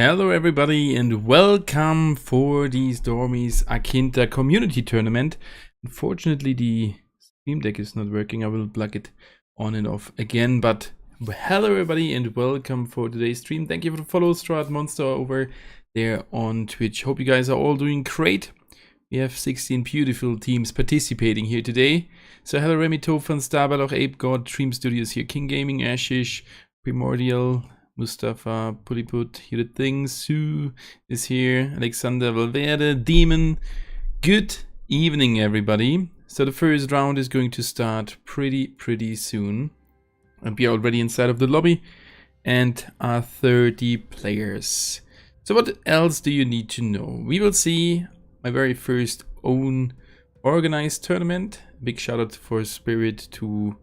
Hello everybody and welcome for the NC Akinta Community Tournament. Unfortunately the Steam Deck is not working. I will plug it on and off again, but hello everybody and welcome for today's stream. Thank you for the follow, Strat Monster over there on Twitch. Hope you guys are all doing great. We have 16 beautiful teams participating here today. So hello Remy, Tofan, Starbaloch, Ape God, Dream Studios here, King Gaming, Ashish, Primordial, Mustafa, Puliput, here the things, Sue is here, Alexander Valverde, Demon. Good evening everybody. So the first round is going to start pretty soon. And we are already inside of the lobby and are 30 players. So what else do you need to know? We will see my very first own organized tournament. Big shout out for Spirit to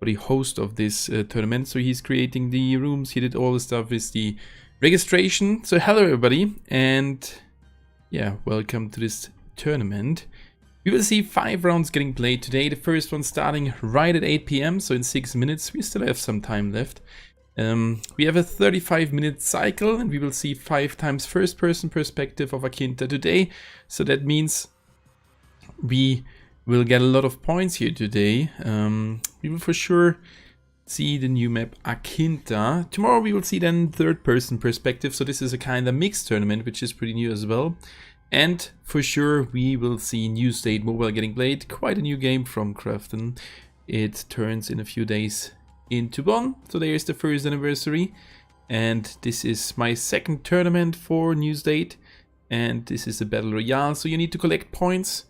the host of this tournament. So he's creating the rooms, he did all the stuff with the registration. So hello everybody and yeah, welcome to this tournament. We will see 5 rounds getting played today. The first one starting right at 8 PM, so in 6 minutes. We still have some time left. We have a 35-minute cycle and we will see 5 times first person perspective of Akinta today. So that means we will get a lot of points here today. We will for sure see the new map Akinta. Tomorrow we will see then third person perspective. So this is a kind of mixed tournament, which is pretty new as well. And for sure we will see New State Mobile getting played. Quite a new game from Crafton. It turns in a few days into one. So there's the first anniversary. And this is my second tournament for New State. And this is a battle royale. So you need to collect points.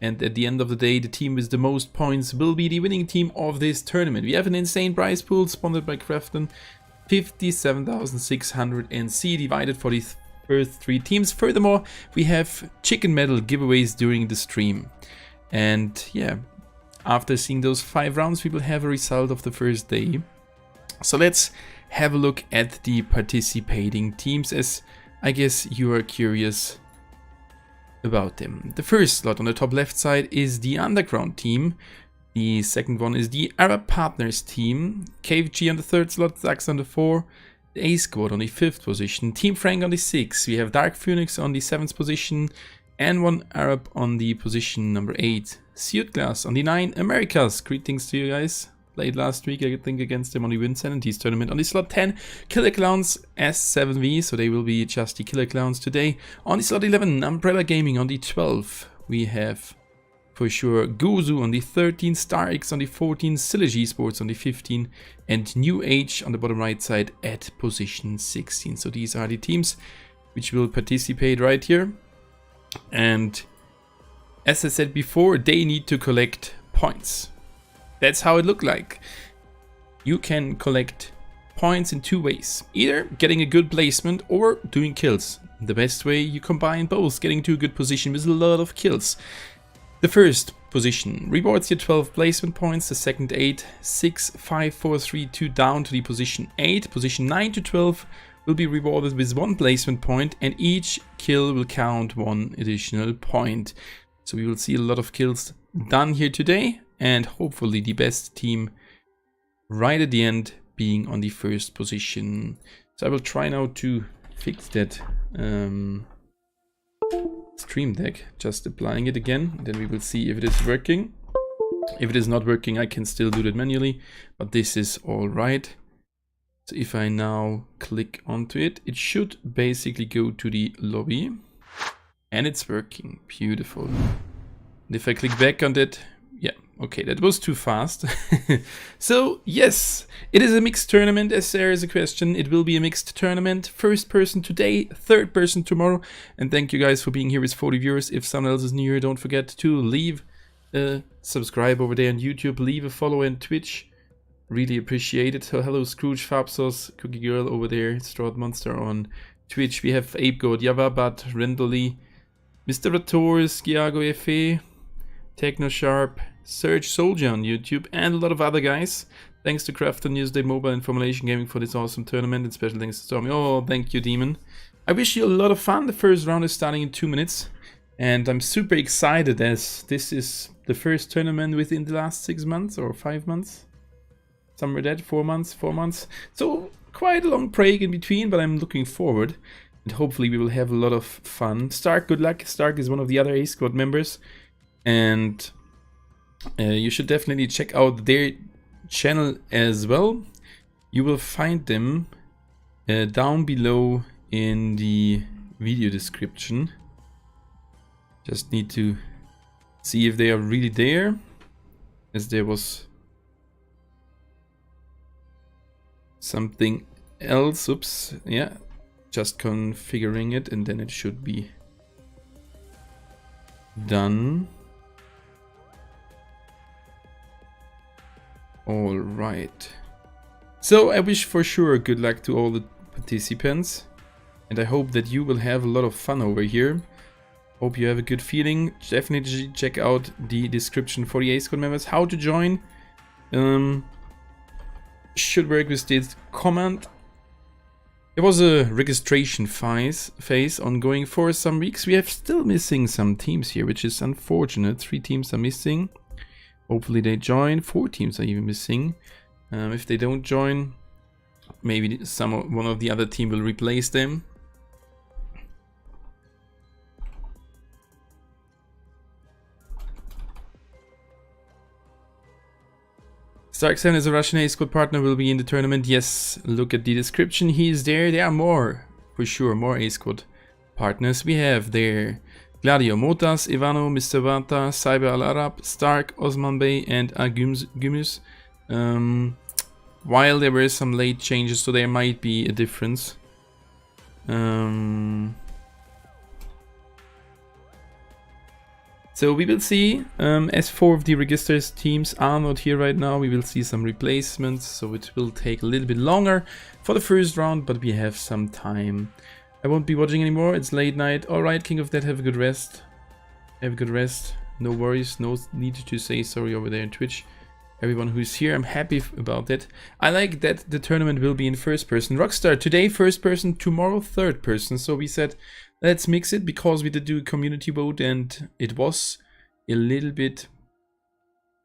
And at the end of the day, the team with the most points will be the winning team of this tournament. We have an insane prize pool sponsored by Crafton. 57,600 NC divided for the first 3 teams. Furthermore, we have chicken medal giveaways during the stream. And yeah, after seeing those 5 rounds, we will have a result of the first day. So let's have a look at the participating teams, as I guess you are curious about them. The first slot on the top left side is the Underground team. The second one is the Arab Partners team. KFG on the third slot, Zax on the 4, the A Squad on the 5th position, Team Frank on the 6th. We have Dark Phoenix on the 7th position and one Arab on the position number 8. Suit Glass on the 9, Americas. Greetings to you guys. Played last week, I think, against them on the Win 70s tournament. On the slot 10, Killer Clowns S7V, so they will be just the Killer Clowns today. On the slot 11, Umbrella Gaming on the 12. We have, for sure, Gozu on the 13, Star X on the 14, Sylogy Sports on the 15, and New Age on the bottom right side at position 16. So these are the teams which will participate right here. And as I said before, they need to collect points. That's how it looked like. You can collect points in 2 ways. Either getting a good placement or doing kills. The best way, you combine both, getting to a good position with a lot of kills. The first position rewards your 12 placement points, the second 8, 6, 5, 4, 3, 2 down to the position 8. Position 9 to 12 will be rewarded with 1 placement point and each kill will count 1 additional point. So we will see a lot of kills done here today. And hopefully the best team right at the end being on the first position. So I will try now to fix that Stream Deck, just applying it again. Then we will see if it is working. If it is not working, I can still do that manually, but this is all right. So if I now click onto it, it should basically go to the lobby. And it's working. Beautiful. And if I click back on that, yeah, okay, that was too fast. So, yes, it is a mixed tournament, as there is a question. It will be a mixed tournament. First person today, third person tomorrow. And thank you guys for being here with 40 viewers. If someone else is new here, don't forget to leave a subscribe over there on YouTube. Leave a follow on Twitch. Really appreciate it. So, hello, Scrooge, Fabsos, Cookie Girl over there, Strawed Monster on Twitch. We have Ape God, Yavabat, Rendoli, Mr. Rator, Skiago Efe, Techno Sharp, Surge Soldier on YouTube, and a lot of other guys. Thanks to Crafton, Newsday Mobile, and Formulation Gaming for this awesome tournament, and special thanks to Stormy. Oh, thank you, Demon. I wish you a lot of fun. The first round is starting in 2 minutes, and I'm super excited as this is the first tournament within the last 6 months or 5 months. Somewhere that, 4 months. So quite a long break in between, but I'm looking forward. and hopefully we will have a lot of fun. Stark, good luck. Stark is one of the other A squad members, and you should definitely check out their channel as well. You will find them down below in the video description. Just need to see if they are really there, as there was something else. Oops, yeah, just configuring it and then it should be done. All right. So I wish for sure good luck to all the participants, and I hope that you will have a lot of fun over here. Hope you have a good feeling. Definitely check out the description for the A squad members. How to join should work with this command. There was a registration phase ongoing for some weeks. We have still missing some teams here, which is unfortunate. 3 teams are missing. Hopefully they join. 4 teams are even missing. If they don't join, maybe one of the other team will replace them. Stark 7 is a Russian A squad partner, will be in the tournament. Yes, look at the description. He is there. There are more, for sure, more A squad partners. We have there Gladio, Motas, Ivano, Mr. Vanta, Cyber Al Arab, Stark, Osman Bey, and Agumuz. While there were some late changes, so there might be a difference. So we will see, as 4 of the registered teams are not here right now, we will see some replacements, so it will take a little bit longer for the first round, but we have some time. I won't be watching anymore, it's late night. Alright, King of Death, have a good rest. Have a good rest, no worries, no need to say sorry over there on Twitch. Everyone who's here, I'm happy about that. I like that the tournament will be in first person. Rockstar, today first person, tomorrow third person, so we said let's mix it, because we did do a community vote and it was a little bit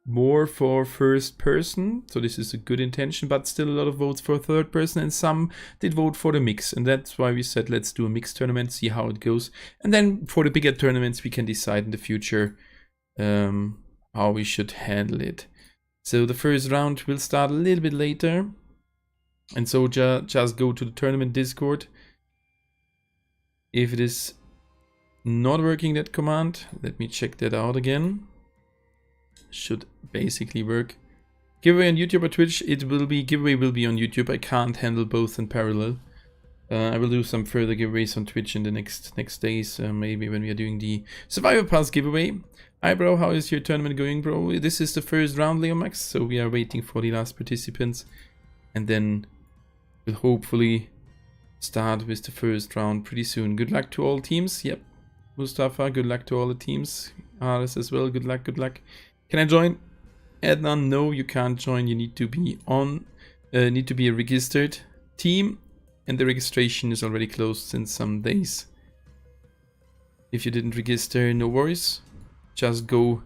more for first person, so this is a good intention, but still a lot of votes for third person, and some did vote for the mix, and that's why we said let's do a mixed tournament, see how it goes, and then for the bigger tournaments we can decide in the future how we should handle it. So the first round will start a little bit later, and so just go to the tournament Discord. If it is not working, that command, let me check that out again. Should basically work. Giveaway on YouTube or Twitch, it will be, giveaway will be on YouTube. I can't handle both in parallel. I will do some further giveaways on Twitch in the next days, maybe when we are doing the Survivor Pass giveaway. Hi bro, how is your tournament going, bro? This is the first round, Leomax, so we are waiting for the last participants, and then we'll hopefully start with the first round pretty soon. Good luck to all teams. Yep, Mustafa, good luck to all the teams. Aris as well, good luck, good luck. Can I join? Adnan, no, you can't join. You need to be on, need to be a registered team, and the registration is already closed since some days. If you didn't register, no worries. Just go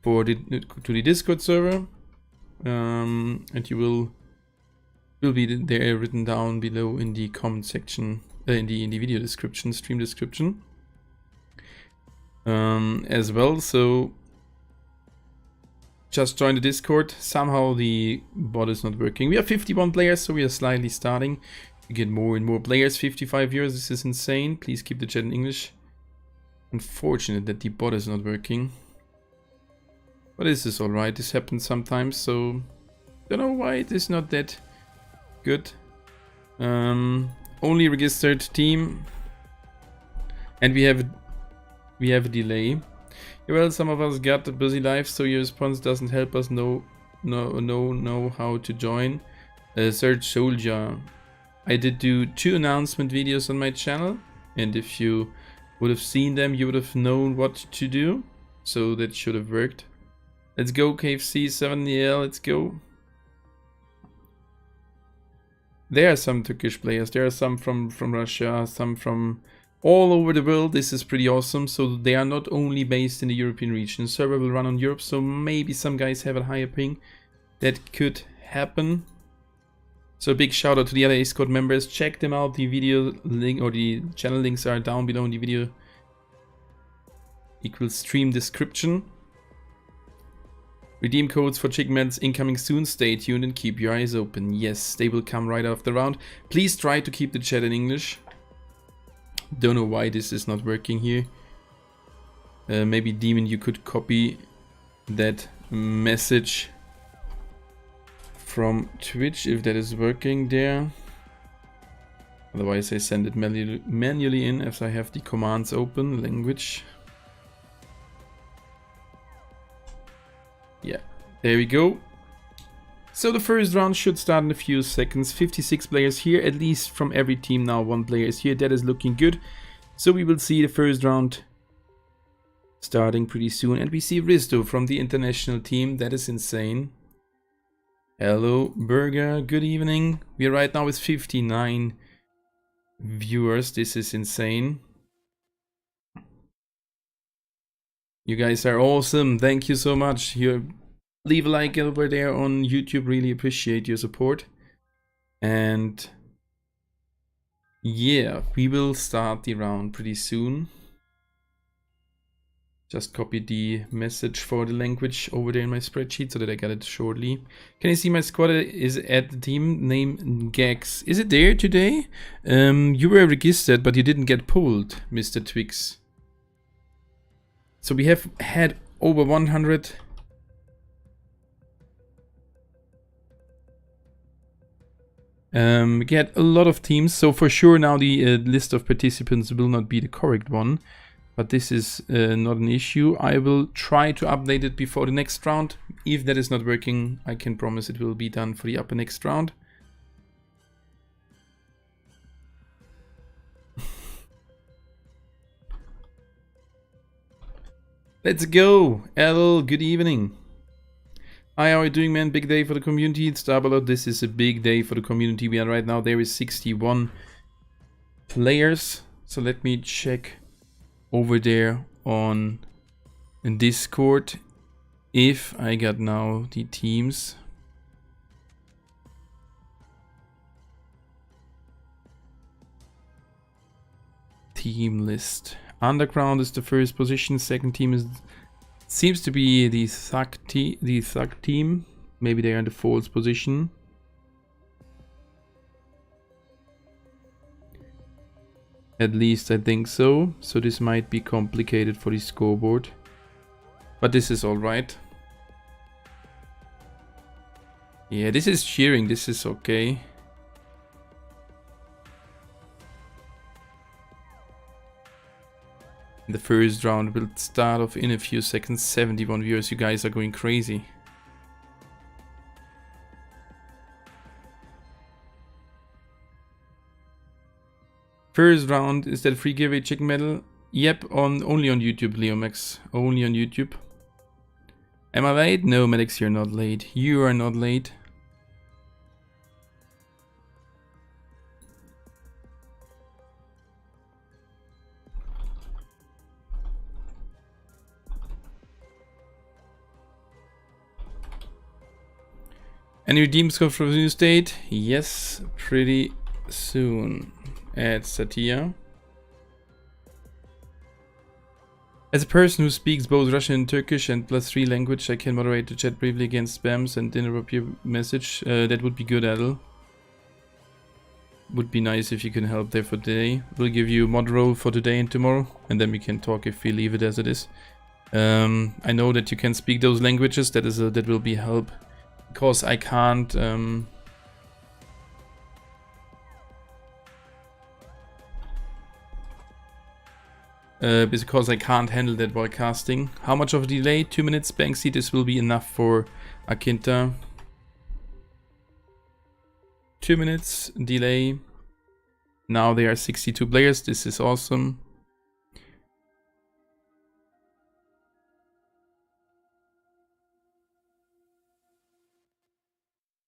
to the Discord server, and you will be there written down below in the comment section, in the video description, stream description, as well. So just join the Discord. Somehow the bot is not working. We have 51 players, so we are slightly starting to get more and more players. 55 viewers, this is insane. Please keep the chat in English. Unfortunate that the bot is not working, but this is alright. This happens sometimes, so don't know why it is not that good. Only registered team, and we have a delay. Yeah, well, some of us got a busy life, so your response doesn't help us know how to join. Search Soldier. I did do 2 announcement videos on my channel, and if you would have seen them, you would have known what to do, so that should have worked. Let's go, KFC 7EL, let's go. There are some Turkish players, there are some from Russia, some from all over the world. This is pretty awesome. So they are not only based in the European region. Server will run on Europe, so maybe some guys have a higher ping. That could happen. So big shout out to the other Discord members. Check them out. The video link or the channel links are down below in the video equals stream description. Redeem codes for chicken medals incoming soon. Stay tuned and keep your eyes open. Yes, they will come right after the round. Please try to keep the chat in English. Don't know why this is not working here. Maybe Demon, you could copy that message from Twitch if that is working there. Otherwise I send it manually in as I have the commands open. Language. Yeah, there we go. So the first round should start in a few seconds. 56 players here, at least from every team now. 1 player is here. That is looking good. So we will see the first round starting pretty soon. And we see Risto from the international team. That is insane. Hello, Burger. Good evening. We are right now with 59 viewers. This is insane. You guys are awesome. Thank you so much. Leave a like over there on YouTube. Really appreciate your support. And yeah, we will start the round pretty soon. Just copied the message for the language over there in my spreadsheet so that I got it shortly. Can you see my squad is at the team name Gags? Is it there today? You were registered, but you didn't get pulled, Mr. Twix. So we have had over 100. We get a lot of teams, so for sure now the list of participants will not be the correct one. But this is not an issue. I will try to update it before the next round. If that is not working, I can promise it will be done for the upper next round. Let's go! L, good evening. Hi, how are you doing, man? Big day for the community. It's Starbalot. This is a big day for the community. We are right now, there is 61 players. So let me check over there on Discord if I got now the teams. Team list. Underground is the first position. Second team seems to be the Thug team. Maybe they are in the fourth position. At least I think so. So this might be complicated for the scoreboard. But this is alright. Yeah, this is cheering. This is okay. The first round will start off in a few seconds. 71 viewers. You guys are going crazy. First round, is that free giveaway chicken medal? Yep, only on YouTube, Leomax. Only on YouTube. Am I late? No, Medics, you're not late. You are not late. Any redeems come from the new state? Yes, pretty soon. Add Satya. As a person who speaks both Russian and Turkish and +3 language, I can moderate the chat briefly against spams and interrupt your message. That would be good, Adel. Would be nice if you can help there for today. We'll give you mod role for today and tomorrow, and then we can talk if we leave it as it is. I know that you can speak those languages. That will be help, because I can't. Because I can't handle that while casting. How much of a delay? 2 minutes. Banksy, this will be enough for Akinta. 2 minutes delay. Now there are 62 players. This is awesome.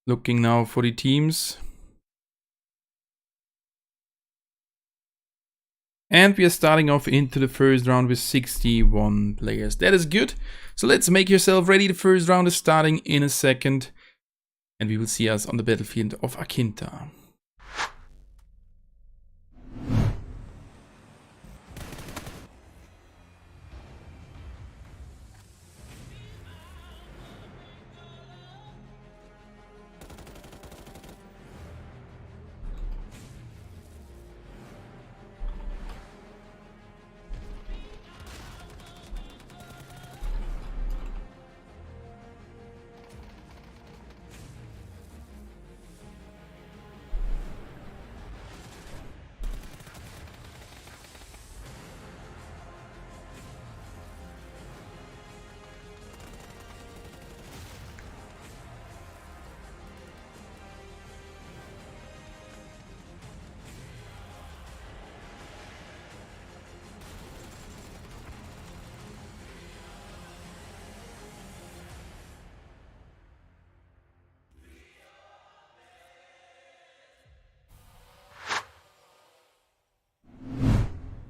Looking now for the teams. And we are starting off into the first round with 61 players. That is good. So let's make yourself ready. The first round is starting in a second. and we will see us on the battlefield of Akinta.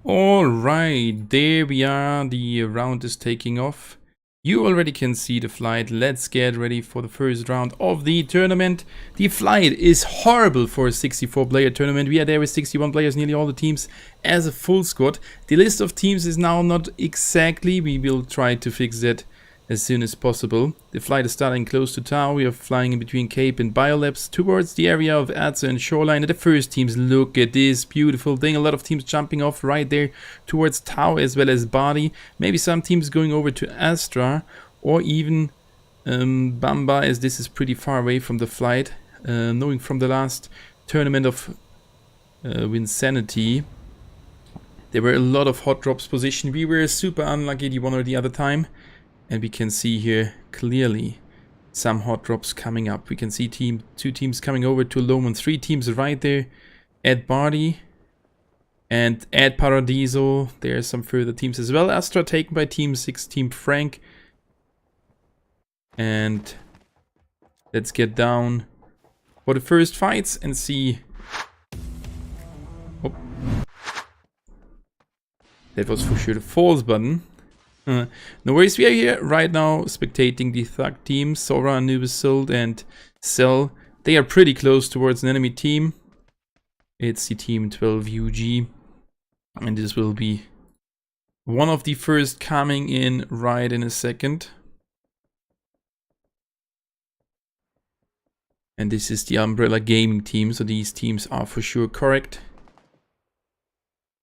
Alright, there we are, the round is taking off. You already can see the flight. Let's get ready for the first round of the tournament. The flight is horrible for a 64-player tournament. We are there with 61 players, nearly all the teams as a full squad. The list of teams is now not exactly. We will try to fix that as soon as possible. The flight is starting close to Tau. We are flying in between Cape and Biolabs towards the area of Adze and Shoreline. And the first teams, look at this beautiful thing. A lot of teams jumping off right there towards Tau as well as Bari. Maybe some teams going over to Astra or even Bamba, as this is pretty far away from the flight. Knowing from the last tournament of Winsanity, there were a lot of hot drops positioned. We were super unlucky the one or the other time. And we can see here clearly some hot drops coming up. We can see two teams coming over to Lomon, 3 teams right there at Bardi and at Paradiso. There are some further teams as well. Astra taken by Team 6, Team Frank. And let's get down for the first fights and see. Oh. That was for sure the false button. No worries, we are here right now spectating the Thug team, Sora, Anubis, Silt, and Cell. They are pretty close towards an enemy team. It's the Team 12 UG. And this will be one of the first coming in right in a second. And this is the Umbrella Gaming team, so these teams are for sure correct.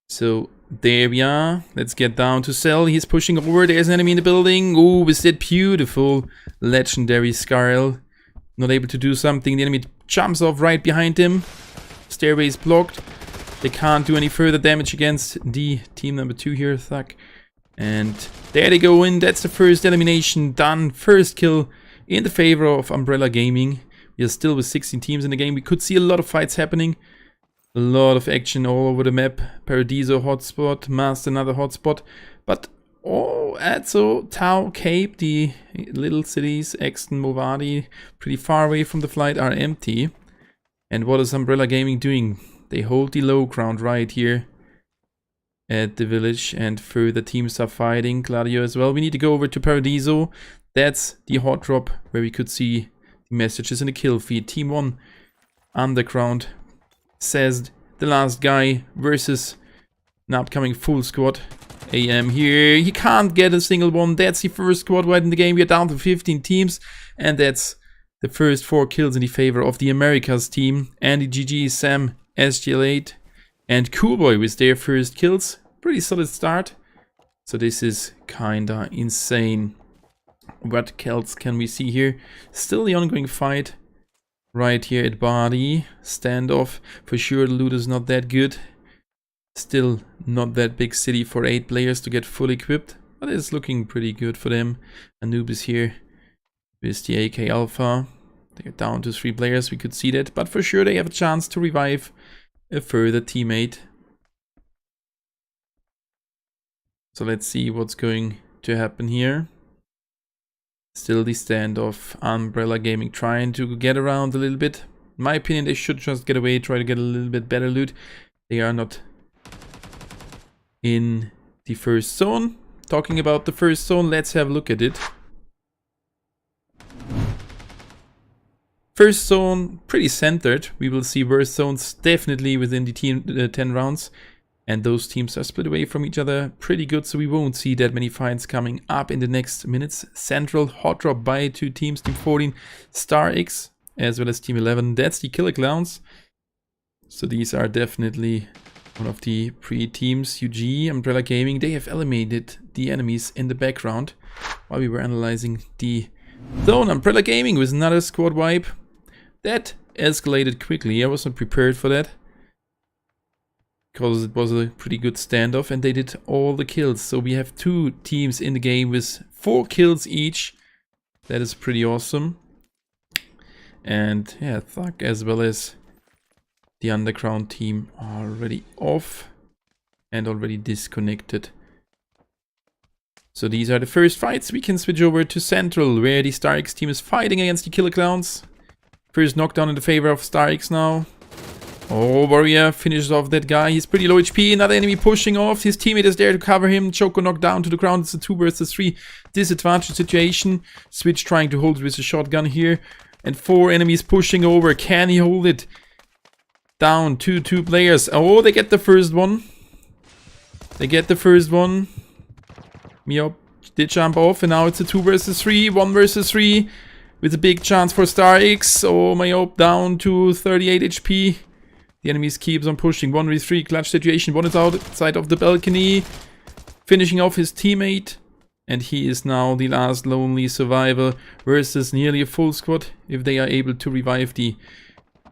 So there we are. Let's get down to Cell. He's pushing over. There's an enemy in the building. Oh, with that beautiful legendary Scarl. Not able to do something. The enemy jumps off right behind him. Stairway is blocked. They can't do any further damage against the team number 2 here, Thug. And there they go in. That's the first elimination done. First kill in the favor of Umbrella Gaming. We are still with 16 teams in the game. We could see a lot of fights happening. A lot of action all over the map. Paradiso hotspot, Master another hotspot. But Adze, Tau, Cape, the little cities, Exton, Movadi, pretty far away from the flight, are empty. And what is Umbrella Gaming doing? They hold the low ground right here at the village, and further teams are fighting. Gladio as well. We need to go over to Paradiso. That's the hot drop where we could see the messages in the kill feed. Team 1 underground. Says the last guy versus an upcoming full squad. AM here. He can't get a single one. That's the first squad right in the game. We are down to 15 teams. And that's the first 4 kills in the favor of the Americas team. Andy GG, Sam, SGL8, and Coolboy with their first kills. Pretty solid start. So this is kinda insane. What else can we see here? Still the ongoing fight. Right here at Badi, standoff. For sure the loot is not that good. Still not that big city for 8 players to get full equipped. But it's looking pretty good for them. Anubis here with the AK Alpha. They're down to 3 players, we could see that. But for sure they have a chance to revive a further teammate. So let's see what's going to happen here. Still the standoff. Umbrella Gaming trying to get around a little bit. In my opinion, they should just get away, try to get a little bit better loot. They are not in the first zone. Talking about the first zone, let's have a look at it. First zone, pretty centered. We will see worse zones definitely within the 10 rounds. And those teams are split away from each other pretty good, so we won't see that many fights coming up in the next minutes. Central, hot drop by 2 teams, Team 14, Star X, as well as Team 11. That's the Killer Clowns. So these are definitely one of the pre-teams. UG, Umbrella Gaming, they have eliminated the enemies in the background while we were analyzing the zone. Umbrella Gaming with another squad wipe. That escalated quickly. I wasn't prepared for that, because it was a pretty good standoff and they did all the kills. So we have 2 teams in the game with 4 kills each. That is pretty awesome. And yeah, Thug as well as the Underground team are already off and already disconnected. So these are the first fights. We can switch over to Central, where the Star X team is fighting against the Killer Clowns. First knockdown in the favor of Star X now. Oh, Warrior finishes off that guy. He's pretty low HP. Another enemy pushing off. His teammate is there to cover him. Choco knocked down to the ground. It's a 2 versus 3 disadvantage situation. Switch trying to hold it with a shotgun here. And 4 enemies pushing over. Can he hold it? Down to 2 players. Oh, they get the first one. They get the first one. Miop did jump off. And now it's a 2 versus 3. 1 versus 3. With a big chance for Star X. Oh, Miop down to 38 HP. The enemies keeps on pushing. 1v3 clutch situation. One is outside of the balcony, finishing off his teammate. And he is now the last lonely survivor versus nearly a full squad. If they are able to revive the...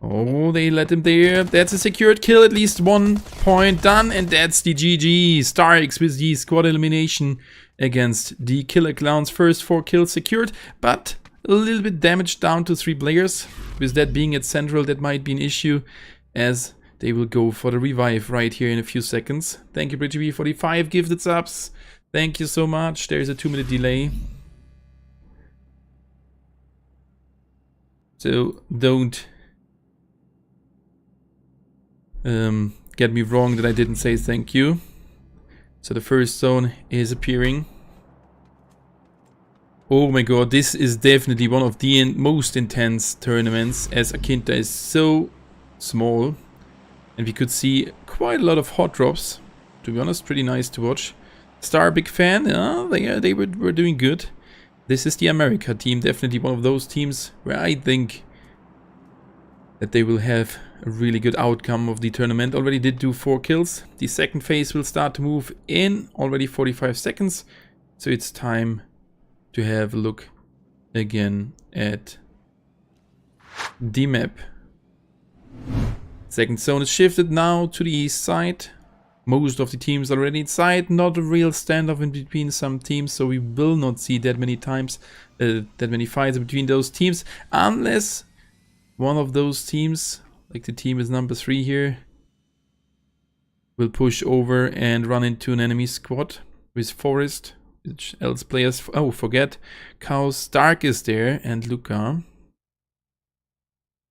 Oh, they let him there. That's a secured kill. At least 1 point done. And that's the GG. Star X with the squad elimination against the Killer Clowns. First 4 kills secured, but a little bit damaged down to 3 players. With that being at Central, that might be an issue, as they will go for the revive right here in a few seconds. Thank you, BridgeB, for the 5 gifted subs. Thank you so much. There's a 2-minute delay. So don't get me wrong that I didn't say thank you. So the first zone is appearing. Oh my god, this is definitely one of the most intense tournaments, as Akinta is so small, and we could see quite a lot of hot drops. To be honest, pretty nice to watch. Star, big fan. They were doing good. This is the America team, definitely one of those teams where I think that they will have a really good outcome of the tournament. Already did do 4 kills. The second phase will start to move in already 45 seconds. So it's time to have a look again at the map. Second zone is shifted now to the east side. Most of the teams already inside. Not a real standoff in between some teams, so we will not see that many times, that many fights between those teams, unless one of those teams, like the team is number 3 here, will push over and run into an enemy squad with Forest. Which else players? Oh, forget. Chaos Stark is there and Luca.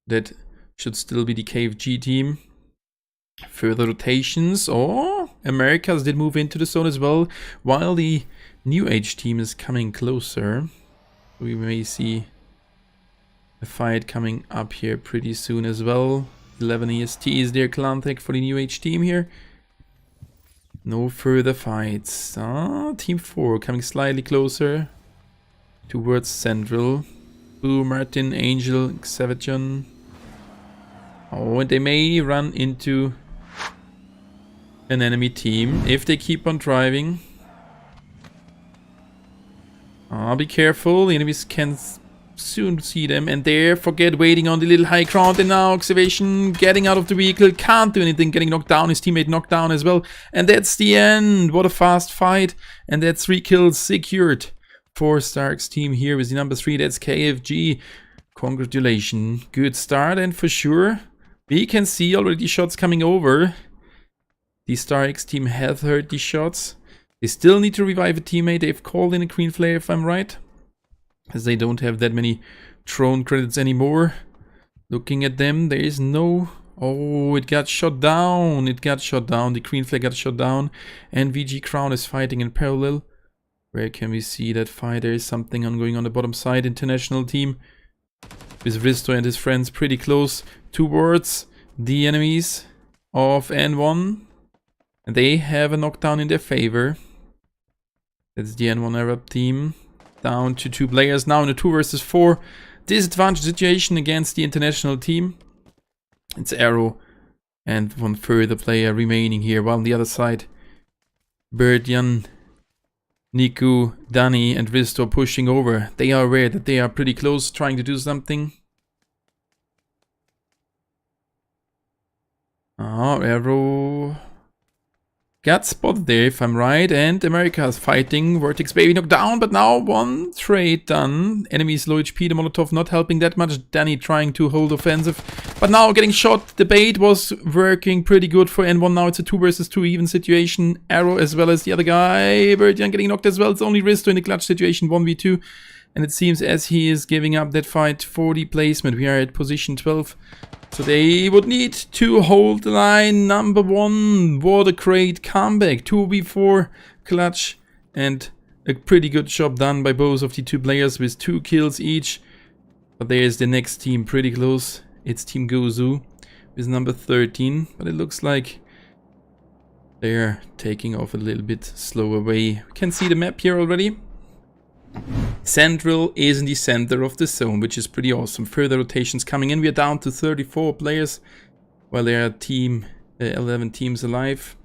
That should still be the KFG team. Further rotations. Oh, Americas did move into the zone as well, while the New Age team is coming closer. We may see a fight coming up here pretty soon as well. 11 EST is their clan tag for the New Age team here. No further fights. Team 4 coming slightly closer towards Central. Boo, Martin, Angel, Xavajon. Oh, and they may run into an enemy team if they keep on driving. Be careful, the enemies can soon see them, and there, forget waiting on the little high ground, and now Xavajon getting out of the vehicle, can't do anything, getting knocked down, his teammate knocked down as well, and that's the end. What a fast fight, and that's 3 kills secured for Stark's team here with the number 3, that's KFG. Congratulations, good start, and for sure we can see already shots coming over. The Star X team have heard these shots. They still need to revive a teammate. They've called in a Green Flare, if I'm right, as they don't have that many drone credits anymore. Looking at them, there is no... Oh, it got shot down. It got shot down. The Green Flare got shot down. And VG Crown is fighting in parallel. Where can we see that fight? There is something ongoing on the bottom side. International team with Risto and his friends pretty close towards the enemies of N1. And they have a knockdown in their favor. That's the N1 Arab team. Down to 2 players now in a 2 versus 4 disadvantage situation against the international team. It's Arrow and one further player remaining here. While on the other side, Birdjan, Niku, Dani and Risto pushing over. They are aware that they are pretty close, trying to do something. Oh, Arrow got spotted there, if I'm right, and America is fighting. Vertex Baby knocked down, but now one trade done. Enemies low HP, the Molotov not helping that much. Danny trying to hold offensive, but now getting shot. The bait was working pretty good for N1. Now it's a 2 versus 2 even situation. Arrow as well as the other guy. Birdjan getting knocked as well. It's only Risto in the clutch situation, 1v2. And it seems as he is giving up that fight for the placement. We are at position 12. So they would need to hold the line. Number 1, what a great comeback. 2v4 clutch and a pretty good job done by both of the 2 players with 2 kills each. But there's the next team pretty close. It's Team Gozu with number 13. But it looks like they're taking off a little bit slower way. We can see the map here already. Central is in the center of the zone, which is pretty awesome. Further rotations coming in. We are down to 34 players, while there are 11 teams alive.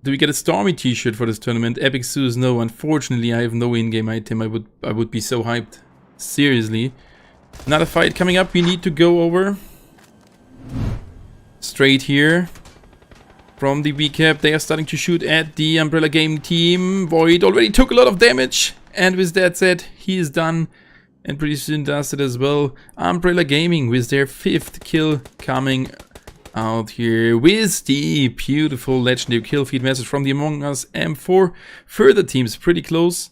Do we get a Stormy t-shirt for this tournament? Epic Sues, no. Unfortunately, I have no in-game item. I would be so hyped. Seriously. Another fight coming up. We need to go over. Straight here. From the VCAP, they are starting to shoot at the Umbrella Gaming team. Void already took a lot of damage. And with that said, he is done. And pretty soon does it as well. Umbrella Gaming with their 5th kill coming out here. With the beautiful legendary kill feed message from the Among Us M4. Further teams pretty close.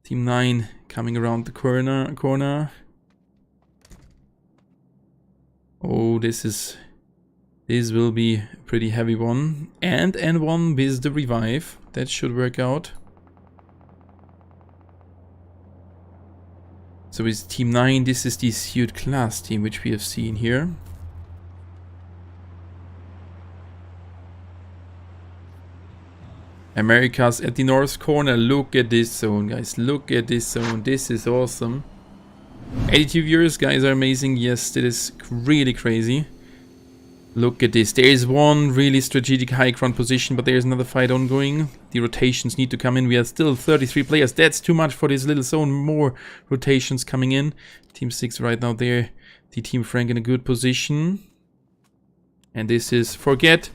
Team 9 coming around the corner. Oh, this will be a pretty heavy one. And N1 with the revive. That should work out. So with Team 9, this is the suit class team which we have seen here. America's at the north corner. Look at this zone, guys. Look at this zone. This is awesome. 82 viewers, guys, are amazing. Yes, that is really crazy. Look at this. There is one really strategic high ground position, but there is another fight ongoing. The rotations need to come in. We are still 33 players. That's too much for this little zone. More rotations coming in. Team 6 right now there. The Team Frank in a good position. And this is Forget.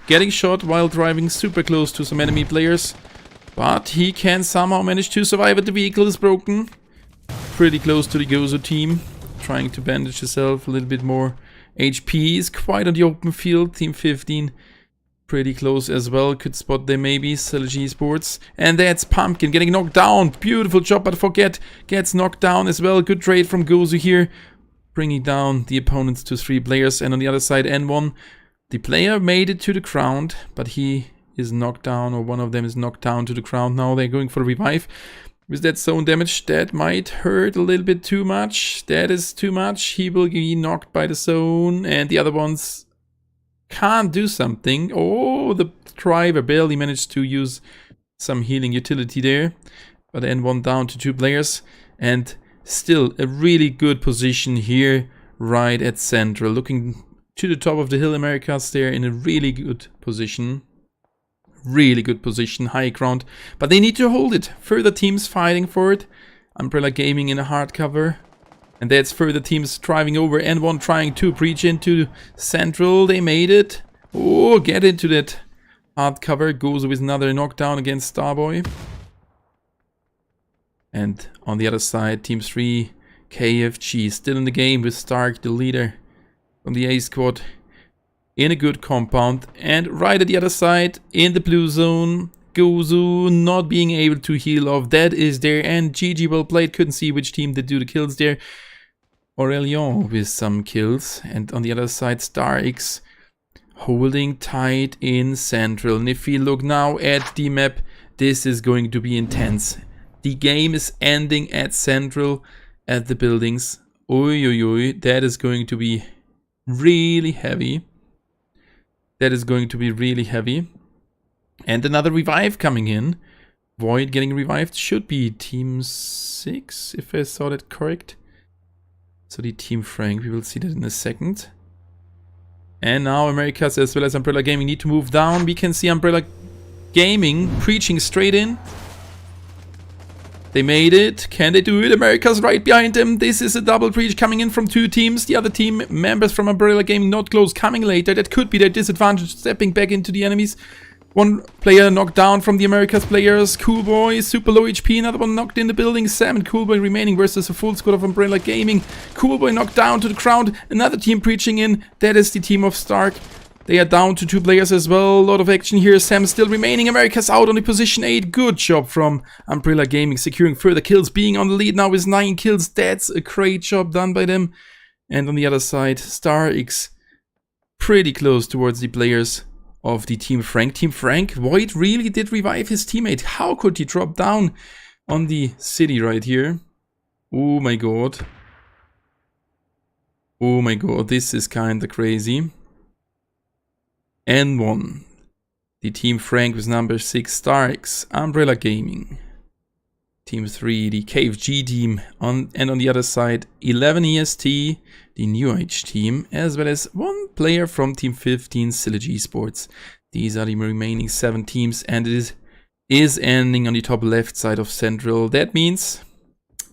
Getting shot while driving super close to some enemy players. But he can somehow manage to survive it. The vehicle is broken. Pretty close to the Gozo team. Trying to bandage himself a little bit more. HP is quite on the open field. Team 15 pretty close as well. Could spot them maybe. Celg Sports. And that's Pumpkin getting knocked down. Beautiful job, but Forget gets knocked down as well. Good trade from Gozu here. Bringing down the opponents to 3 players. And on the other side, N1. The player made it to the ground, but he is knocked down, or one of them is knocked down to the ground. Now they're going for a revive. With that zone damage, that might hurt a little bit too much. That is too much. He will be knocked by the zone. And the other ones can't do something. Oh, the driver barely managed to use some healing utility there. But N1 down to 2 players. And still a really good position here right at Central. Looking to the top of the hill, America's there in a really good position. Really good position, high ground, but they need to hold it. Further teams fighting for it. Umbrella Gaming in a hard cover, and that's further teams driving over. N1 trying to breach into Central. They made it. Oh, get into that hard cover. Goes with another knockdown against Starboy. And on the other side, Team 3 KFG still in the game with Stark, the leader from the A squad. In a good compound, and right at the other side, in the blue zone, Gozu not being able to heal off. That is there, and GG well played. Couldn't see which team did do the kills there. Aurelion with some kills, and on the other side, Star X holding tight in Central. And if we look now at the map, this is going to be intense. The game is ending at Central at the buildings. Oi, oi, oi. That is going to be really heavy. That is going to be really heavy. And another revive coming in. Void getting revived. Should be Team 6, if I saw that correct. So the Team Frank, we will see that in a second. And now Americas as well as Umbrella Gaming need to move down. We can see Umbrella Gaming preaching straight in. They made it. Can they do it? America's right behind them. This is a double breach coming in from 2 teams. The other team members from Umbrella Gaming not close, coming later. That could be their disadvantage, stepping back into the enemies. One player knocked down from the Americas players. Coolboy, super low HP. Another one knocked in the building. Sam and Coolboy remaining versus a full squad of Umbrella Gaming. Coolboy knocked down to the ground. Another team preaching in. That is the team of Stark. They are down to 2 players as well. A lot of action here. Sam still remaining. America's out on the position 8. Good job from Umbrella Gaming. Securing further kills. Being on the lead now with 9 kills. That's a great job done by them. And on the other side, Star X pretty close towards the players of the Team Frank. Team Frank, Void really did revive his teammate. How could he drop down on the city right here? Oh my god. Oh my god, this is kinda crazy. N1. The Team Frank with number 6, Star X, Umbrella Gaming. Team 3, the KFG team. And on the other side, 11 EST, the New Age team, as well as 1 player from Team 15, Sylogy Esports. These are the remaining 7 teams, and it is ending on the top left side of Central. That means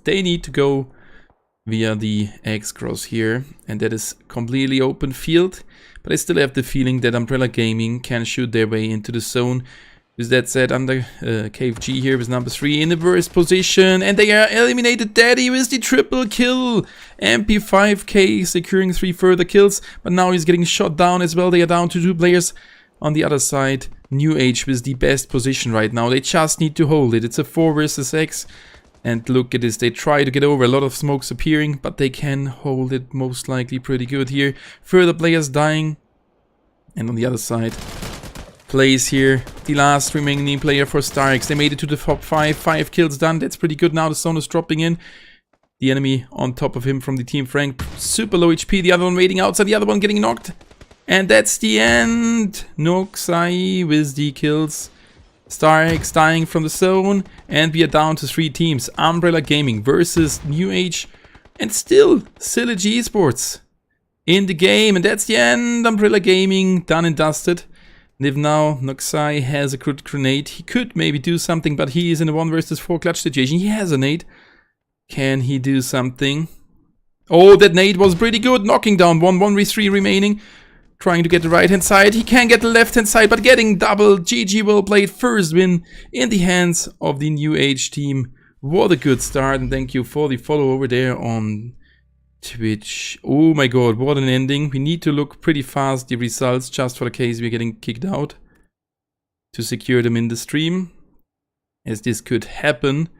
they need to go via the X-Cross here, and that is completely open field. But I still have the feeling that Umbrella Gaming can shoot their way into the zone. With that said, under KFG here with number 3 in the worst position, and they are eliminated. Daddy with the triple kill. MP5K securing 3 further kills, but now he's getting shot down as well. They are down to 2 players. On the other side, New Age with the best position right now. They just need to hold it. It's a 4 versus X. And look at this, they try to get over, a lot of smokes appearing, but they can hold it most likely pretty good here. Further players dying. And on the other side, plays here, the last remaining player for Starx. They made it to the top 5, 5 kills done, that's pretty good. Now the zone is dropping in. The enemy on top of him from the Team Frank, super low HP, the other one waiting outside, the other one getting knocked. And that's the end. Noxai with the kills. Starx dying from the zone, and we are down to 3 teams. Umbrella Gaming versus New Age, and still Sylogy Esports in the game, and that's the end. Umbrella Gaming done and dusted. And if now Noxai has a good grenade, he could maybe do something, but he is in a 1 versus 4 clutch situation. He has a nade. Can he do something? Oh, that nade was pretty good, knocking down 1v3 remaining. Trying to get the right hand side, he can get the left hand side, but getting double. GG, well played. First win in the hands of the New Age team. What a good start, and thank you for the follow over there on Twitch. Oh my god, what an ending. We need to look pretty fast the results, just for the case we're getting kicked out, to secure them in the stream, as this could happen.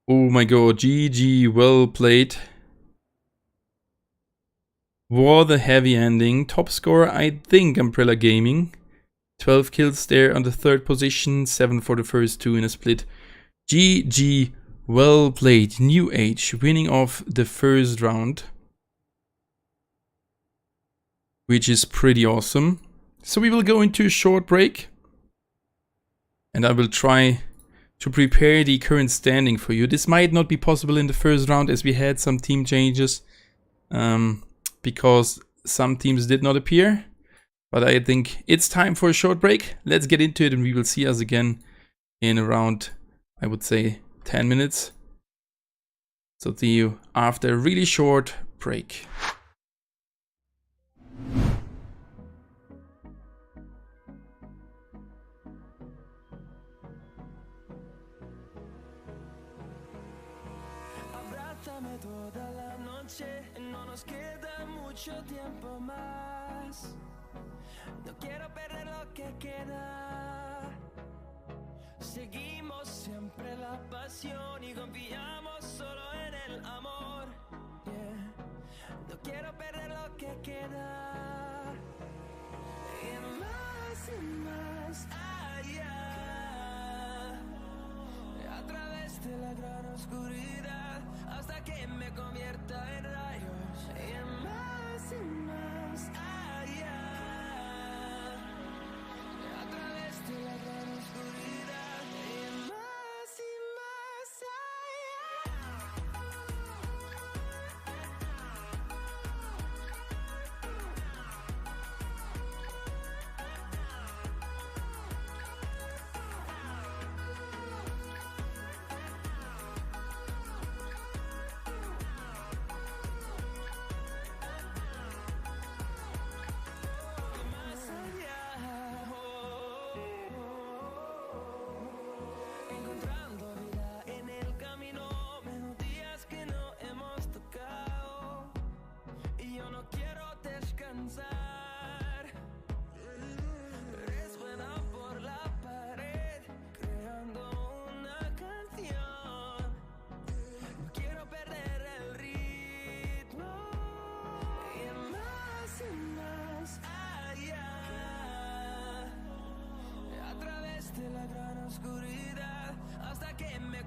Oh my god, GG, well played. What a heavy ending. Top scorer, I think, Umbrella Gaming. 12 kills there on the 3rd position, 7 for the first 2 in a split. GG, well played. New Age winning off the first round, which is pretty awesome. So we will go into a short break, and I will try to prepare the current standing for you. This might not be possible in the first round, as we had some team changes. Because some teams did not appear. But I think it's time for a short break. Let's get into it, and we will see us again in around, I would say, 10 minutes. So see you after a really short break. Abrázame toda la noche, no nos queda mucho tiempo más. No quiero perder lo que queda. Seguimos siempre la pasión y confiamos solo en el amor. Yeah. No quiero perder lo que queda. Y más allá. A través través de la gran oscuridad hasta que me convierta en rayos y más allá. A través de la gran oscuridad y más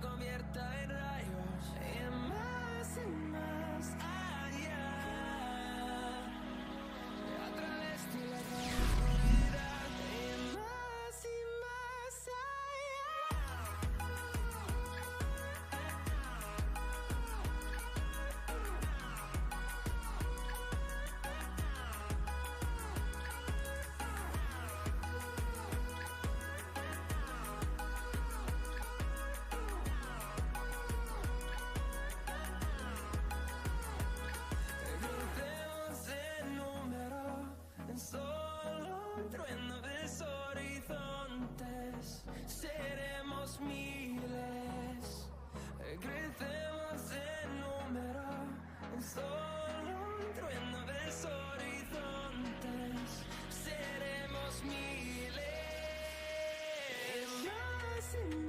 convierta en rayos y más allá. A través de la gran oscuridad y más crecemos en número, en solo un trueno de horizontes. Seremos miles,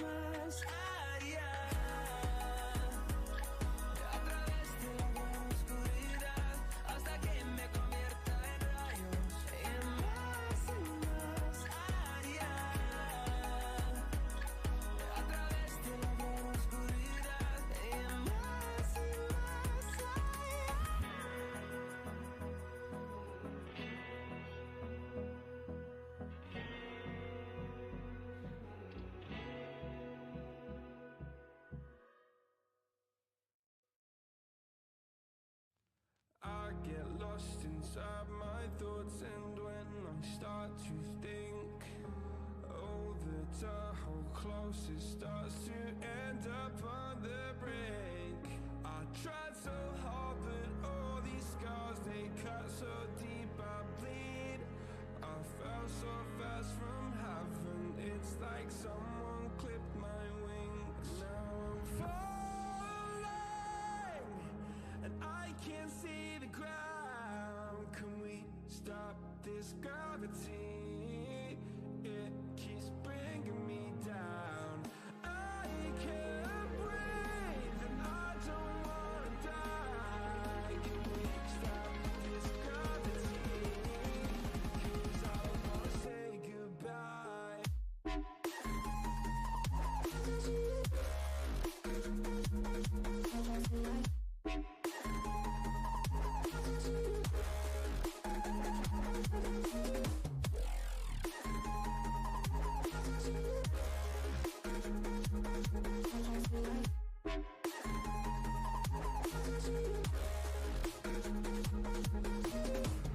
más allá. A través de la gran oscuridad hasta que me convierta en rayos y más allá. A través de la gran oscuridad y más I get lost inside my thoughts, and when I start to think, oh, the Tahoe close, it starts to end up on the brink. I tried so hard, but all these scars, they cut so deep, I bleed. I fell so fast from heaven, it's like someone clipped my wings. Now I'm falling, and I can't see the ground. Can we stop this gravity? It keeps bringing me down. I can't breathe and I don't wanna die. Can we stop this gravity? 'Cause I don't wanna say goodbye.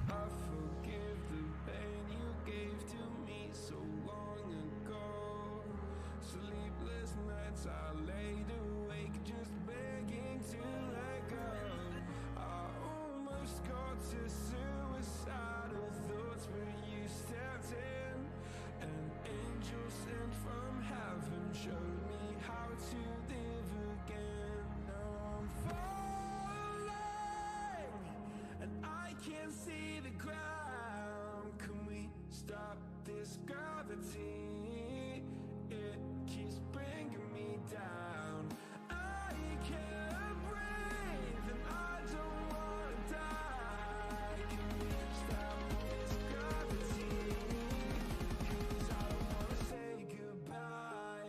I forgive the pain you gave to me so long ago. Sleepless nights I laid awake just begging to let go. I almost got to suicidal thoughts, but you stepped in. An angel sent from heaven showed me how to live again. Now I'm falling, and I can't see the ground. Can we stop this gravity? It keeps bringing me down. I can't breathe and I don't wanna die. Can we stop this gravity? 'Cause I don't wanna say goodbye.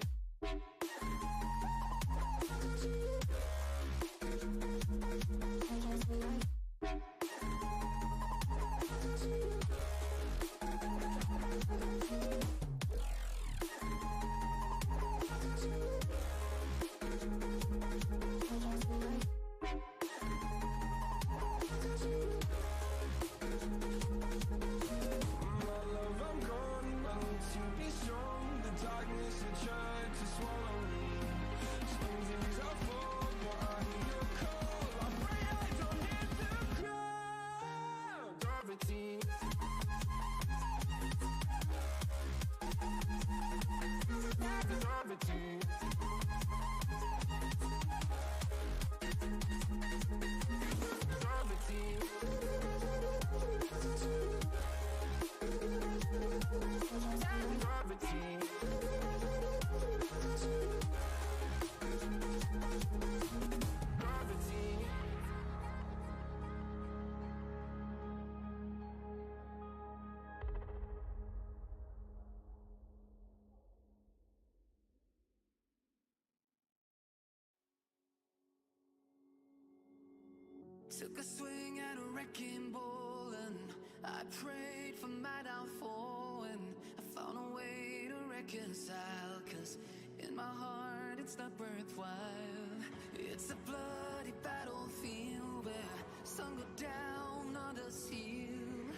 Took a swing at a wrecking ball and I prayed for my downfall, and I found a way to reconcile, 'cause in my heart it's not worthwhile. It's a bloody battlefield where some go down, others heal.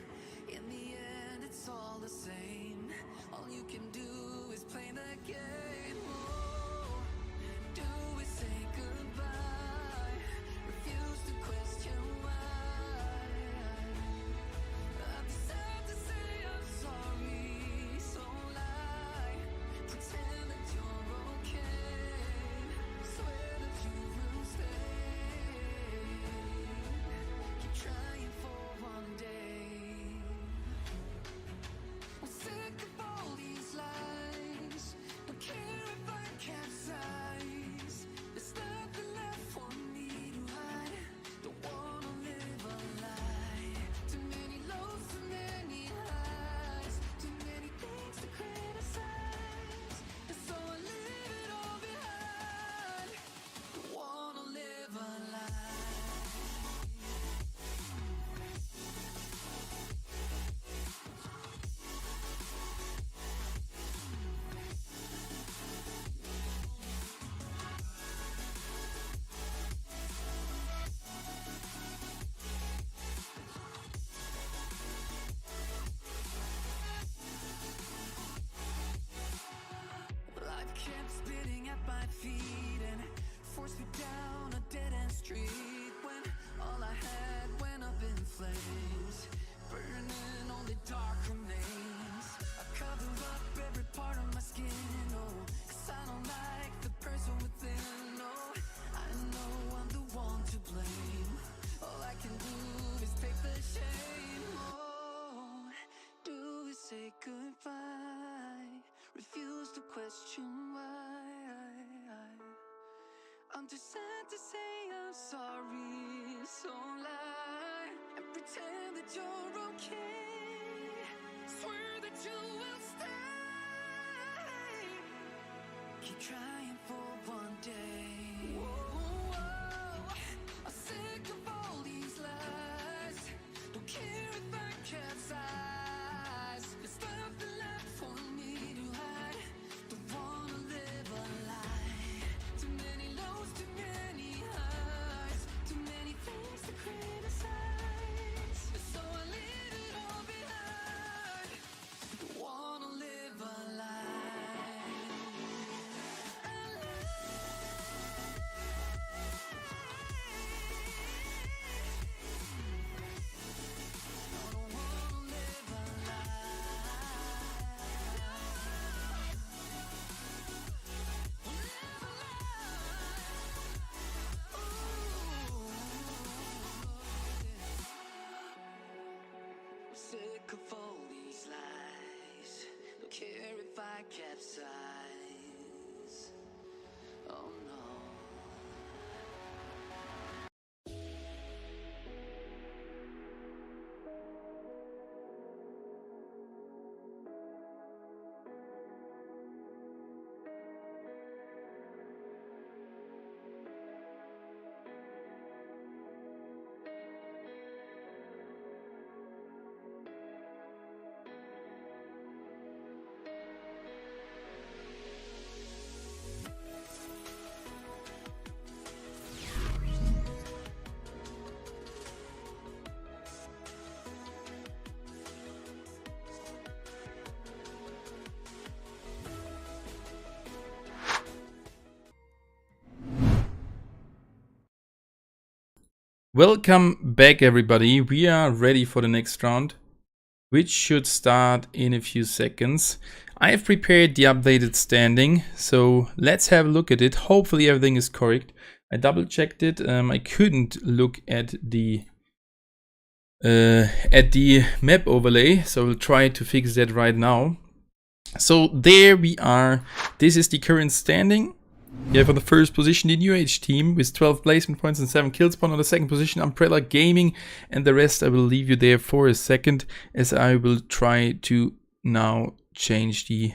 In the end it's all the same. All you can do is play the game. Oh, do we say goodbye? Refuse to question why. I deserve to say I'm sorry, so lie. Pretend that you're okay. Swear that you will stay. Keep trying for one day. I'm sick of all these lies. Don't care if I capsize. There's nothing left for me to hide. Don't wanna live a lie. Too many lows, too many highs. Too many things to criticize. And so I leave it all behind. Don't wanna live a lie. Life kept spitting at my feet and forced me down a dead-end street, when all I had went up in flames, burning only dark remains. I cover up every part of my skin, oh, 'cause I don't like the person within. Oh, I know I'm the one to blame. All I can do is take the shame. Oh, do we say goodbye? Refuse to question why. I'm too sad to say I'm sorry, so lie and pretend that you're okay. Swear that you will stay. Keep trying for one day. Whoa, I'm sick of all these lies. Don't care if I capsize. There's nothing left for me to hide. Don't wanna live a lie. Too many lows, too many highs. Too many things to criticize. So I leave it all behind. Don't wanna live a lie. A lie. I don't wanna live a I'm sick of all these lies. Don't care if I capsize. Oh no. Welcome back, everybody. We are ready for the next round, which should start in a few seconds. I have prepared the updated standing, so let's have a look at it. Hopefully everything is correct. I double checked it. I couldn't look at the map overlay, so we'll try to fix that right now. So there we are. This is the current standing. We have on the first position the New Age team with 12 placement points and 7 kill spawn. On the second position Umbrella Gaming, and the rest I will leave you there for a second, as I will try to now change the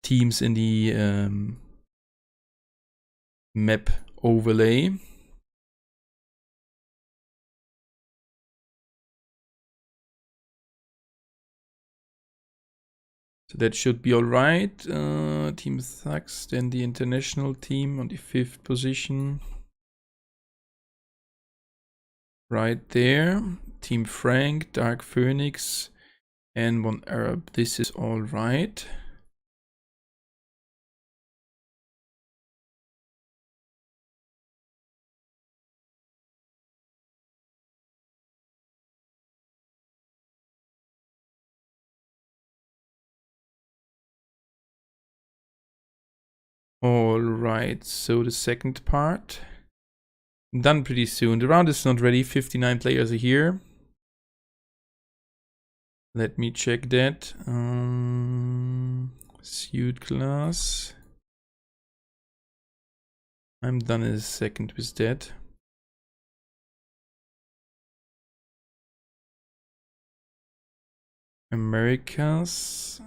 teams in the map overlay. So that should be all right. Team Thugs, then the international team on the 5th position. Right there. Team Frank, Dark Phoenix, and one Arab. This is all right. All right, so the second part. Done pretty soon. The round is not ready. 59 players are here. Let me check that. Suit class. I'm done in a second with that. Americas.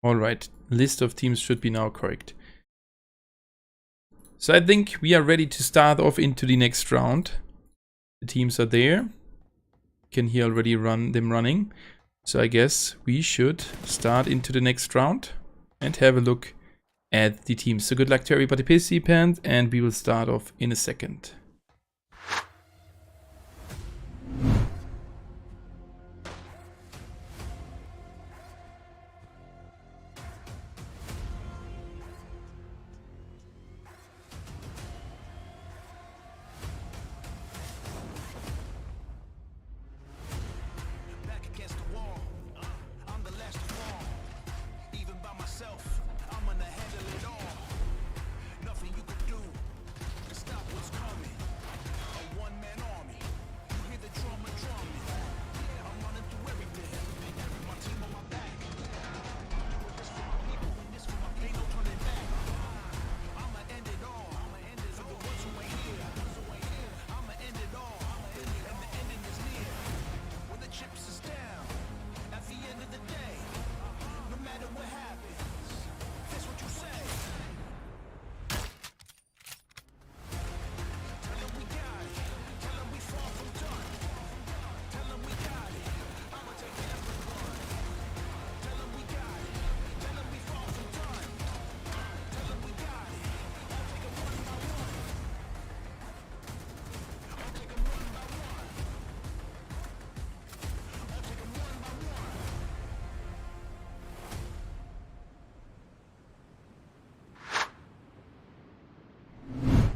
Alright, list of teams should be now correct. So I think we are ready to start off into the next round. The teams are there. You can hear already them running. So I guess we should start into the next round and have a look at the teams. So good luck to everybody participant, and we will start off in a second. Back against the wall, I'm the last to fall. Even by myself, I'm gonna handle it all. Nothing you could do to stop what's coming. A one-man army. You hear the drummer drumming. I'm running through everything. My team on my back. This for my people, this for my pain, no turning back. I'ma end it all. For the ones who ain't here. I'ma end it all. And the ending is near. When the chips is down, at the end of the day, no matter what happens, that's what you say. Tell them we got it. Tell them we far from done. Tell them we got it. I'ma take everyone. Tell them we got it. Tell them we far from done. Tell them we got it. I'll take them one by one. I'll take them one by one. I'll take them one by one.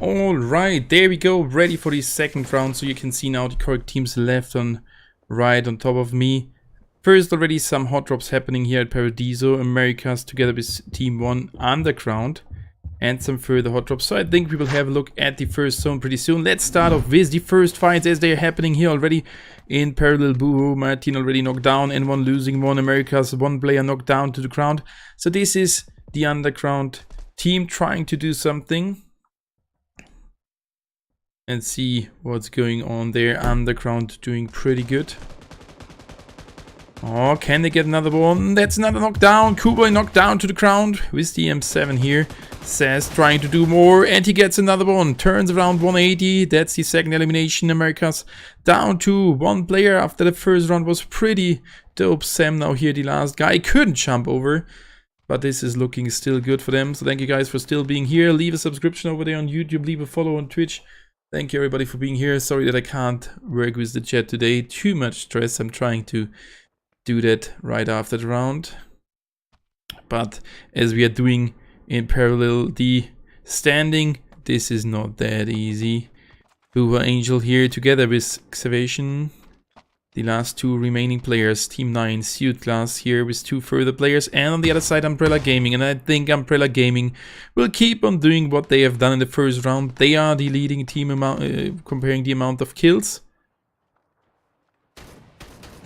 All right, there we go, ready for the second round. So you can see now the correct teams left on right on top of me. First, already some hot drops happening here at Paradiso, Americas together with Team 1 Underground, and some further hot drops. So I think we will have a look at the first zone pretty soon. Let's start off with the first fights as they are happening here already in parallel. Boo, Martin already knocked down, and one losing one. Americas, one player knocked down to the ground. So this is the Underground team trying to do something. And see what's going on there. Underground doing pretty good. Oh, can they get another one? That's another knockdown. Kuboy knocked down to the ground with the M7 here. Says trying to do more, and he gets another one. Turns around 180. That's the second elimination. Americas down to one player after the first round was pretty dope. Sam now here, the last guy. Couldn't jump over, but this is looking still good for them. So thank you guys for still being here. Leave a subscription over there on YouTube. Leave a follow on Twitch. Thank you everybody for being here. Sorry that I can't work with the chat today. Too much stress. I'm trying to do that right after the round. But as we are doing in parallel the standing, this is not that easy. Hoover Angel here together with Excavation. The last two remaining players. Team 9 Suit Class here with two further players. And on the other side Umbrella Gaming. And I think Umbrella Gaming will keep on doing what they have done in the first round. They are the leading team comparing the amount of kills.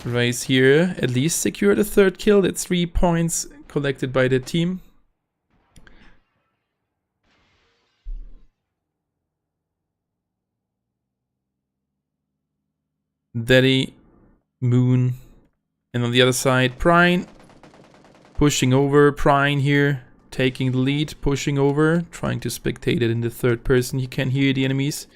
Race here at least secured a third kill. That's 3 points collected by the team. Daddy, Moon, and on the other side, Prine pushing over. Prine here taking the lead, pushing over, trying to spectate it in the third person. You can hear the enemies.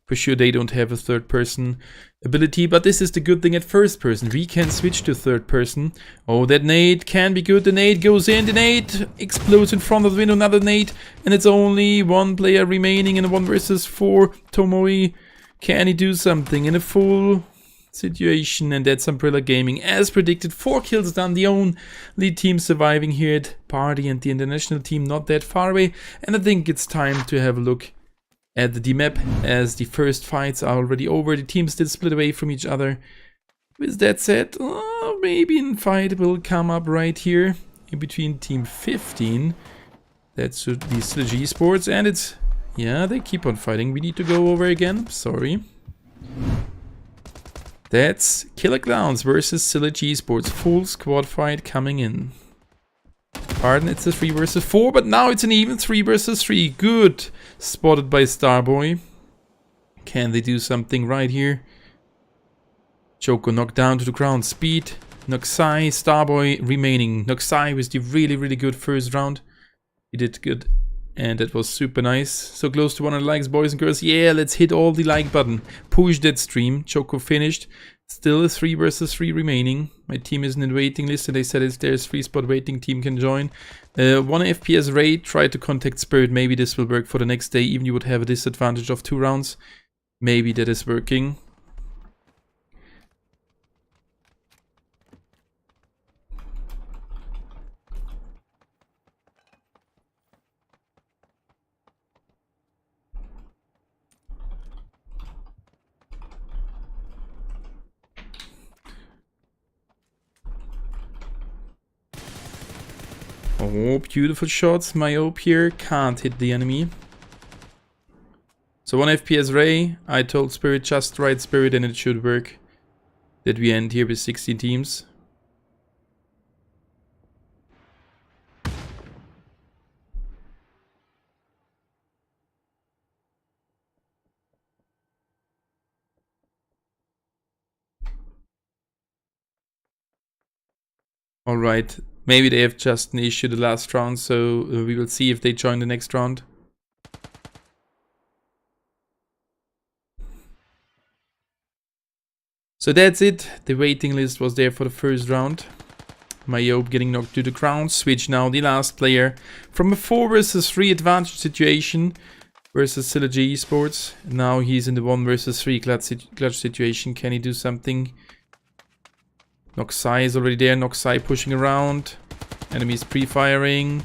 For sure they don't have a third person ability, but this is the good thing at first person. We can switch to third person. Oh, that nade can be good. The nade goes in. The nade explodes in front of the window. Another nade. And it's only one player remaining in a 1 versus 4. Tomoe, can he do something in a full situation? And that's Umbrella Gaming. As predicted, 4 kills done. The only team surviving here at Party, and the international team not that far away. And I think it's time to have a look at the D-map, as the first fights are already over. The teams did split away from each other. With that said, maybe a fight will come up right here in between Team 15. That should be Synergy Esports, and it's... yeah, they keep on fighting. We need to go over again. Sorry. That's Killer Clowns versus Synergy Esports. Full squad fight coming in. Pardon, it's a 3 versus 4, but now it's an even 3 versus 3. Good. Spotted by Starboy. Can they do something right here? Choco knocked down to the ground. Speed. Noxai, Starboy remaining. Noxai with the really good first round. He did good. And that was super nice. So close to 100 likes, boys and girls. Yeah, let's hit all the like button. Push that stream. Choco finished. Still a 3 versus 3 remaining. My team isn't in waiting list, and they said if there's 3 spot waiting, team can join. 1 FPS raid, try to contact Spirit. Maybe this will work for the next day. Even you would have a disadvantage of 2 rounds. Maybe that is working. Oh, beautiful shots. Myope here can't hit the enemy. So 1 FPS Ray. I told Spirit just right Spirit, and it should work. That we end here with 16 teams. Alright. Maybe they have just an issue the last round, so we will see if they join the next round. So that's it. The waiting list was there for the first round. Myope getting knocked to the ground. Switch now, the last player. From a 4 versus 3 advantage situation versus Synergy Esports. Now he's in the 1 versus 3 clutch situation. Can he do something? Noxai is already there. Noxai pushing around. Enemies pre-firing.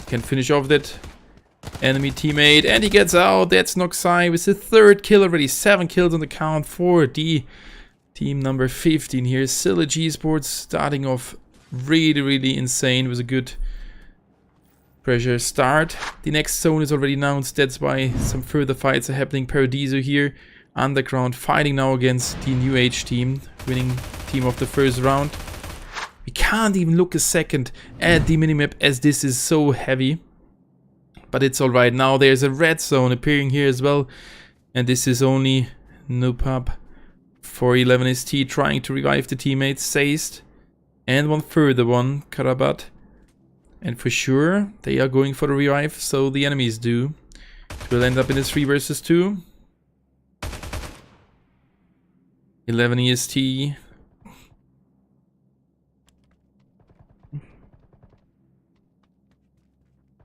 Can finish off that enemy teammate. And he gets out. That's Noxai with the 3rd kill already. 7 kills on the count for the team number 15 here. Synergy Esports starting off really insane with a good pressure start. The next zone is already announced. That's why some further fights are happening. Paradiso here. Underground fighting now against the New Age team, winning team of the first round. We can't even look a second at the minimap as this is so heavy. But it's alright. Now there's a red zone appearing here as well. And this is only Nopap 411ST trying to revive the teammates. Seist. And one further one, Karabat. And for sure, they are going for the revive, so the enemies do. It will end up in a 3 versus 2. 11 EST.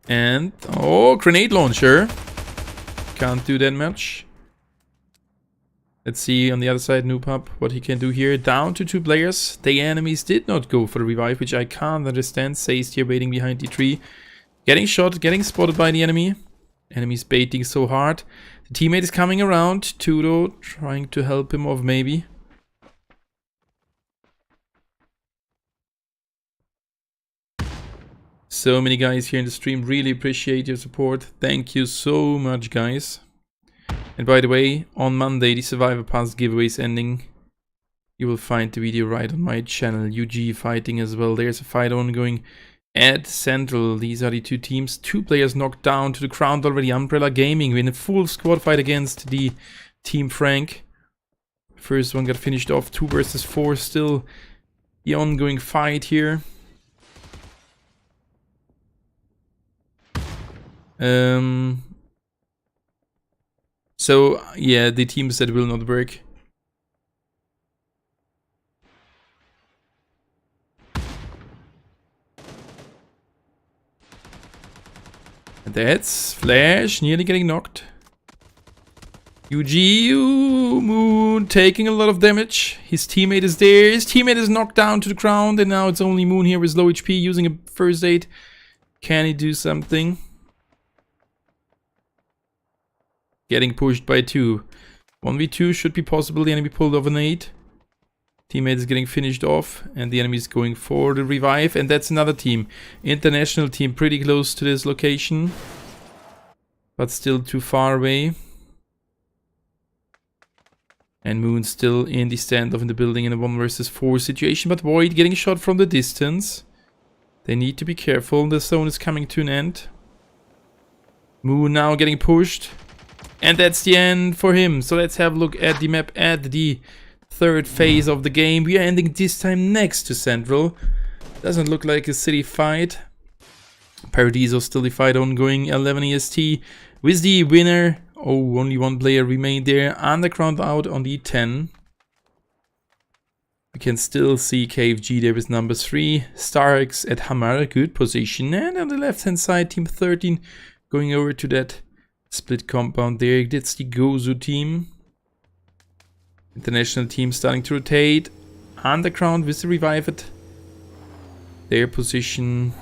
And, oh, grenade launcher. Can't do that much. Let's see on the other side, Noopap, what he can do here. Down to 2 players. The enemies did not go for the revive, which I can't understand. Seist here waiting behind the tree. Getting shot, getting spotted by the enemy. Enemy's baiting so hard. The teammate is coming around. Tudo trying to help him off maybe. So many guys here in the stream. Really appreciate your support. Thank you so much, guys. And by the way, on Monday, the Survivor Pass giveaway is ending. You will find the video right on my channel. UG fighting as well. There's a fight ongoing at Central. These are the 2 teams. 2 players knocked down to the ground already. Umbrella Gaming win a full squad fight against the Team Frank. First one got finished off. 2 versus 4. Still the ongoing fight here. So yeah, the teams that will not work. That's Flash nearly getting knocked. UGU Moon taking a lot of damage. His teammate is there. His teammate is knocked down to the ground, and now it's only Moon here with low HP using a first aid. Can he do something? Getting pushed by 2. 1v2 should be possible. The enemy pulled off an 8. Teammate is getting finished off, and the enemy is going for the revive, and that's another team. International team pretty close to this location, but still too far away. And Moon still in the standoff in the building in a 1 versus 4 situation, but Void getting shot from the distance. They need to be careful. The zone is coming to an end. Moon now getting pushed. And that's the end for him. So let's have a look at the map at the 3rd phase of the game. We are ending this time next to Central. Doesn't look like a city fight. Paradiso still the fight ongoing. 11 EST with the winner. Oh, only 1 player remained there. Underground out on the 10. We can still see KFG there with number 3. Starks at Hamar, good position. And on the left hand side, team 13 going over to that split compound there. That's the Gozu team. International team starting to rotate. Underground with the Revived. Their position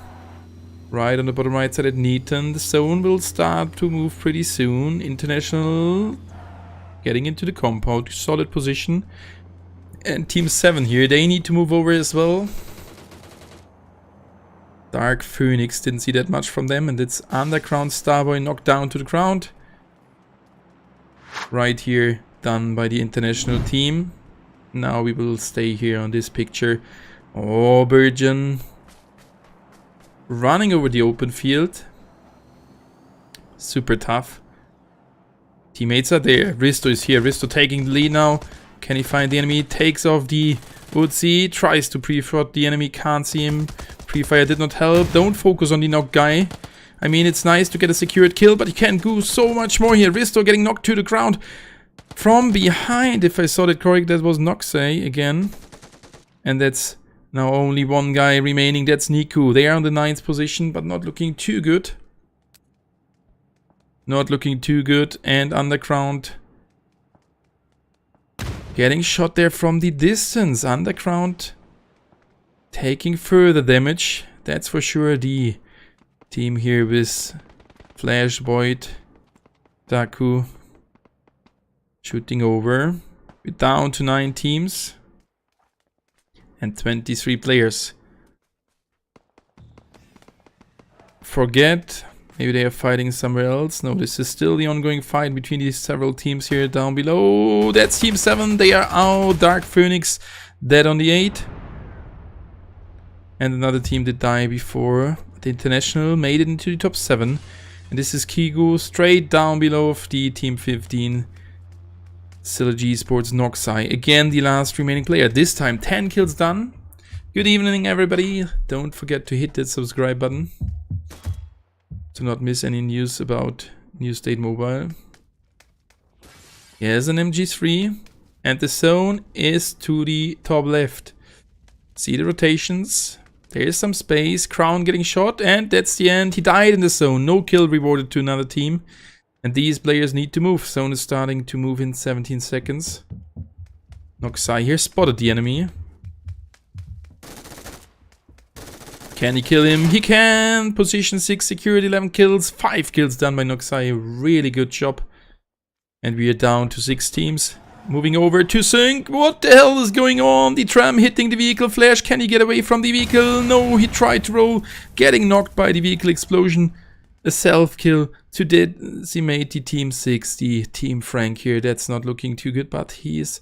right on the bottom right side at Neaton. The zone will start to move pretty soon. International getting into the compound. Solid position. And team 7 here, they need to move over as well. Dark Phoenix, didn't see that much from them. And it's Underground Starboy knocked down to the ground. Right here, done by the international team. Now we will stay here on this picture. Oh, Virgin running over the open field. Super tough. Teammates are there. Risto is here. Risto taking the lead now. Can he find the enemy? Takes off the Uzi. Tries to pre-shot the enemy. Can't see him. Pre-fire did not help. Don't focus on the knocked guy. I mean, it's nice to get a secured kill, but you can't do so much more here. Risto getting knocked to the ground from behind. If I saw that correct, that was Noxay again. And that's now only 1 guy remaining. That's Niku. They are on the 9th position, but not looking too good. Not looking too good. And Underground getting shot there from the distance. Underground taking further damage. That's for sure the team here with Flash, Void, Daku shooting over. We're down to 9 teams and 23 players. Forget, maybe they are fighting somewhere else. No, this is still the ongoing fight between these several teams here down below. That's team 7, they are out. Dark Phoenix dead on the 8. And another team did die before. The international made it into the top 7. And this is Kigu straight down below of the team 15. Sylogy Sports Noxai. Again, the last remaining player. This time 10 kills done. Good evening, everybody. Don't forget to hit that subscribe button to not miss any news about New State Mobile. Here's an MG3. And the zone is to the top left. See the rotations. There's some space. Crown getting shot, and that's the end. He died in the zone. No kill rewarded to another team. And these players need to move. Zone is starting to move in 17 seconds. Noxai here spotted the enemy. Can he kill him? He can! Position 6 secured, 11 kills. 5 kills done by Noxai. Really good job. And we are down to 6 teams. Moving over to Sync. What the hell is going on? The tram hitting the vehicle. Flash, can he get away from the vehicle? No, he tried to roll. Getting knocked by the vehicle explosion. A self-kill to decimate the team 6. The team Frank here. That's not looking too good, but he is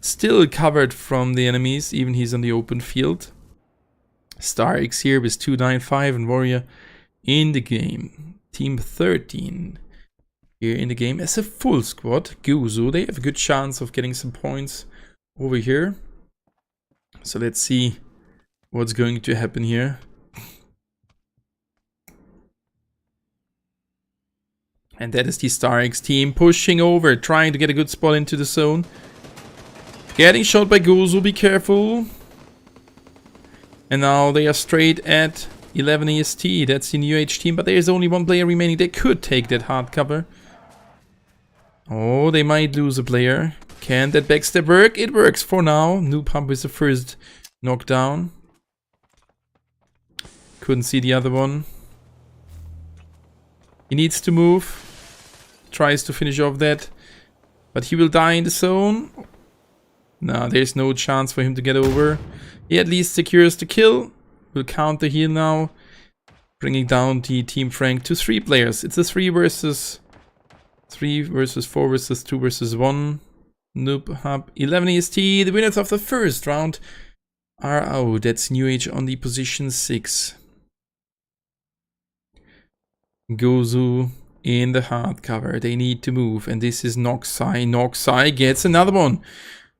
still covered from the enemies. Even he's on the open field. Star X here with 295 and Warrior in the game. Team 13. Here in the game as a full squad. Guzu, they have a good chance of getting some points over here. So let's see what's going to happen here. And that is the Starx team pushing over, trying to get a good spot into the zone. Getting shot by Gozu, be careful. And now they are straight at 11 EST. That's the new age team, but there is only one player remaining. They could take that hard cover. Oh, they might lose a player. Can that backstep work? It works for now. New Pump is the first knockdown. Couldn't see the other one. He needs to move. Tries to finish off that. But he will die in the zone. No, there's no chance for him to get over. He at least secures the kill. Will counter heal now. Bringing down the Team Frank to 3 players. It's a 3 versus 4 versus 2 versus 1. Noob Hub 11 EST. The winners of the first round are out. That's New Age on the position 6. Gozu in the hardcover. They need to move. And this is Noxai. Noxai gets another one.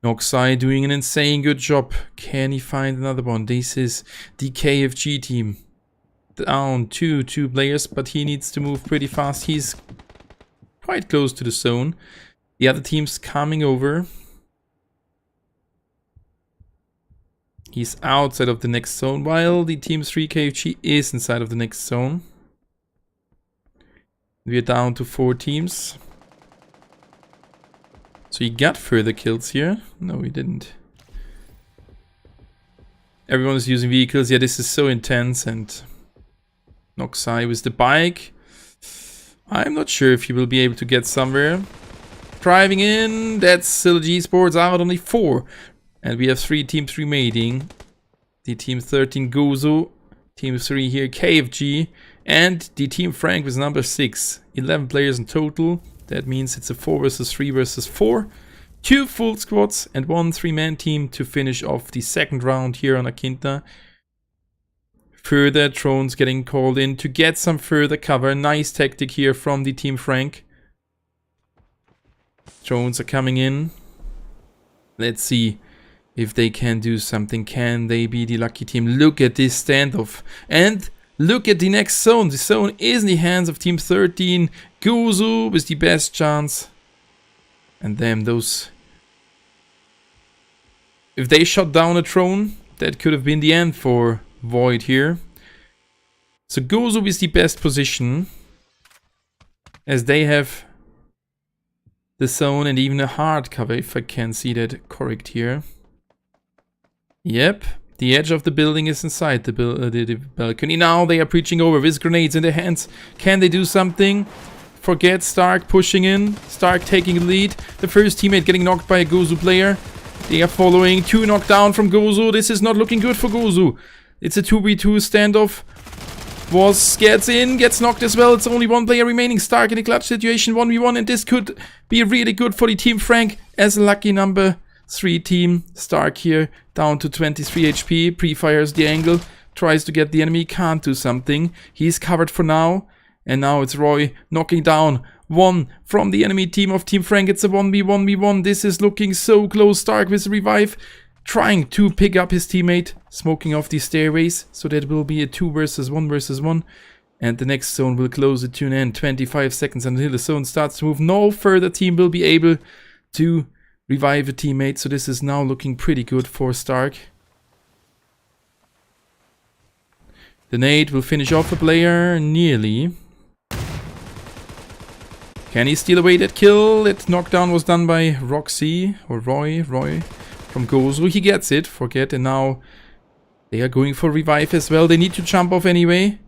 Noxai doing an insane good job. Can he find another one? This is the KFG team. Down to 2 players, but he needs to move pretty fast. He's quite close to the zone. The other team's coming over. He's outside of the next zone, while the Team 3 KFG is inside of the next zone. We're down to 4 teams. So he got further kills here. No, he didn't. Everyone is using vehicles. Yeah, this is so intense. And Noxai with the bike. I'm not sure if he will be able to get somewhere. Driving in. That's Sylogy Sports out. Only 4. And we have 3 teams remaining. The Team 13 Gozu. Team 3 here KFG. And the Team Frank with number 6. 11 players in total. That means it's a 4 versus 3 versus 4. 2 full squads and 1 3-man team to finish off the second round here on Akinta. Further drones getting called in to get some further cover. Nice tactic here from the Team Frank. Drones are coming in. Let's see if they can do something. Can they be the lucky team? Look at this standoff. And look at the next zone. The zone is in the hands of Team 13. Gozu with the best chance. And then those... If they shot down a drone, that could have been the end for Void here. So Gozu is the best position, as they have the zone and even a hard cover, if I can see that correct here. Yep. The edge of the building is inside the balcony. Now they are preaching over with grenades in their hands. Can they do something? Forget Stark pushing in. Stark taking the lead. The first teammate getting knocked by a Gozu player. They are following. 2 knocked down from Gozu. This is not looking good for Gozu. It's a 2v2 standoff. Was gets in, gets knocked as well. It's only 1 player remaining. Stark in a clutch situation, 1v1. And this could be really good for the Team Frank as a lucky number 3 team. Stark here down to 23 HP. Pre-fires the angle. Tries to get the enemy. Can't do something. He's covered for now. And now it's Roy knocking down 1 from the enemy team of Team Frank. It's a 1v1v1. This is looking so close. Stark with revive. Trying to pick up his teammate. Smoking off the stairways. So that will be a 2 versus 1 versus 1. And the next zone will close it to an end. 25 seconds until the zone starts to move. No further team will be able to revive a teammate. So this is now looking pretty good for Stark. The nade will finish off a player nearly. Can he steal away that kill? That knockdown was done by Roxy or Roy from Gozu. He gets it. Forget. And now they are going for revive as well. They need to jump off anyway.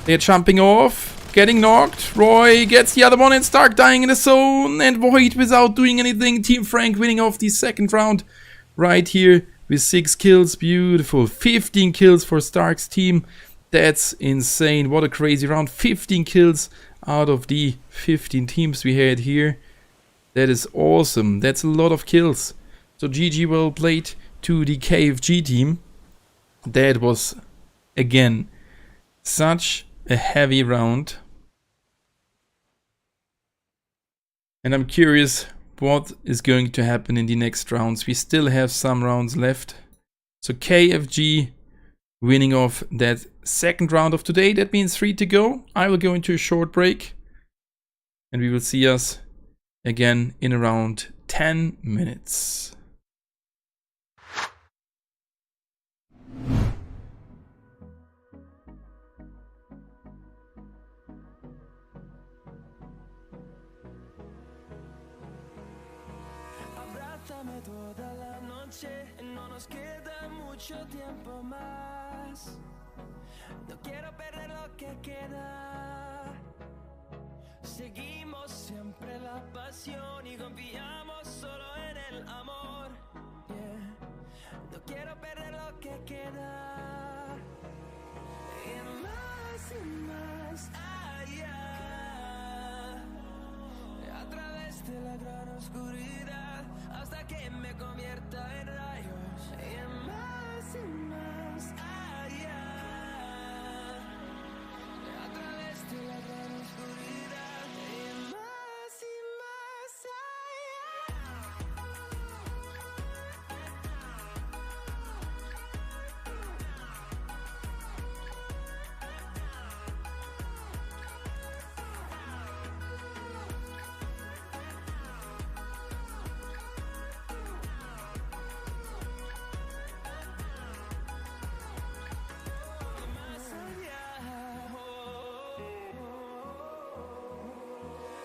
They're jumping off. Getting knocked. Roy gets the other one and Stark dying in the zone. And Void without doing anything. Team Frank winning off the second round right here with 6 kills. Beautiful. 15 kills for Stark's team. That's insane. What a crazy round. 15 kills out of the 15 teams we had here. That is awesome. That's a lot of kills. So GG well played to the KFG team. That was, again, such a heavy round. And I'm curious what is going to happen in the next rounds. We still have some rounds left. So KFG winning off that second round of today. That means 3 to go. I will go into a short break. and we will see us again in around 10 minutes. Abrázame toda la noche, no nos queda mucho tiempo más. No quiero perder lo que queda. Seguimos siempre la pasión y confiamos solo en el amor. Yeah. No quiero perder lo que queda. Y más allá. A través de la gran oscuridad hasta que me convierta en rayos. Y más allá. A través de la gran oscuridad y más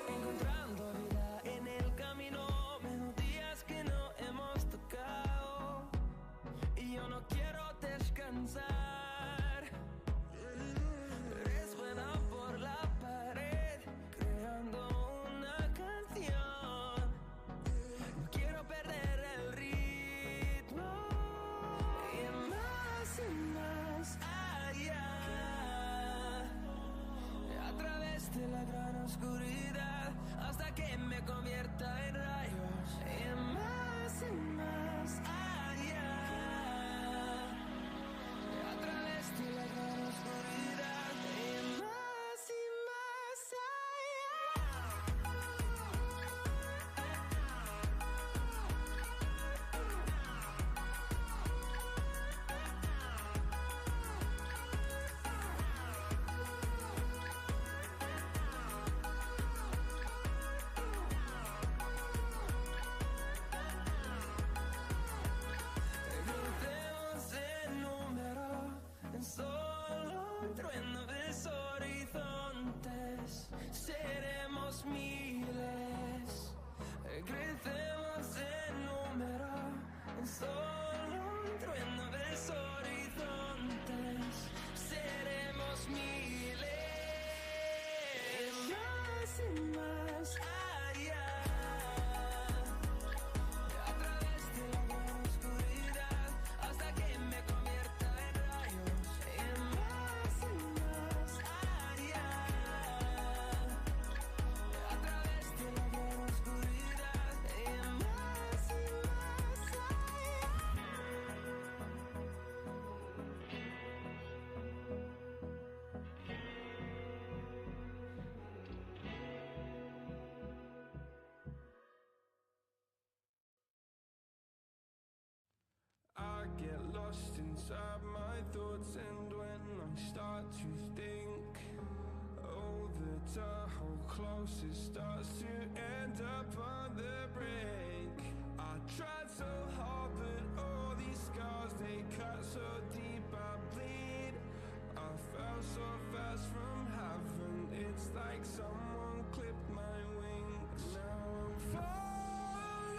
encontrando vida en el camino, melodías que no hemos tocado y yo no quiero descansar. Resuena por la pared, creando una canción. No quiero perder el ritmo y más allá. A través de la gran oscuridad hasta que me convierta en rayos. Y más allá. A través de la gran oscuridad y más Crucemos el número en solo un trueno de horizontes. Seremos miles. Crecemos en número en solo un trueno de horizontes. Seremos miles. Y más allá. A través de la gran oscuridad hasta que me convierta en rayos. Y más allá. A través de la gran oscuridad y más allá. I get lost inside my thoughts, and when I start to think, oh, the Tahoe close, it starts to end up on the brink. I tried so hard, but all these scars, they cut so deep, I bleed. I fell so fast from heaven, it's like someone clipped my wings. Now I'm falling,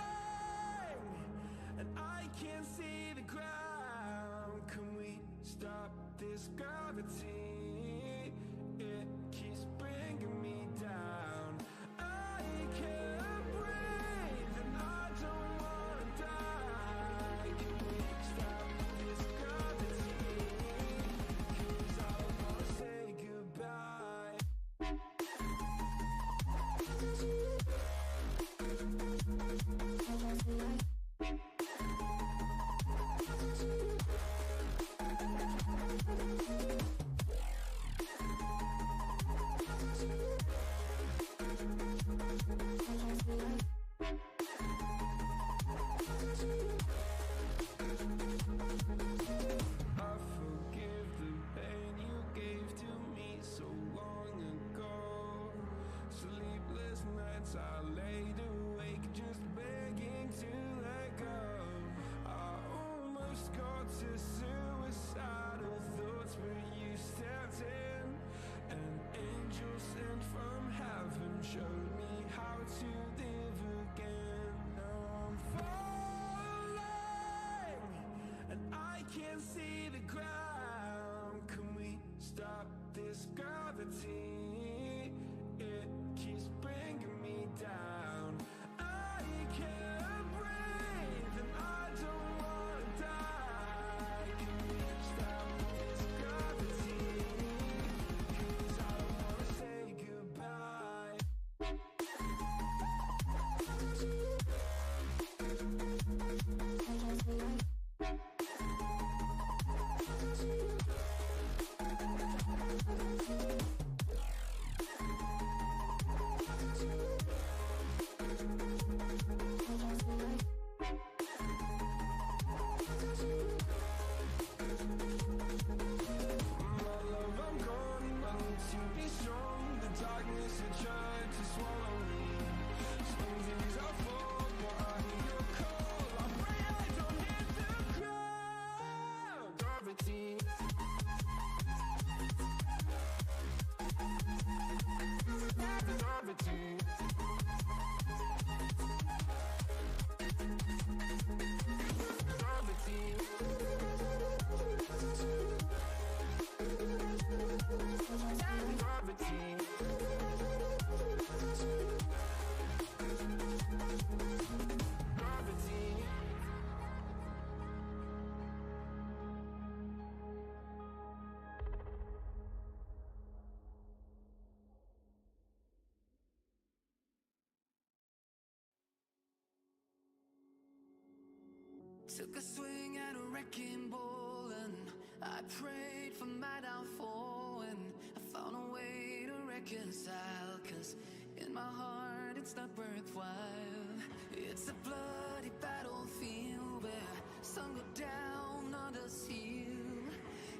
and I can't see the ground. Can we stop this gravity? It keeps bringing me down. I can't breathe and I don't wanna die. Can we stop this gravity? 'Cause I wanna say goodbye. can't see the ground. Can we stop this gravity? It keeps bringing me down. I can't breathe and I don't wanna die. Can we stop this gravity? 'Cause I don't wanna say goodbye. Took a swing at a wrecking ball and I prayed for my downfall, and I found a way to reconcile, 'cause in my heart it's not worthwhile. It's a bloody battlefield where some go down, others heal.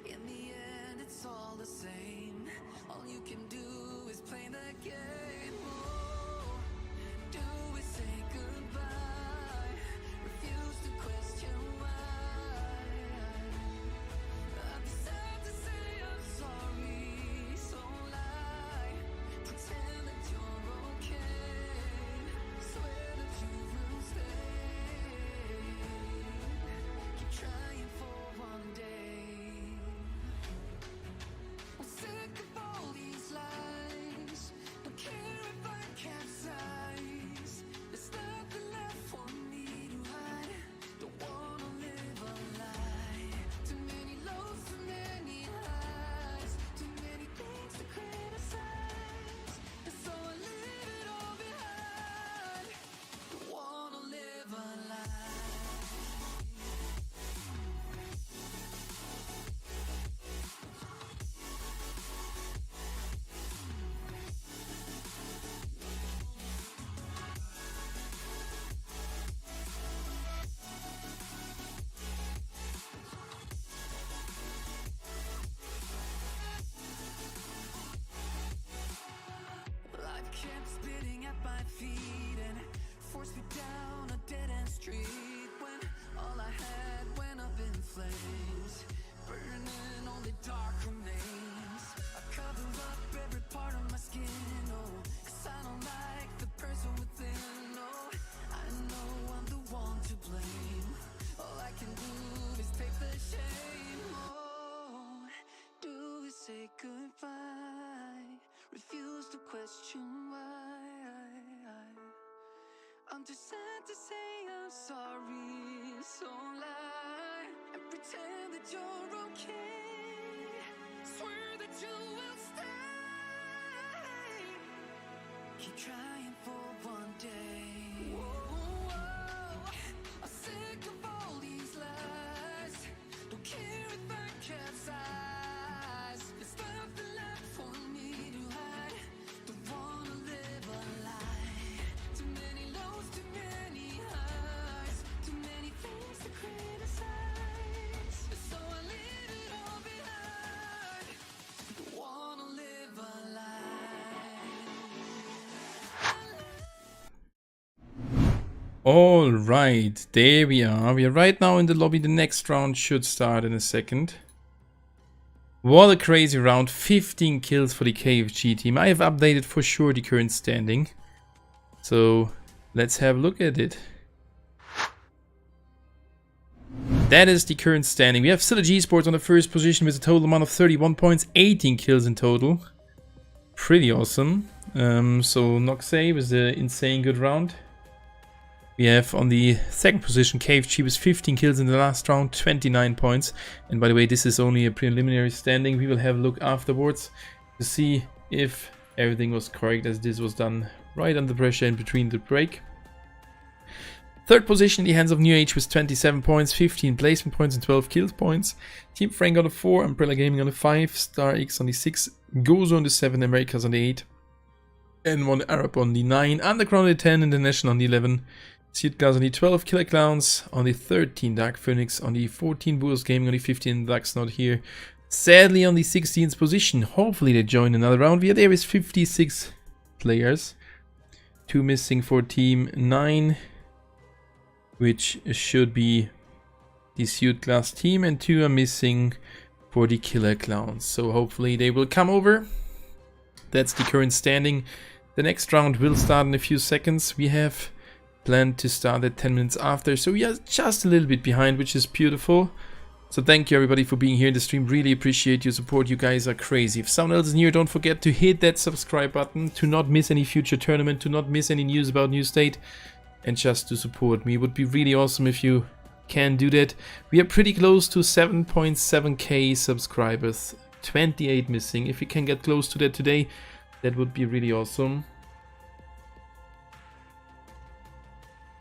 In the end it's all the same. All you can do is play the game. Oh, do we say goodbye? Refuse to question why. I deserve to say I'm sorry, so lie. Pretend that you're okay. Swear that you will stay. Keep trying for one day. I'm sick of all these lies. Don't care if I capsize. There's nothing left for me to hide. Don't wanna live a lie. Too many lows, too many highs. Too many things to criticize. And so I leave it all behind. Don't wanna live a lie. Life kept spitting at my feet and forced me down a dead-end street, when all I had went up in flames, burning only dark remains. I cover up every part of my skin, oh, 'cause I don't like the person within. Oh, I know I'm the one to blame. All I can do is take the shame. Oh, do we say goodbye? Refuse to question why. I'm too sad to say I'm sorry, so lie and pretend that you're okay. Swear that you will stay. Keep trying for one day. Whoa, I'm sick of all these lies. Don't care if I capsize. There's nothing left for me to hide. Don't wanna live a lie. Too many lows, too many highs. Too many things to criticize. So I leave it all behind. Don't wanna live a lie. All right, there we are. We are right now in the lobby. The next round should start in a second. What a crazy round. 15 kills for the KFG team. I have updated for sure the current standing. So let's have a look at it. that is the current standing. We have Synergy Esports on the first position with a total amount of 31 points, 18 kills in total. Pretty awesome. So Noxay with the insane good round. We have on the second position KFG with 15 kills in the last round, 29 points. And by the way, this is only a preliminary standing. We will have a look afterwards to see if everything was correct, as this was done right under pressure in between the break. Third position in the hands of New Age with 27 points, 15 placement points and 12 kills points. Team Frank on the 4, Umbrella Gaming on the 5, Star X on the 6, Gozo on the 7, Americas on the 8, N1 Arab on the 9, Underground on the 10, International on the 11, Seedgas on the 12, Killer Clowns on the 13, Dark Phoenix on the 14, Boos Gaming on the 15, Dax not here. Sadly on the 16th position. Hopefully they join another round. We are there with 56 players. 2 missing for team 9, which should be the Suit Class team, and 2 are missing for the Killer Clowns. So hopefully they will come over. That's the current standing. The next round will start in a few seconds. We have planned to start at 10 minutes after, so we are just a little bit behind, which is beautiful. So thank you everybody for being here in the stream. Really appreciate your support. You guys are crazy. If someone else is new, don't forget to hit that subscribe button to not miss any future tournament, to not miss any news about New State, and just to support me. It would be really awesome if you can do that. We are pretty close to 7.7k subscribers, 28 missing. If we can get close to that today, that would be really awesome.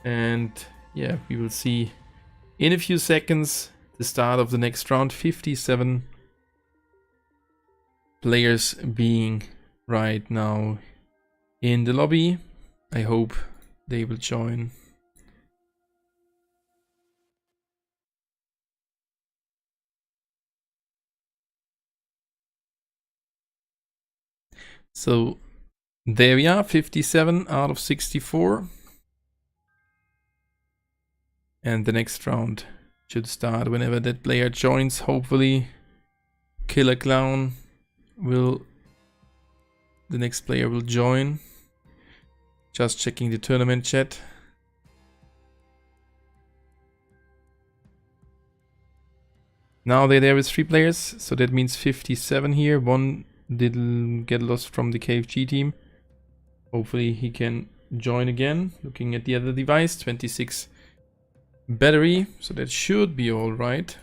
And yeah, we will see in a few seconds the start of the next round. 57 players being right now in the lobby. I hope they will join. So there we are, 57 out of 64. And the next round should start whenever that player joins. Hopefully Killer Clown will, the next player will join. Just checking the tournament chat. Now they're there with 3 players, so that means 57 here. 1 did get lost from the KFG team. Hopefully he can join again. Looking at the other device, 26 battery, so that should be all right.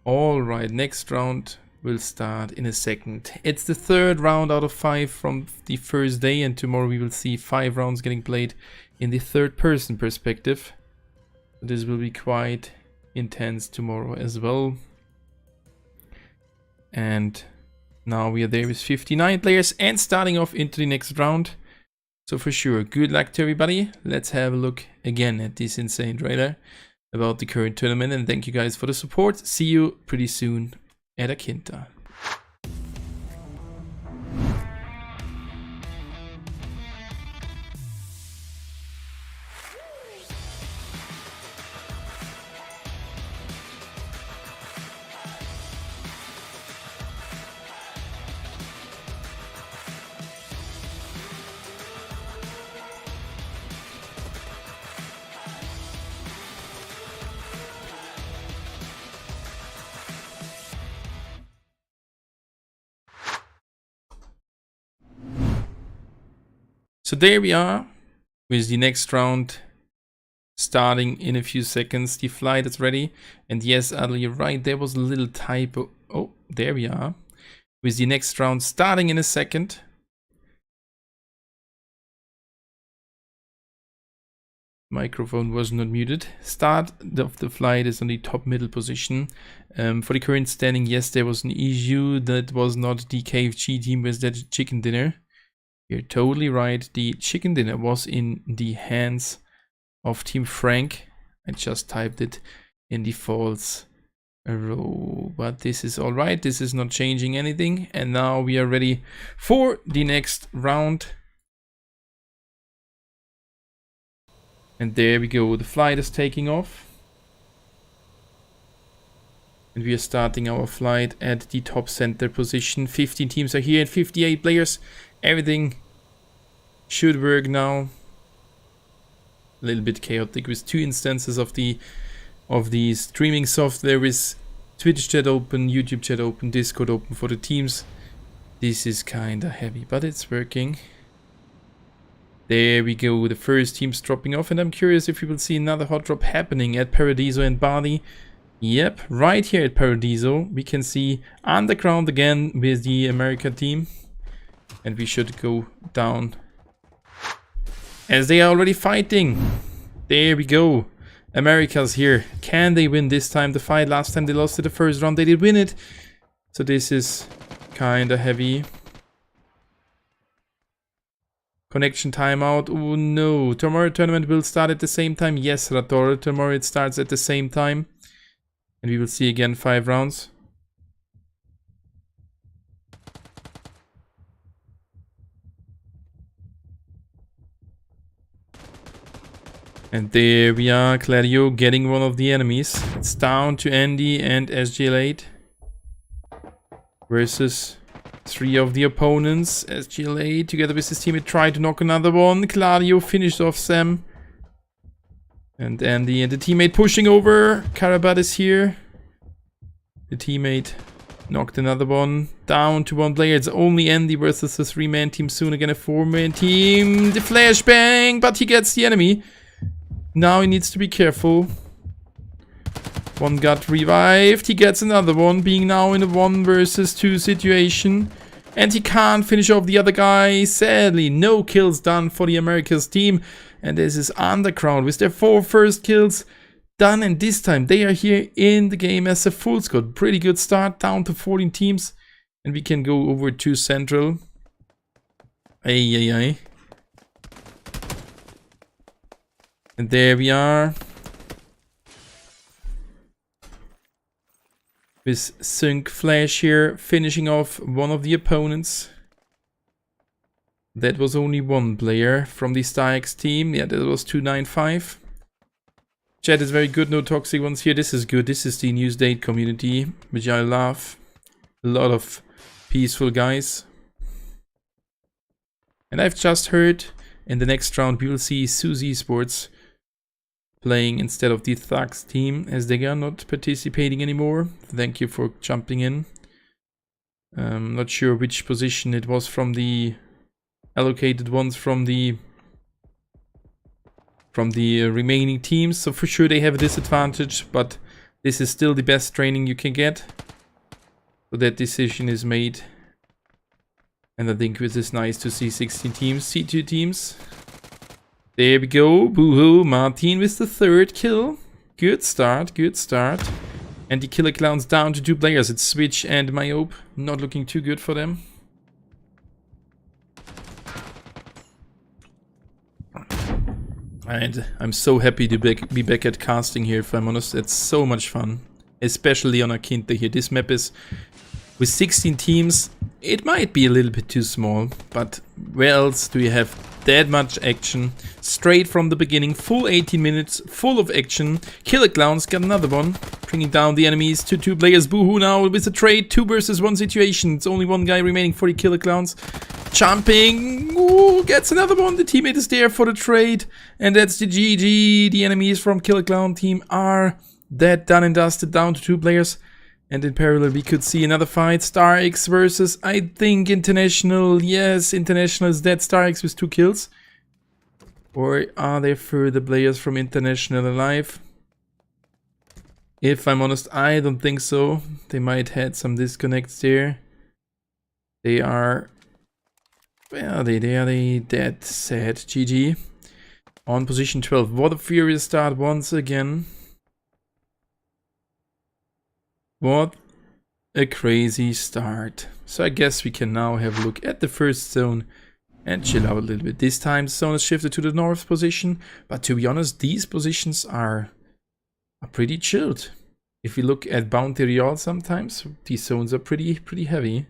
All right, next round will start in a second. It's the 3rd round out of 5 from the first day, and tomorrow we will see 5 rounds getting played in the 3rd person perspective. This will be quite intense tomorrow as well. And now we are there with 59 players and starting off into the next round. So for sure, good luck to everybody. Let's have a look again at this insane trailer about the current tournament, and thank you guys for the support. See you pretty soon at Akinta. So there we are with the next round starting in a few seconds. The flight is ready. And yes, Adel, you're right. There was a little typo. Oh, there we are. With the next round starting in a second. Microphone was not muted. Start of the flight is on the top middle position. For the current standing, yes, there was an issue. That was not the KFG team with that chicken dinner. You're totally right. The chicken dinner was in the hands of Team Frank. I just typed it in the false row. But this is all right. This is not changing anything. And now we are ready for the next round. And there we go. The flight is taking off. And we are starting our flight at the top center position. 15 teams are here and 58 players. Everything should work now. A little bit chaotic with 2 instances of the of the streaming software with Twitch chat open, YouTube chat open, Discord open for the teams. This is kinda heavy, but it's working. There we go, the first team's dropping off, and I'm curious if we will see another hot drop happening at Paradiso and Bali. Yep, right here at Paradiso, we can see Underground again with the America team. And we should go down as they are already fighting. There we go. America's here. Can they win this time the fight? Last time they lost it the first round, they did win it. So this is kinda heavy. Connection timeout. Oh no. Tomorrow tournament will start at the same time. Yes, Rator. Tomorrow it starts at the same time. And we will see again 5 rounds. And there we are, Claudio getting one of the enemies. It's down to Andy and SGL8 versus 3 of the opponents. SGL8 together with his teammate tried to knock another one. Claudio finished off Sam. And Andy and the teammate pushing over. Karabat is here. The teammate knocked another one. Down to 1 player. It's only Andy versus a 3-man team. Soon again a 4-man team. The flashbang, but he gets the enemy. Now he needs to be careful. One got revived. He gets another one, being now in a 1 versus 2 situation. And he can't finish off the other guy. Sadly, no kills done for the Americas team. And this is Underground with their 4 first kills done. And this time they are here in the game as a full squad. Pretty good start, down to 14 teams. And we can go over to Central. Ay. And there we are. With Sync Flash here, finishing off one of the opponents. That was only 1 player from the StarX team. Yeah, that was 295. Chat is very good, no toxic ones here. This is good. This is the Newsdate community, which I love. A lot of peaceful guys. And I've just heard in the next round we will see Suzy Sports playing instead of the Thugs team, as they are not participating anymore. Thank you for jumping in. Not sure which position it was from the allocated ones from the remaining teams, so for sure they have a disadvantage, but this is still the best training you can get. So that decision is made. And I think this is nice to see 16 teams, C2 teams. There we go, boohoo, Martin with the 3rd kill. Good start, good start. And the Killer Clowns down to 2 players, it's Switch and Myope. Not looking too good for them. And I'm so happy to be back at casting here, if I'm honest. It's so much fun. Especially on Akinta here. This map is, with 16 teams, it might be a little bit too small. But where else do you have that much action? Straight from the beginning, full 18 minutes, full of action. Killer Clowns got another one, bringing down the enemies to 2 players. Boohoo now with a trade, 2 versus 1 situation. It's only 1 guy remaining for the Killer Clowns. Jumping, ooh, gets another one. The teammate is there for the trade, and that's the GG. The enemies from Killer Clown team are that done and dusted, down to 2 players. And in parallel we could see another fight, StarX versus, I think, International. Yes, International is dead. StarX with 2 kills. Or are there further players from International alive? If I'm honest, I don't think so. They might had some disconnects there. They are, well, they are dead. Sad. GG. On position 12. What a furious start once again. What a crazy start. So I guess we can now have a look at the first zone and chill out a little bit. This time the zone is shifted to the north position, but to be honest, these positions are pretty chilled. If we look at Bounty Real sometimes, these zones are pretty heavy.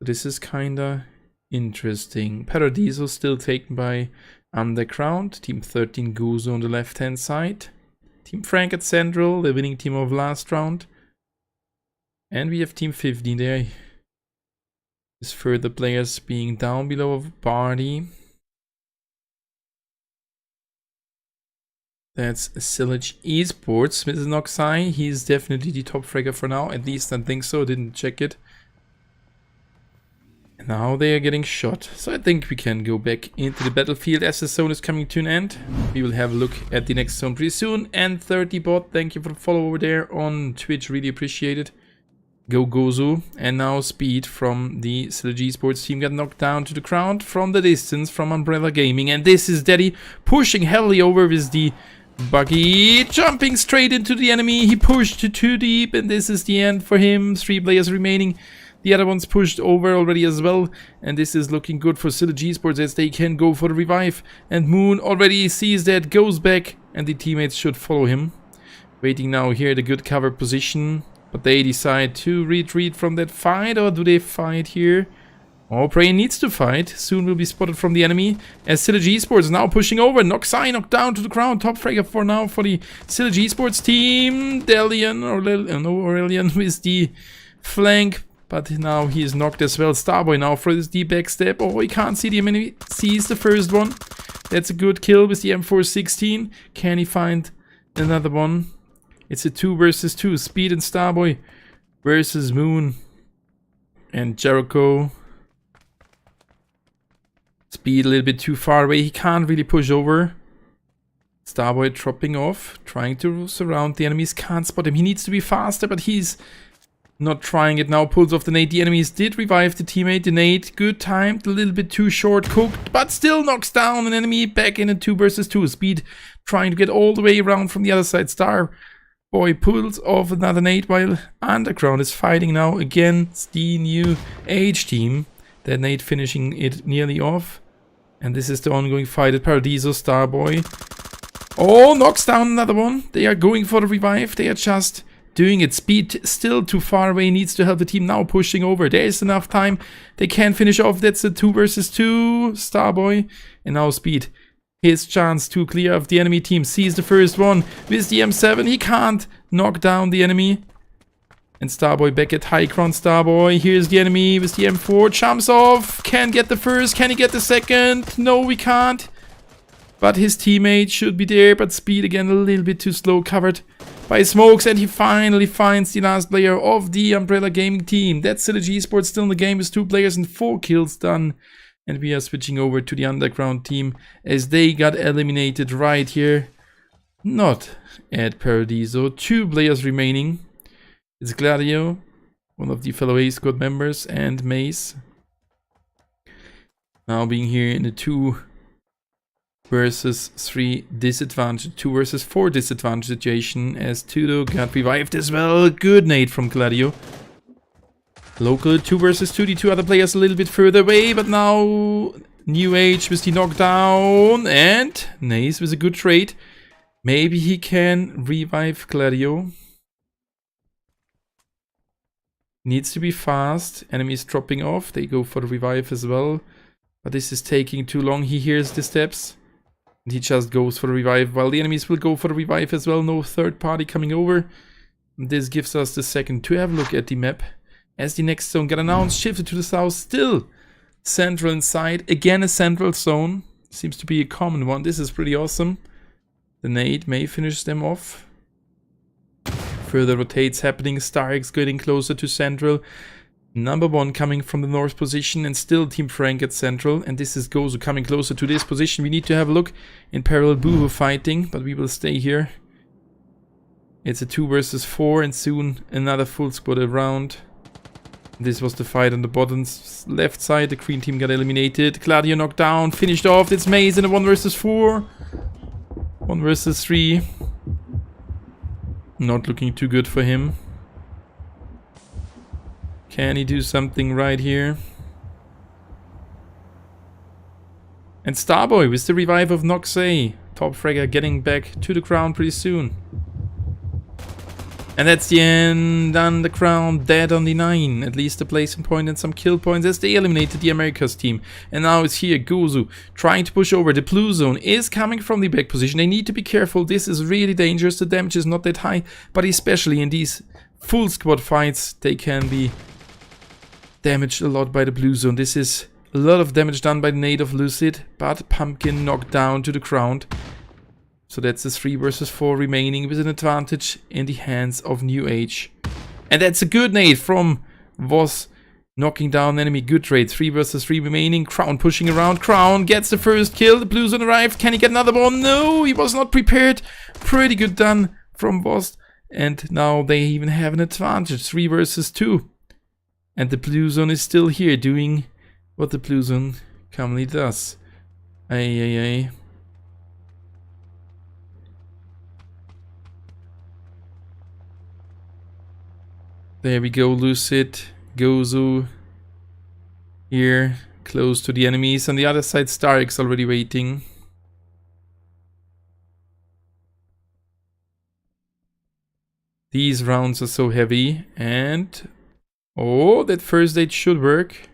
This is kinda interesting. Paradiso still taken by Underground. Team 13 Gozo on the left hand side. Team Frank at Central, the winning team of last round. And we have Team 15 there. With further players being down below of party. That's Sillage Esports. Mrs. Noxai, he's definitely the top fragger for now. At least I think so. Didn't check it. And now they are getting shot. So I think we can go back into the battlefield as the zone is coming to an end. We will have a look at the next zone pretty soon. And 30 bot, thank you for the follow over there on Twitch. Really appreciate it. Go Gozu. And now Speed from the Sillage Esports team got knocked down to the ground from the distance from Umbrella Gaming. And this is Daddy pushing heavily over with the buggy, jumping straight into the enemy. He pushed too deep, and this is the end for him. 3 players remaining. The other one's pushed over already as well, and this is looking good for Sillage Esports as they can go for the revive. And Moon already sees that, goes back, and the teammates should follow him. Waiting now here at a good cover position, but they decide to retreat from that fight, or do they fight here? Oh, Prey needs to fight. Soon will be spotted from the enemy. As Sillage Esports now pushing over. Noxai knocked down to the ground. Top fragger for now for the Sillage Esports team. Delian, Aurelian with the flank. But now he is knocked as well. Starboy now for the backstep. Oh, he can't see the enemy. Sees the first one. That's a good kill with the M416. Can he find another one? It's a 2 versus 2. Speed and Starboy versus Moon and Jericho. Speed a little bit too far away. He can't really push over. Starboy dropping off. Trying to surround the enemies. Can't spot him. He needs to be faster, but he's not trying it now. Pulls off the nade. The enemies did revive the teammate. The nade, good timed. A little bit too short. Cooked, but still knocks down an enemy. Back in a 2 versus 2. Speed trying to get all the way around from the other side. Starboy pulls off another nade while Underground is fighting now against the new H team. That nade finishing it nearly off. And this is the ongoing fight at Paradiso. Starboy. Oh, knocks down another one. They are going for the revive. They are just doing it. Speed still too far away. Needs to help the team now pushing over. There is enough time. They can finish off. That's a 2 versus 2. Starboy. And now Speed. His chance to clear of the enemy team. Sees the first one with the M7. He can't knock down the enemy. And Starboy back at high ground. Starboy, here's the enemy with the M4. Jumps off. Can get the first. Can he get the second? No, we can't. But his teammate should be there. But Speed again a little bit too slow. Covered by smokes. And he finally finds the last player of the Umbrella Gaming team. That's Sillage Esports still in the game with 2 players and 4 kills done. And we are switching over to the Underground team as they got eliminated right here. Not at Paradiso. 2 players remaining. It's Gladio, one of the fellow A squad members, and Mace. Now being here in the 2 versus 3 disadvantage, 2 versus 4 disadvantage situation as Tudo got revived as well. Good nade from Gladio. Local 2 versus 2, the 2 other players a little bit further away, but now New Age with the knockdown and Nace with a good trade. Maybe he can revive Gladio. Needs to be fast. Enemies dropping off. They go for the revive as well. But this is taking too long. He hears the steps. And he just goes for the revive. While the enemies will go for the revive as well. No third party coming over. And this gives us the second to have a look at the map. As the next zone got announced. Shifted to the south. Still central inside. Again a central zone. Seems to be a common one. This is pretty awesome. The nade may finish them off. Further rotates happening. Starx getting closer to central. Number 1 coming from the north position and still Team Frank at central. And this is Gozu coming closer to this position. We need to have a look. In parallel Boohoo fighting, but we will stay here. It's a 2 versus 4 and soon another full squad around. This was the fight on the bottom left side. The green team got eliminated. Gladio knocked down. Finished off. It's Maze in a 1 versus 4. 1 versus 3. Not looking too good for him. Can he do something right here? And Starboy with the revive of Noxay. Top fragger getting back to the ground pretty soon. And that's the end. Underground dead on the 9. At least a placing point and some kill points as they eliminated the Americas team. And now it's here Gozu trying to push over. The blue zone is coming from the back position. They need to be careful. This is really dangerous. The damage is not that high. But especially in these full squad fights, they can be damaged a lot by the blue zone. This is a lot of damage done by the nade of Lucid. But Pumpkin knocked down to the ground. So that's a 3 versus 4 remaining with an advantage in the hands of New Age. And that's a good nade from Voss, knocking down enemy. Good trade. 3 versus 3 remaining. Crown pushing around. Crown gets the first kill. The Blue Zone arrived. Can he get another one? No, he was not prepared. Pretty good done from Voss. And now they even have an advantage. 3 versus 2. And the Blue Zone is still here doing what the Blue Zone commonly does. Ay. There we go, Lucid, Gozu. Here, close to the enemies. On the other side, Starix already waiting. These rounds are so heavy. And... oh, that first aid should work.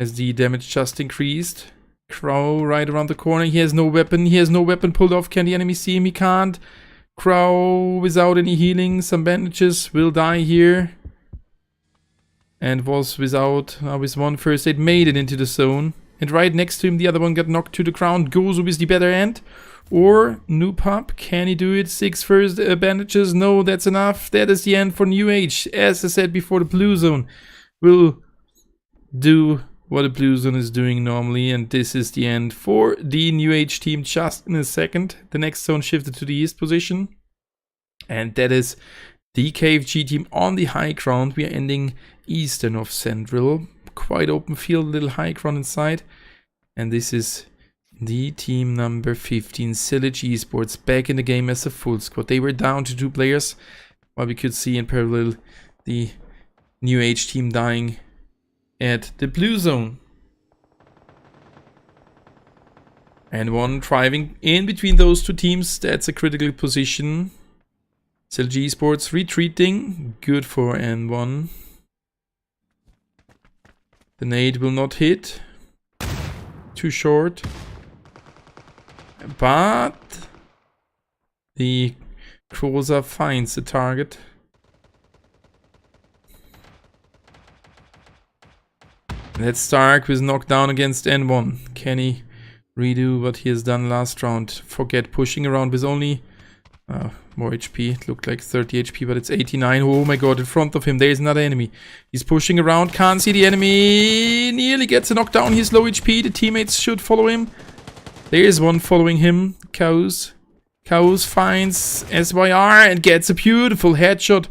As the damage just increased. Crow right around the corner. He has no weapon. He has no weapon pulled off. Can the enemy see him? He can't. Crow without any healing. Some bandages. Will die here. And was without, with one first aid, made it into the zone. And right next to him, the other one got knocked to the ground. Gozu with the better end. Or New Pup, can he do it? 6 first bandages. No, that's enough. That is the end for New Age. As I said before, the Blue Zone will do what the Blue Zone is doing normally. And this is the end for the New Age team just in a second. The next zone shifted to the east position. And that is the KFG team on the high ground. We are ending eastern of Central. Quite open field, little high ground inside. And this is the team number 15, Sillage Esports, back in the game as a full squad. They were down to 2 players, while we could see in parallel the New Age team dying at the Blue Zone. And one driving in between those 2 teams. That's a critical position. Sillage Esports retreating. Good for N1. The nade will not hit. Too short. But the Cruiser finds the target. That's Stark was knocked down against N1. Can he redo what he has done last round? Forget pushing around with only more HP. It looked like 30 HP, but it's 89. Oh my god, in front of him there's another enemy. He's pushing around, can't see the enemy. Nearly gets a knockdown. He's low HP. The teammates should follow him. There is one following him. Chaos finds SYR and gets a beautiful headshot,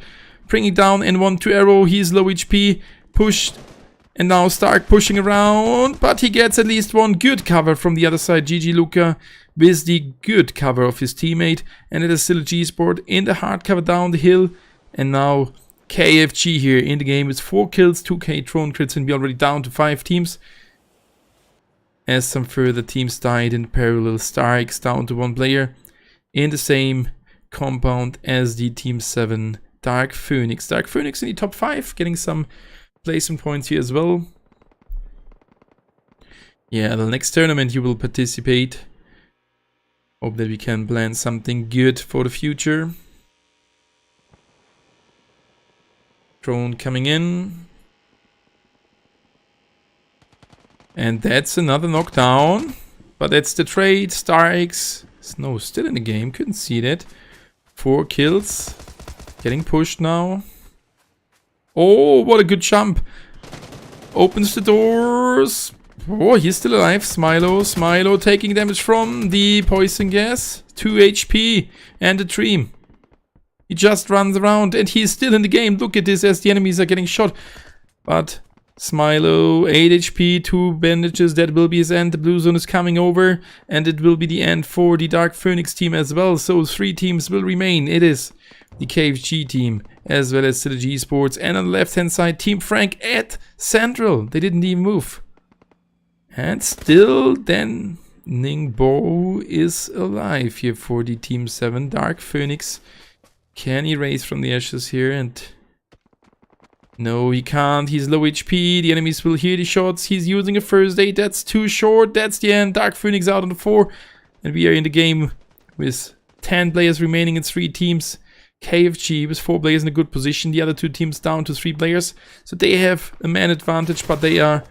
bringing down N1 to arrow. He's low HP. Pushed. And now Stark pushing around, but he gets at least one good cover from the other side. GG Luca with the good cover of his teammate. And it is still a G-Sport in the hard cover down the hill. And now KFG here in the game with 4 kills, 2k drone crits, and we're already down to 5 teams. As some further teams died in parallel. Starks down to 1 player in the same compound as the Team 7 Dark Phoenix. Dark Phoenix in the top 5, getting some placement points here as well. Yeah, the next tournament you will participate. Hope that we can plan something good for the future. Drone coming in. And that's another knockdown. But that's the trade. Starx. Snow still in the game. Couldn't see that. 4 kills. Getting pushed now. Oh, what a good jump. Opens the doors. Oh, he's still alive. Smilo taking damage from the poison gas. 2 HP and a dream. He just runs around and he's still in the game. Look at this as the enemies are getting shot. But Smilo, 8 HP, 2 bandages. That will be his end. The Blue Zone is coming over. And it will be the end for the Dark Phoenix team as well. So 3 teams will remain. It is the KFG team, as well as Sillage Esports, and on the left hand side, Team Frank at Central. They didn't even move. And still, then Ningbo is alive here for the Team 7. Dark Phoenix. Can he raise from the ashes here? And no, he can't. He's low HP. The enemies will hear the shots. He's using a first aid. That's too short. That's the end. Dark Phoenix out on the 4. And we are in the game with 10 players remaining in 3 teams. KFG with 4 players in a good position. The other 2 teams down to 3 players. So they have a man advantage, but they are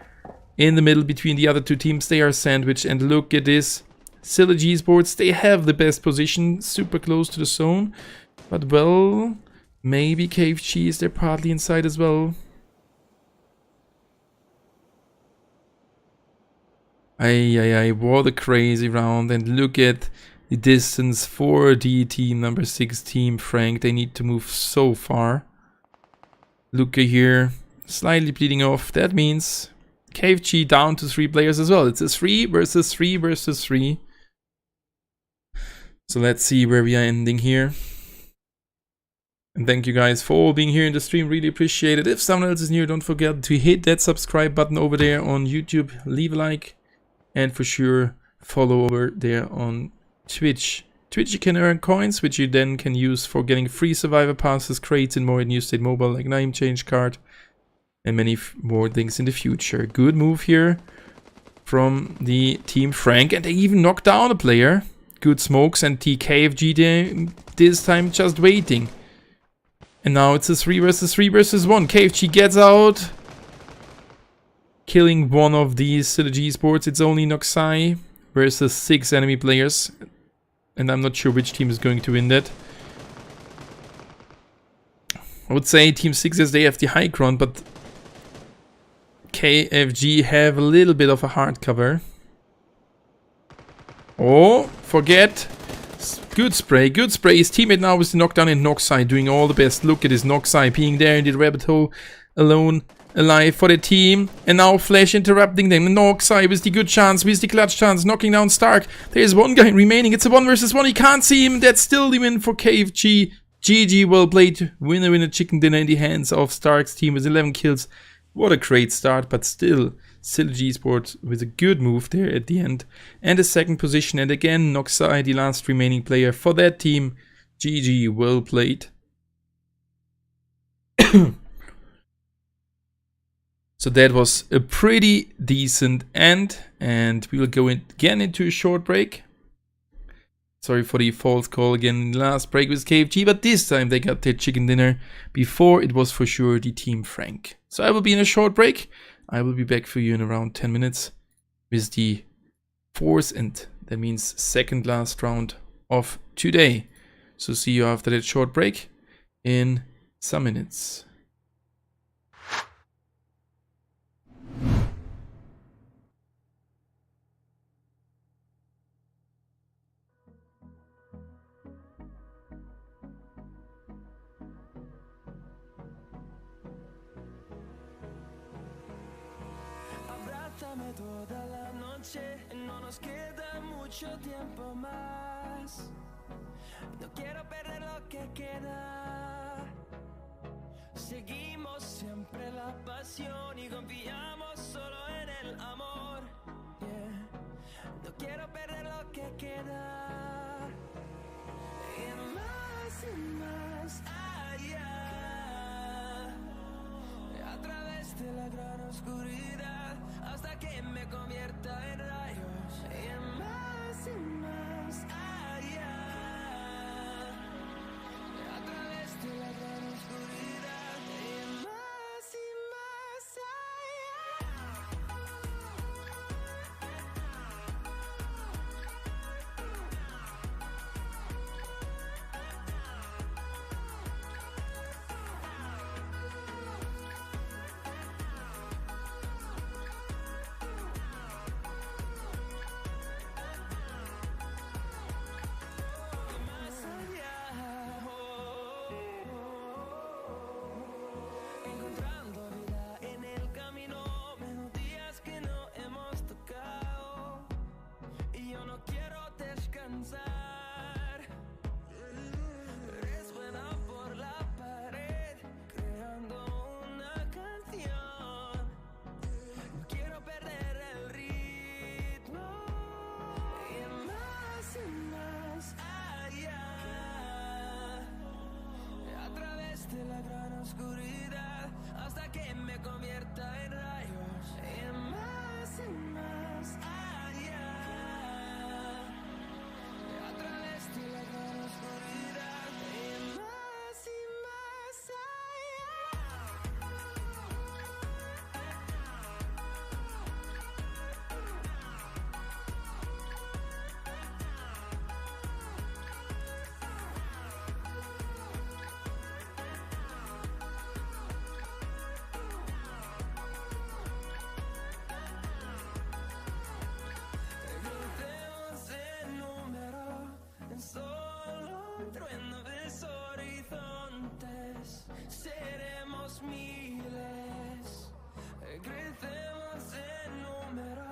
in the middle between the other 2 teams. They are sandwiched. And look at this. Sylogy Sports, they have the best position, super close to the zone. But well, maybe KFG is there partly inside as well. Ay, what a crazy round. And look at the distance for the team number 6, Team Frank. They need to move so far. Luca here, slightly bleeding off. That means KFG down to 3 players as well. It's a 3 versus 3 versus 3. So let's see where we are ending here. And thank you guys for all being here in the stream. Really appreciate it. If someone else is new, don't forget to hit that subscribe button over there on YouTube. Leave a like. And for sure, follow over there on Twitch. Twitch you can earn coins, which you then can use for getting free survivor passes, crates, and more in New State Mobile, like name change card. And many more things in the future. Good move here from the Team Frank. And they even knocked down a player. Good smokes, and the KFG there, this time just waiting. And now it's a 3 versus 3 versus 1. KFG gets out. Killing one of these Sylogy Sports. It's only Noxai versus 6 enemy players. And I'm not sure which team is going to win that. I would say Team 6 as they have the high ground, but KFG have a little bit of a hard cover. Oh, forget. Good spray, good spray. His teammate now is the knockdown, and Noxai doing all the best. Look at his Noxai being there in the rabbit hole, alone, alive for the team. And now Flash interrupting them. Noxai with the good chance, with the clutch chance, knocking down Stark. There's one guy remaining. It's a 1 versus 1. He can't see him. That's still the win for KFG. GG, well played. Winner, chicken dinner in the hands of Stark's team with 11 kills. What a great start, but still, Sylogy Sports with a good move there at the end. And a second position, and again, Noxai, the last remaining player for that team. GG, well played. So that was a pretty decent end, and we will go again into a short break. Sorry for the false call again in the last break with KFG, but this time they got their chicken dinner. Before, it was for sure the Team Frank. So I will be in a short break. I will be back for you in around 10 minutes with the 4th and that means second last round of today. So see you after that short break in some minutes. Abrázame toda la noche, no nos queda mucho tiempo más. No quiero perder lo que queda. Seguimos siempre la pasión y confiamos solo en el amor. Yeah. No quiero perder lo que queda. Y más allá. A través de la gran oscuridad, hasta que me convierta en rayos. Y más allá. A través de la gran oscuridad, y más eres buena por la pared, creando una canción. No quiero perder el ritmo. Y más allá. A través de la gran oscuridad, hasta que me convierta en rayos. Y más allá. A través de la gran oscuridad, y más allá. más, seremos miles, crecemos en número,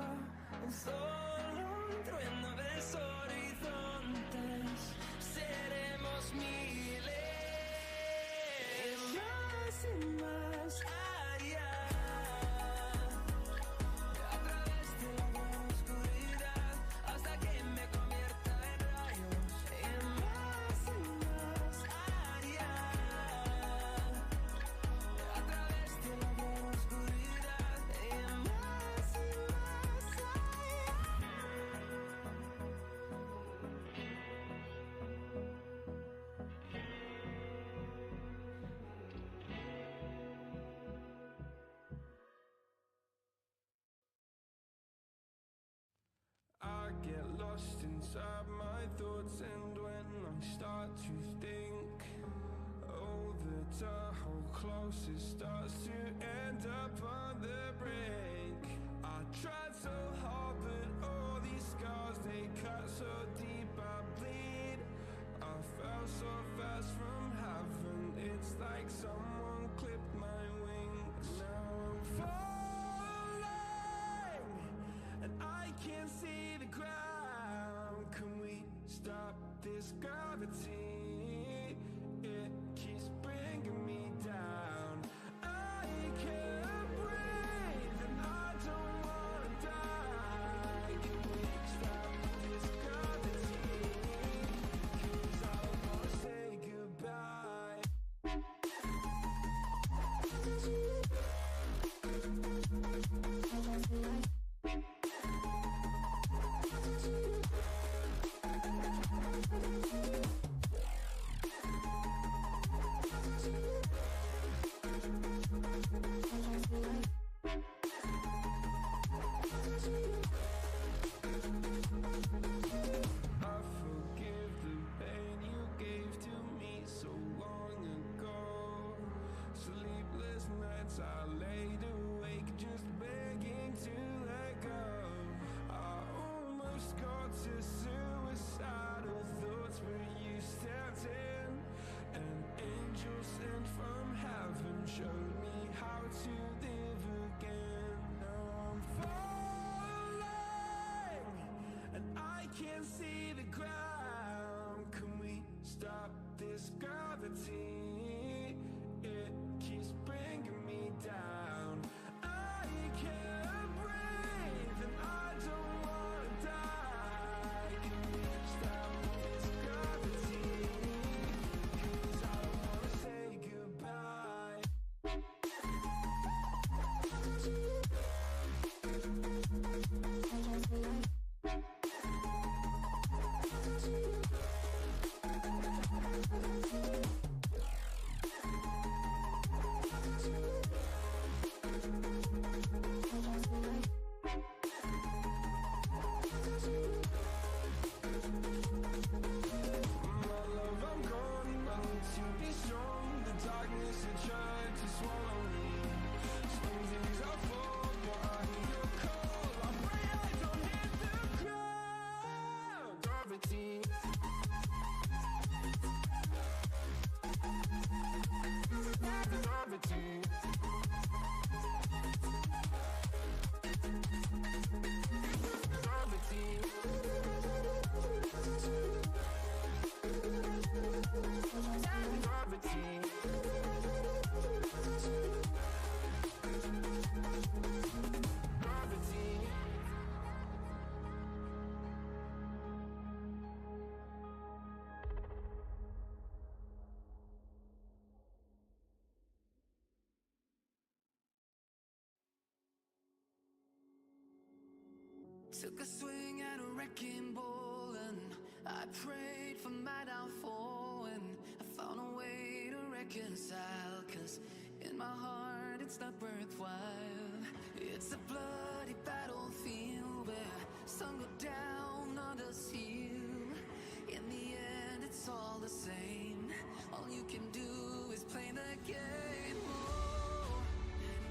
solo un trueno ves horizontes, seremos miles, más y más allá, a través de la oscuridad, hasta que me convierta en rayos, más y más allá, a través de la oscuridad, más y más I get lost inside my thoughts, and when I start to think, oh, the hole closest starts to end up on the brink. I tried so hard, but all these scars, they cut so deep, I bleed. I fell so fast from heaven, it's like someone clipped my wings. Now I'm falling, and I can't see the ground. Can we stop this gravity? It keeps bringing me down. I can't breathe and I don't wanna die. Can we stop this gravity? 'Cause I wanna say goodbye. I forgive the pain you gave to me so long ago. Sleepless nights I laid awake just begging to let go. I almost got to suicidal thoughts, but you stepped in. An angel sent from heaven showed me how to live again. Now I'm falling and I can't see the ground. Can we stop this gravity? It keeps bringing me down. I can't breathe and I don't wanna die. Can we stop this gravity? 'Cause I wanna say goodbye. My love, I'm gone. I need to be strong. The darkness had tried to swallow me. Sometimes I fall, but I hear your call. I pray I don't hit the ground. Gravity. Gravity. Gravity. Gravity. Gravity. Took a swing at a wrecking ball and I prayed for my downfall, and I found a way to reconcile, 'cause in my heart it's not worthwhile. It's a bloody battlefield where some go down, others heal. In the end it's all the same. All you can do is play the game. Oh,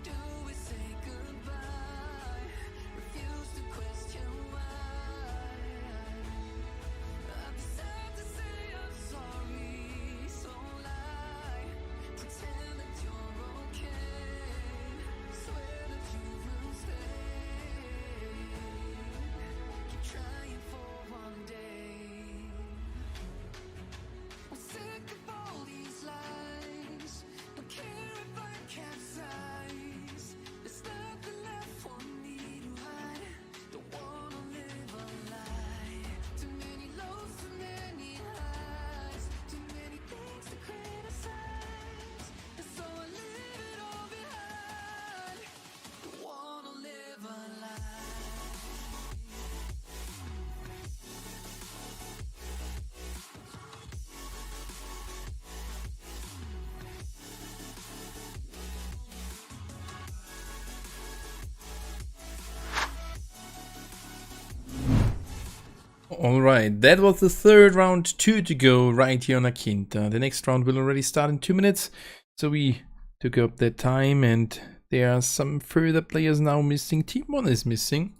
do we say goodbye? Refuse to question why. I deserve to say I'm sorry, so lie. Alright, that was the third round, 2 to go right here on Akinta. The next round will already start in 2 minutes, so we took up that time, and there are some further players now missing. Team 1 is missing.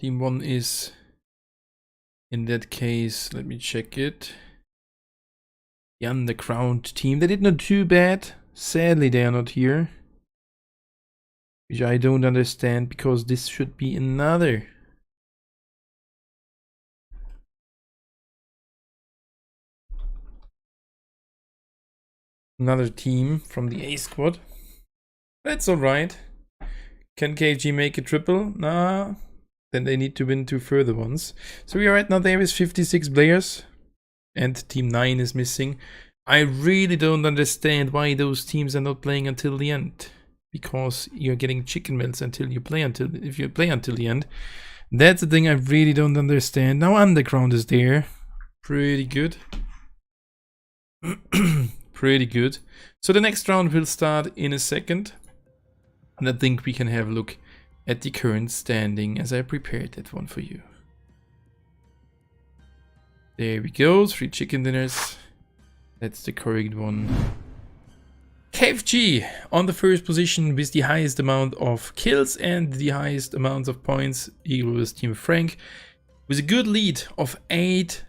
Team 1 is, in that case, let me check it. The underground team. They did not do bad. Sadly, they are not here. Which I don't understand, because this should be another team from the A squad. That's alright. Can KG make a triple? Nah. Then they need to win 2 further ones. So we are right now there with 56 players. And team 9 is missing. I really don't understand why those teams are not playing until the end. Because you're getting chicken melts if you play until the end. That's the thing I really don't understand. Now underground is there. Pretty good. Pretty good. So the next round will start in a second. And I think we can have a look at the current standing as I prepared that one for you. There we go, 3 chicken dinners. That's the correct one. KFG on the first position with the highest amount of kills and the highest amounts of points, equal with Team Frank, with a good lead of 8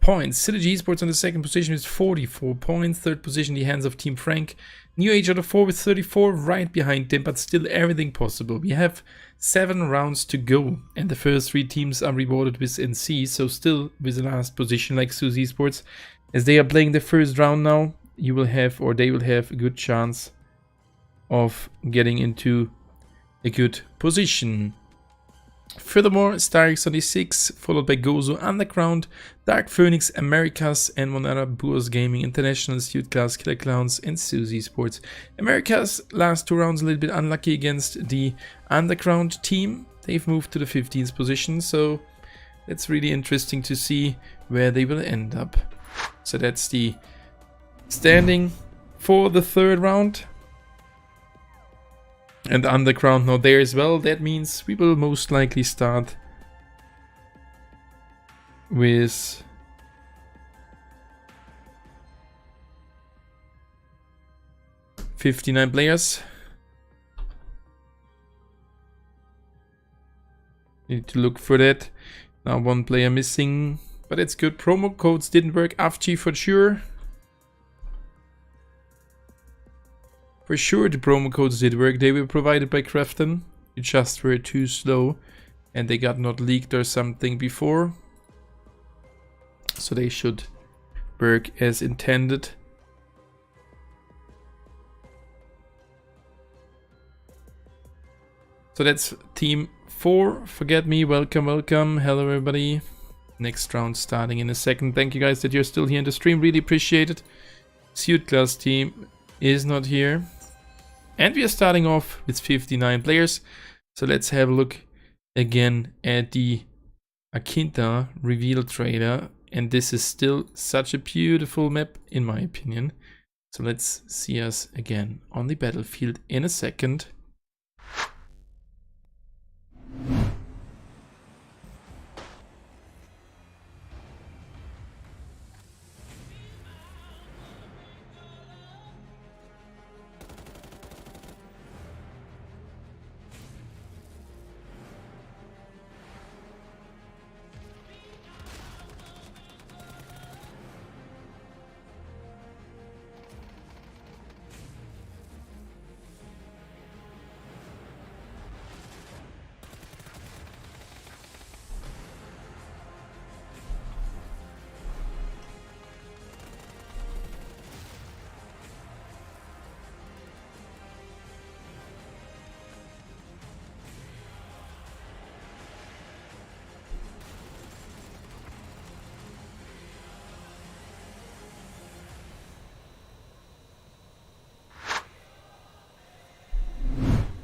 points. Synergy Esports on the second position with 44 points. Third position, the hands of Team Frank. New Age on the 4 with 34, right behind them, but still everything possible. We have 7 rounds to go, and the first 3 teams are rewarded with NC, so still with the last position like Suzy Esports. As they are playing the first round now, you will have, or they will have, a good chance of getting into a good position. Furthermore, Starix on the 6, followed by Gozo Underground, Dark Phoenix, Americas, and one other, Boors Gaming International, Suit Class, Killer Clowns, and Suzy Sports. Americas last 2 rounds a little bit unlucky against the Underground team. They've moved to the 15th position, so that's really interesting to see where they will end up. So that's the standing for the third round. And Underground not there as well. That means we will most likely start with $59 players. Need to look for that. Now 1 player missing, but it's good. Promo codes didn't work. AFG for sure. For sure the promo codes did work. They were provided by Crafton. You just were too slow and they got not leaked or something before. So they should work as intended. So that's team 4. Forget me. Welcome, welcome. Hello everybody. Next round starting in a second. Thank you guys that you're still here in the stream. Really appreciate it. Suit Class team is not here. And we are starting off with 59 players. So let's have a look again at the Akinta reveal trailer. And this is still such a beautiful map in my opinion. So let's see us again on the battlefield in a second.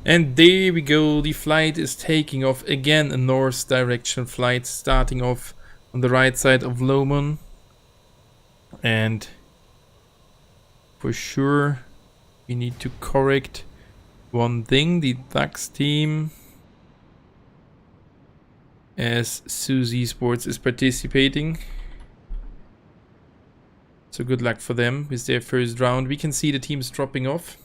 And there we go, the flight is taking off again, a north direction flight starting off on the right side of Lomon. And for sure we need to correct one thing. The Dax team as Suzy Sports is participating. So good luck for them with their first round. We can see the teams dropping off.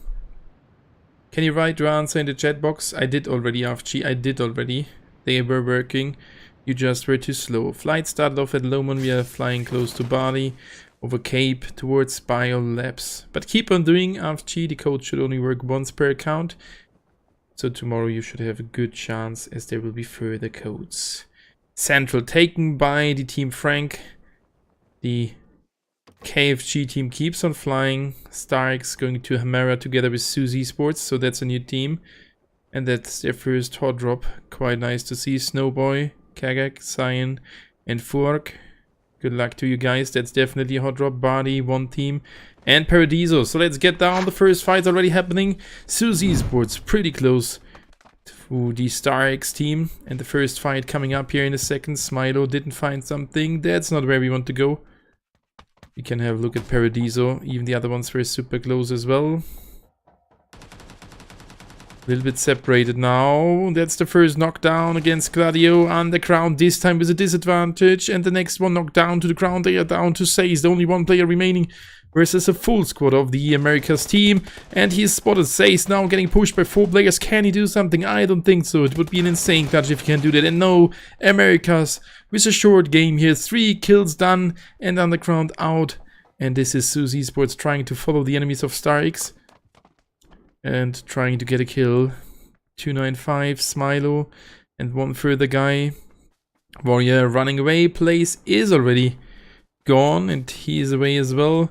Can you write your answer in the chat box? I did already, AFG. I did already. They were working. You just were too slow. Flight started off at Lomon. We are flying close to Bali, over Cape, towards Biolabs. But keep on doing, AFG. The code should only work once per account. So tomorrow you should have a good chance, as there will be further codes. Central taken by the team Frank. The KFG team keeps on flying. Starks going to Hamera together with Suzy Sports, so that's a new team. And that's their first hot drop. Quite nice to see. Snowboy, Kagak, Cyan, and Furk. Good luck to you guys. That's definitely a hot drop. Body, one team. And Paradiso. So let's get down. The first fight's already happening. Suzy Sports pretty close to the Starx team. And the first fight coming up here in a second. Smilo didn't find something. That's not where we want to go. You can have a look at Paradiso. Even the other ones were super close as well. A little bit separated now. That's the first knockdown against Gladio on the ground. This time with a disadvantage. And the next one knocked down to the ground. They are down to Sace. The only one player remaining versus a full squad of the Americas team. And he is spotted. Sace now getting pushed by 4 players. Can he do something? I don't think so. It would be an insane clutch if he can do that. And no, Americas with a short game here. 3 kills done and Underground out. And this is Suzy Sports trying to follow the enemies of StarX. And trying to get a kill. 295, Smilo, and one further guy. Warrior running away. Place is already gone, and he is away as well.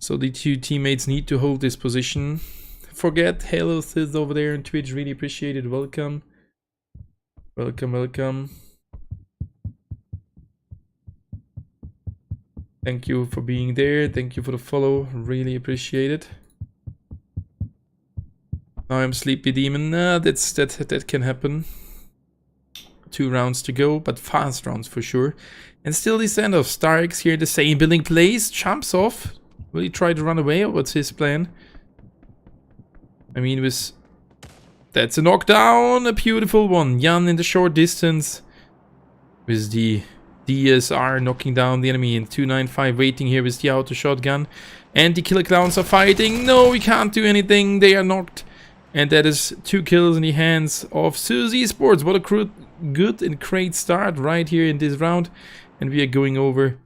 So the 2 teammates need to hold this position. Forget Halo Sis over there on Twitch. Really appreciate it. Welcome. Welcome, welcome. Thank you for being there. Thank you for the follow. Really appreciate it. Now I'm Sleepy Demon. That can happen. 2 rounds to go, but fast rounds for sure. And still the stand of Starx here, the same building place. Jumps off. Will he try to run away, or what's his plan? I mean, that's a knockdown. A beautiful one. Jan in the short distance. With the DSR knocking down the enemy. And 295 waiting here with the auto shotgun. And the killer clowns are fighting. No, we can't do anything. They are knocked. And that is 2 kills in the hands of Suzy Sports. What a good and great start right here in this round. And we are going over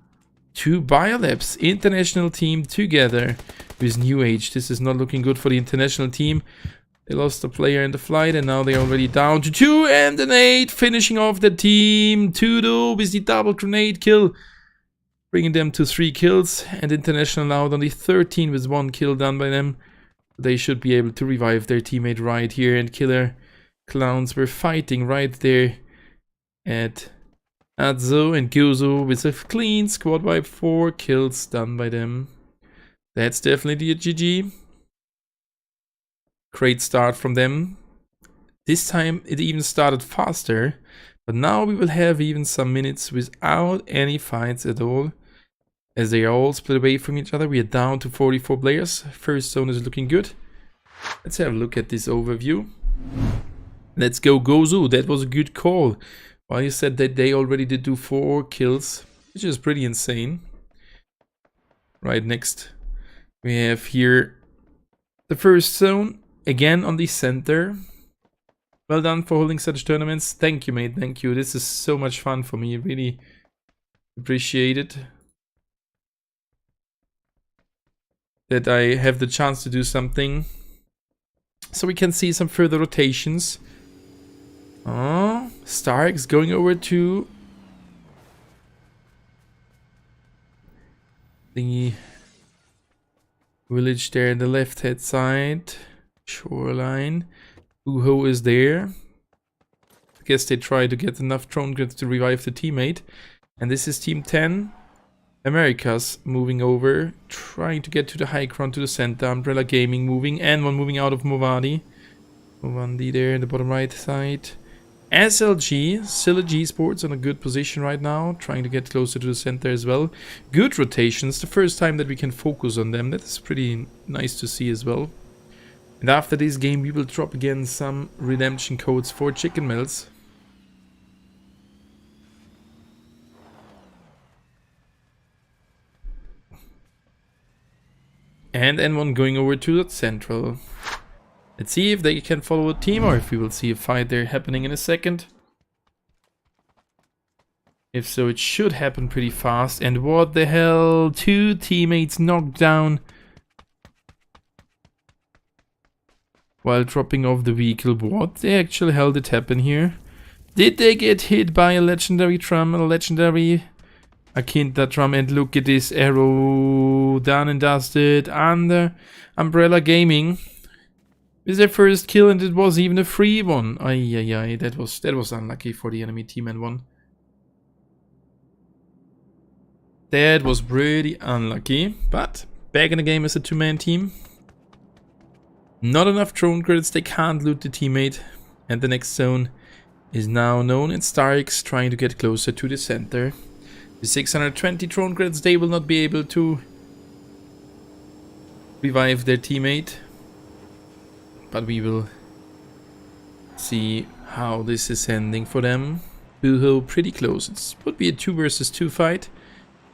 to Biolabs. International team together with New Age. This is not looking good for the international team. They lost a player in the flight and now they are already down to 2 and an 8. Finishing off the team. Tudo with the double grenade kill. Bringing them to 3 kills. And international now on the 13 with 1 kill done by them. They should be able to revive their teammate right here. And killer clowns were fighting right there at Adzo and Gyozo with a clean squad wipe. 4 kills done by them. That's definitely a GG. Great start from them. This time it even started faster. But now we will have even some minutes without any fights at all. As they are all split away from each other. We are down to 44 players. First zone is looking good. Let's have a look at this overview. Let's go Gozu. That was a good call. Well, you said that they already did do 4 kills. Which is pretty insane. Right, next. We have here the first zone. Again on the center. Well done for holding such tournaments. Thank you, mate. Thank you. This is so much fun for me. Really appreciate it. That I have the chance to do something. So we can see some further rotations. Oh, Starx going over to the village there in the left hand side. Shoreline. Uho is there. I guess they try to get enough drone grids to revive the teammate. And this is team 10. Americas moving over, trying to get to the high ground to the center. Umbrella Gaming moving, and one moving out of Movandi. Movandi there in the bottom right side. SLG, Sylogy Sports on a good position right now, trying to get closer to the center as well. Good rotations, the first time that we can focus on them. That is pretty nice to see as well. And after this game we will drop again some redemption codes for chicken melts. And N1 going over to the central. Let's see if they can follow a team or if we will see a fight there happening in a second. If so, it should happen pretty fast. And what the hell? 2 teammates knocked down while dropping off the vehicle. What the actual hell did happen here? Did they get hit by a legendary drum, a legendary Akinta drum? And look at this arrow, done and dusted under Umbrella Gaming. Is their first kill, and it was even a free one. Ay, that was unlucky for the enemy team N1. That was pretty unlucky, but back in the game as a 2-man team. Not enough drone credits, they can't loot the teammate. And the next zone is now known, and Starix trying to get closer to the center. With 620 drone credits, they will not be able to revive their teammate. But we will see how this is ending for them. Booho pretty close. It would be a 2 versus 2 fight.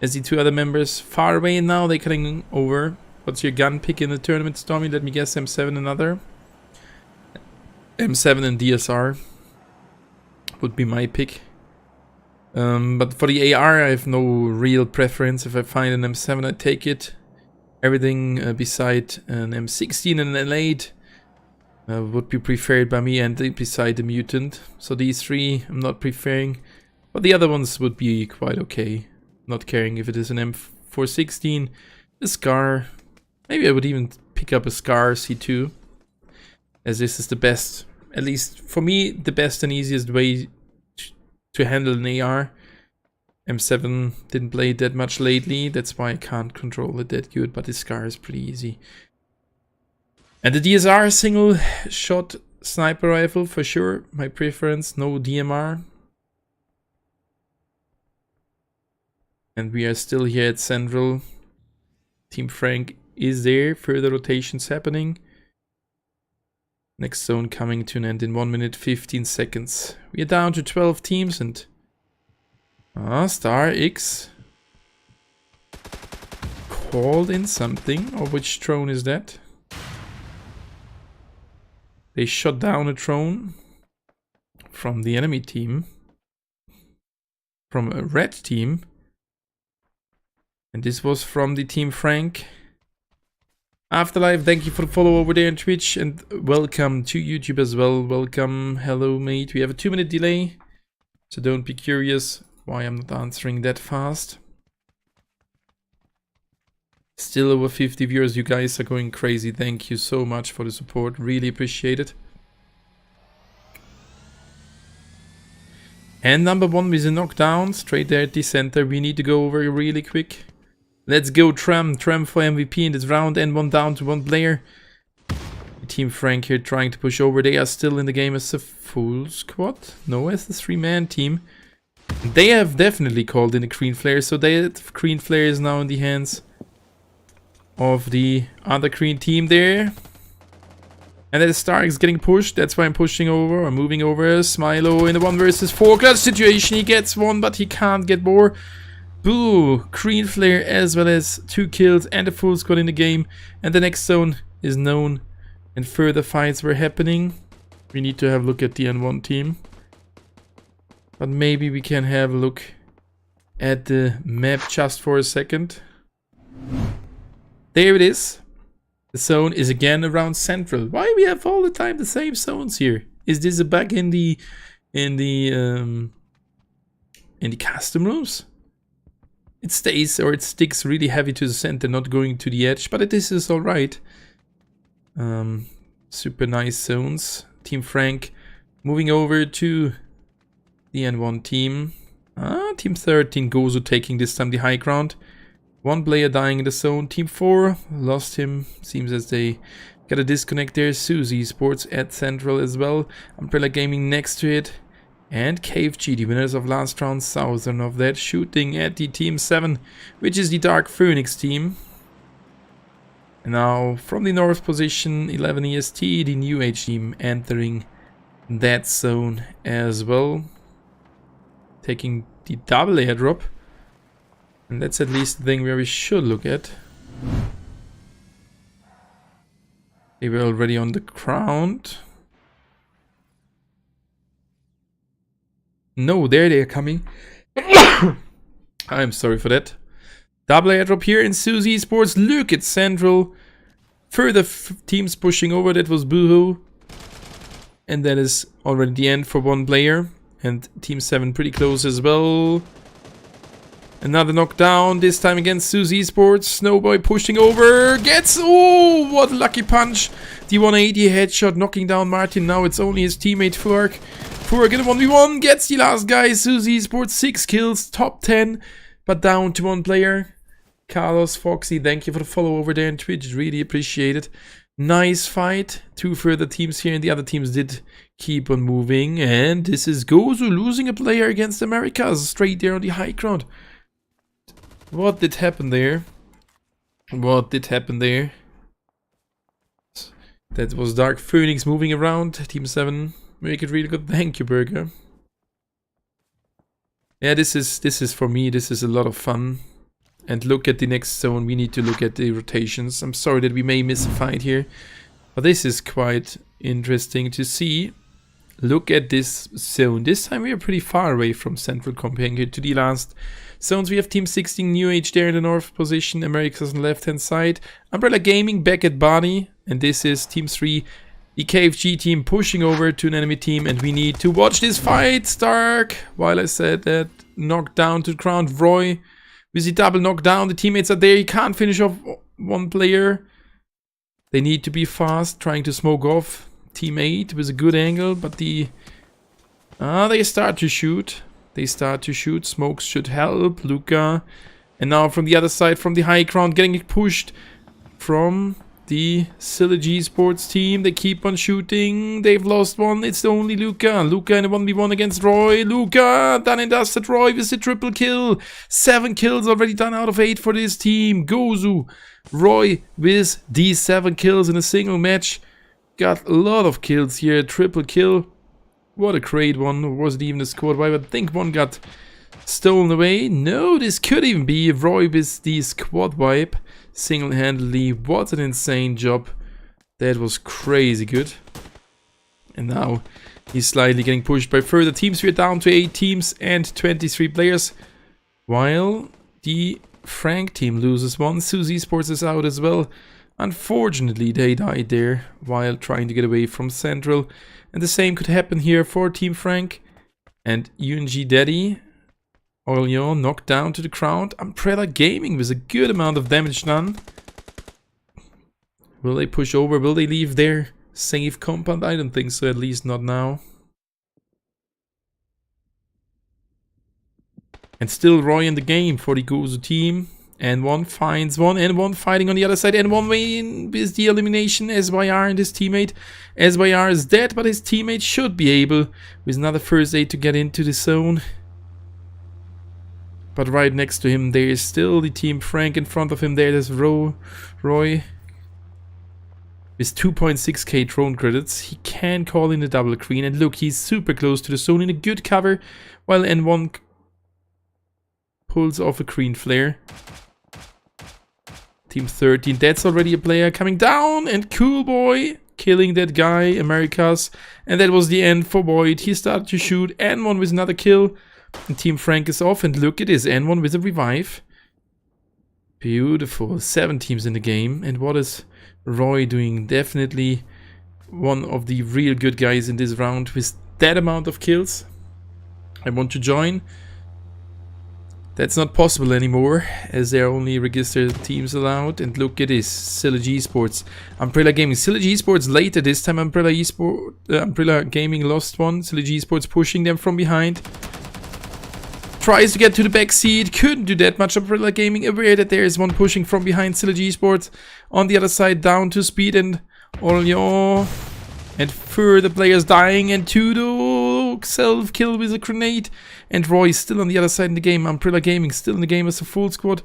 As the 2 other members far away now, they're cutting over. What's your gun pick in the tournament, Stormy? Let me guess, M7 another. M7 and DSR would be my pick. But for the AR, I have no real preference. If I find an M7, I take it. Everything beside an M16 and an L8 would be preferred by me, and beside the mutant. So these 3 I'm not preferring. But the other ones would be quite okay. Not caring if it is an M416, a Scar. Maybe I would even pick up a Scar C2. As this is the best, at least for me, the best and easiest way to handle an AR. M7 didn't play it that much lately. That's why I can't control it that good. But the Scar is pretty easy. And the DSR single shot sniper rifle for sure. My preference, no DMR. And we are still here at Central. Team Frank is there. Further rotations happening. Next zone coming to an end in 1 minute 15 seconds. We are down to 12 teams and... Star X called in something. Or which drone is that? They shot down a drone from the enemy team. From a red team. And this was from the Team Frank. Afterlife, thank you for the follow over there on Twitch. And welcome to YouTube as well. Welcome. Hello, mate. We have a 2-minute delay. So don't be curious why I'm not answering that fast. Still over 50 viewers. You guys are going crazy. Thank you so much for the support. Really appreciate it. And number 1 with a knockdown. Straight there at the center. We need to go over really quick. Let's go Tram for MVP in this round. N1 down to 1 player. Team Frank here trying to push over. They are still in the game as a full squad. No, as the 3-man team. They have definitely called in a green flare. So the green flare is now in the hands of the other green team there. And then Stark is getting pushed. That's why I'm pushing over or moving over. Smilo in the 1 versus 4 clutch situation. He gets 1, but he can't get more. Boo! Green flare as well as 2 kills and a full squad in the game. And the next zone is known. And further fights were happening. We need to have a look at the N1 team. But maybe we can have a look at the map just for a second. There it is. The zone is again around Central. Why we have all the time the same zones here? Is this a bug in the custom rooms? It stays or it sticks really heavy to the center, not going to the edge, but this is alright. Super nice zones. Team Frank moving over to the N1 team. Team 13 Gozu taking this time the high ground. 1 player dying in the zone. Team 4 lost him. Seems as they got a disconnect there. Suzy Sports at Central as well. Umbrella Gaming next to it. And KFG, the winners of last round, southern of that, shooting at the Team 7, which is the Dark Phoenix team. And now from the north position, 11 EST, the New Age team entering that zone as well. Taking the double airdrop. And that's at least the thing where we should look at. They were already on the ground. No, there they are coming. I'm sorry for that. Double airdrop here in Susie Sports. Look at Central. Further teams pushing over. That was Boohoo. And that is already the end for one player. And Team 7 pretty close as well. Another knockdown. This time against Susie Sports. Snowboy pushing over. Gets... Oh, what a lucky punch. The 180 headshot knocking down Martin. Now it's only his teammate Furk. Furk in a 1v1. Gets the last guy. Susie Sports 6 kills. Top 10. But down to one player. Carlos Foxy, thank you for the follow over there on Twitch. Really appreciate it. Nice fight. 2 further teams here, and the other teams did keep on moving. And this is Gozu losing a player against Americas. Straight there on the high ground. What did happen there? What did happen there? That was Dark Phoenix moving around. Team 7. Make it really good. Thank you, Burger. Yeah, this is for me. This is a lot of fun. And look at the next zone. We need to look at the rotations. I'm sorry that we may miss a fight here. But this is quite interesting to see. Look at this zone. This time we are pretty far away from Central comparing here to the last zones. We have Team 16 New Age there in the north position. Americas on the left hand side. Umbrella Gaming back at body. And this is Team 3. The KFG team pushing over to an enemy team. And we need to watch this fight. Stark. While I said that. Knocked down to the ground. Roy. With the double knockdown, the teammates are there. You can't finish off one player. They need to be fast, trying to smoke off Team 8 with a good angle, but they start to shoot. They start to shoot. Smokes should help. Luca. And now from the other side, from the high ground, getting pushed from the Sylogy Sports team. They keep on shooting. They've lost one. It's only Luca. Luca in a 1v1 against Roy. Luca done and dusted. Roy with the triple kill. 7 kills already done out of 8 for this team. Gozu. Roy with these 7 kills in a single match. Got a lot of kills here. Triple kill. What a great one. Or was it even a squad wipe? I think one got stolen away. No, this could even be Roy with the squad wipe. Single-handedly. What an insane job. That was crazy good. And now he's slightly getting pushed by further teams. We're down to 8 teams and 23 players. While the Frank team loses one. Susie Sports is out as well. Unfortunately, they died there while trying to get away from Central. And the same could happen here for Team Frank. And UNG Daddy. Orleans knocked down to the ground. Umbrella Gaming with a good amount of damage done. Will they push over? Will they leave their safe compound? I don't think so, at least not now. And still Roy in the game for the Gozu team. N1 finds one. N1 fighting on the other side. N1 win with the elimination. SYR and his teammate. SYR is dead, but his teammate should be able, with another first aid, to get into the zone. But right next to him, there is still the Team Frank. In front of him, there's Roy. With 2.6k drone credits, he can call in a double green. And look, he's super close to the zone in a good cover. While N1 pulls off a green flare. Team 13, that's already a player coming down. And Cool Boy killing that guy, Americas. And that was the end for Void. He started to shoot. N1 with another kill. And Team Frank is off, and look at this, N1 with a revive. Beautiful. 7 teams in the game. And what is Roy doing? Definitely one of the real good guys in this round with that amount of kills. I want to join. That's not possible anymore, as there are only registered teams allowed. And look at this, Sylogy Esports, Umbrella Gaming. Sylogy Esports later, this time Umbrella Gaming lost one. Sylogy Esports pushing them from behind. Tries to get to the back seat, couldn't do that much. Umbrella Gaming aware that there is one pushing from behind Sylogy Esports. On the other side, down to Speed and Orleans. And further players dying, and Tudo self-kill with a grenade. And Roy still on the other side in the game. Umbrella Gaming still in the game as a full squad.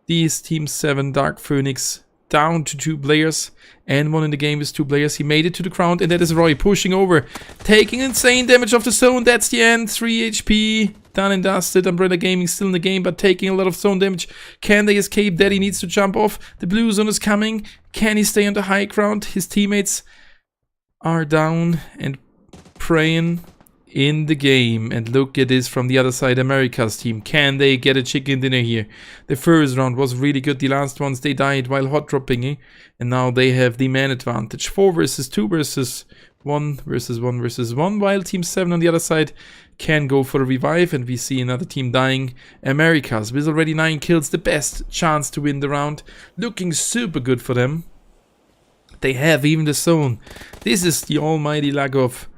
These Team 7, Dark Phoenix, down to 2 players. And one in the game is 2 players. He made it to the ground, and that is Roy pushing over. Taking insane damage off the zone. That's the end. 3 HP. done and dusted. Umbrella Gaming still in the game, but taking a lot of zone damage. Can they escape? Daddy needs to jump off. The blue zone is coming. Can he stay on the high ground? His teammates are down and praying in the game. And look at this from the other side, America's team. Can they get a chicken dinner here? The first round was really good. The last ones, they died while hot dropping, and now they have the man advantage. 4 versus 2 versus 1 versus 1 versus 1, while Team 7 on the other side can go for a revive, and we see another team dying. America's with already 9 kills, the best chance to win the round. Looking super good for them. They have even the zone. This is the almighty luck of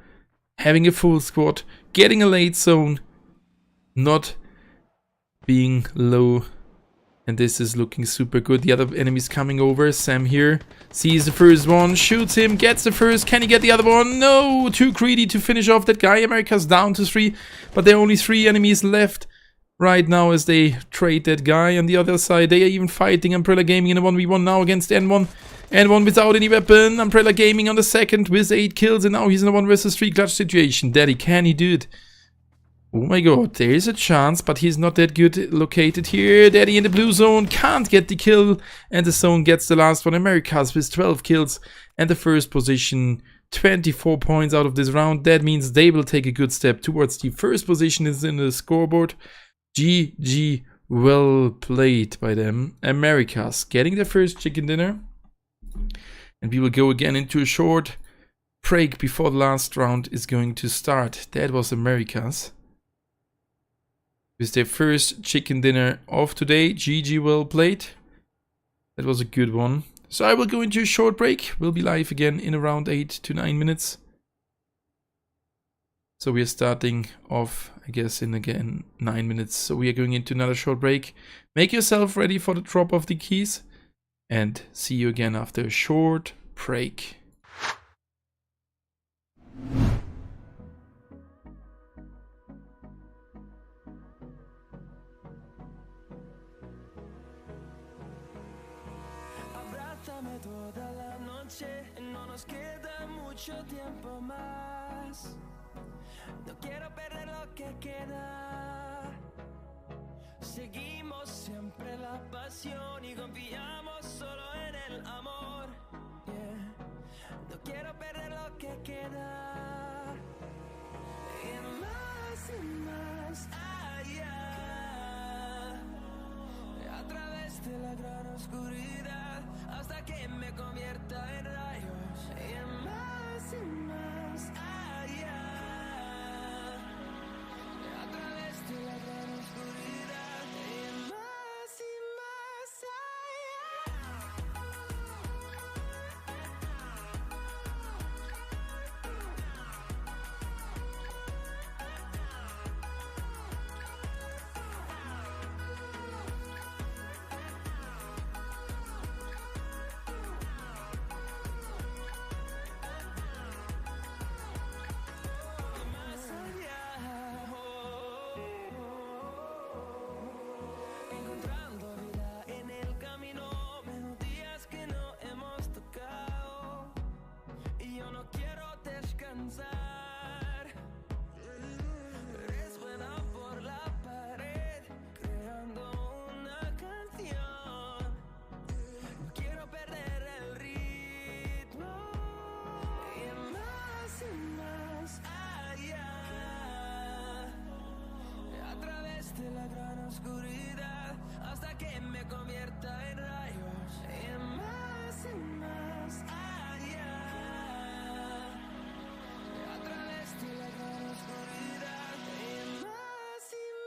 having a full squad, getting a late zone, not being low. And this is looking super good. The other enemies coming over. Sam here sees the first one, shoots him, gets the first. Can he get the other one? No, too greedy to finish off that guy. America's down to 3, but there are only 3 enemies left right now as they trade that guy. On the other side, they are even fighting Umbrella Gaming in a 1v1 now against N1. N1 without any weapon. Umbrella Gaming on the second with 8 kills, and now he's in a 1 versus 3 clutch situation. Daddy, can he do it? Oh my god, there is a chance, but he's not that good located here. Daddy in the blue zone can't get the kill, and the zone gets the last one. America's with 12 kills and the first position. 24 points out of this round. That means they will take a good step towards the first position is in the scoreboard. GG, well played by them. America's getting their first chicken dinner. And we will go again into a short break before the last round is going to start. That was America's with their first chicken dinner of today. GG, well played. That was a good one. So I will go into a short break. We'll be live again in around 8 to 9 minutes. So we are starting off, I guess, in again 9 minutes. So we are going into another short break. Make yourself ready for the drop of the keys. And see you again after a short break. Abrázame toda la noche, no nos queda mucho tiempo más. No quiero perder lo que queda. Seguimos siempre la pasión y confiamos solo en el amor. Yeah. No quiero perder lo que queda. Y más allá. A través de la gran oscuridad hasta que me convierta en rayos. Y más allá. A través de la gran oscuridad. Eres buena por la pared, creando una canción. No quiero perder el ritmo. Y más allá. A través de la gran oscuridad hasta que me convierta en rayos. Y más allá. A través de la gran oscuridad y más allá.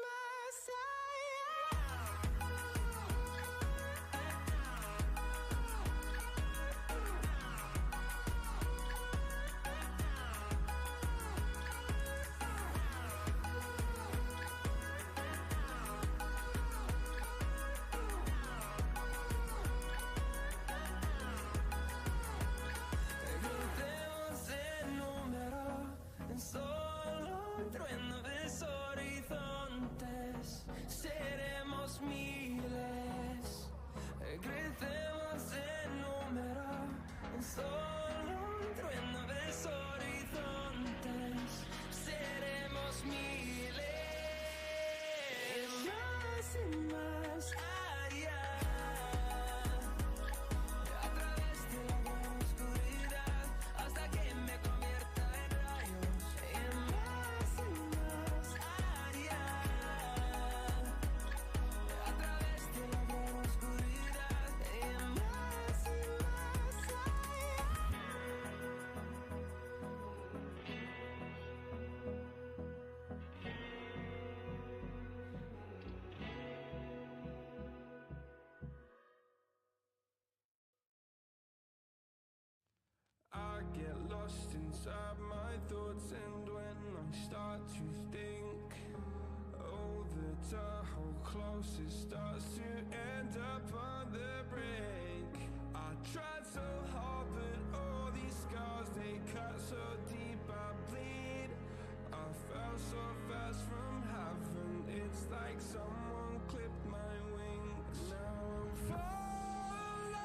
lost inside my thoughts, and when I start to think, oh, the whole closest starts to end up on the brink. I tried so hard, but all these scars, they cut so deep I bleed. I fell so fast from heaven, it's like someone clipped my wings. Now I'm falling,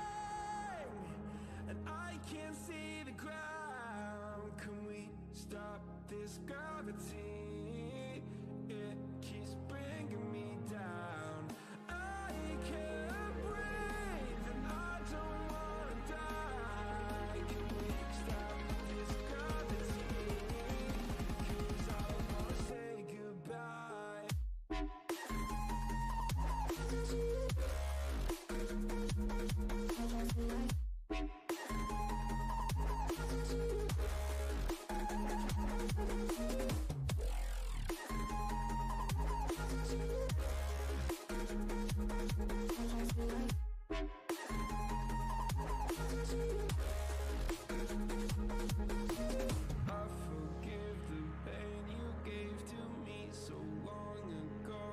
and I can't see the ground. Can we stop this gravity? It keeps bringing me down. I can't breathe and I don't wanna die. Can we stop this gravity? 'Cause I wanna say goodbye. I forgive the pain you gave to me so long ago.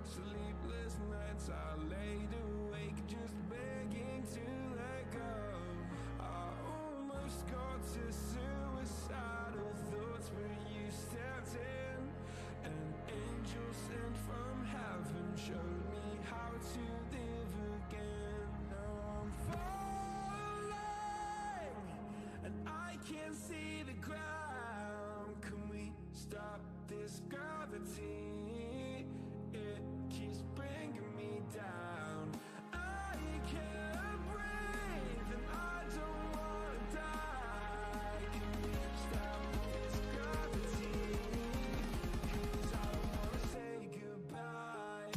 Sleepless nights I laid awake just begging to let go. I almost got to suicidal thoughts, but you stepped in. An angel sent from heaven showed me how to live again. Now I'm falling, and I can't see the ground. Can we stop this gravity? It keeps bringing me down. I can't breathe and I don't wanna die. Can we stop this gravity? 'Cause I don't wanna say goodbye.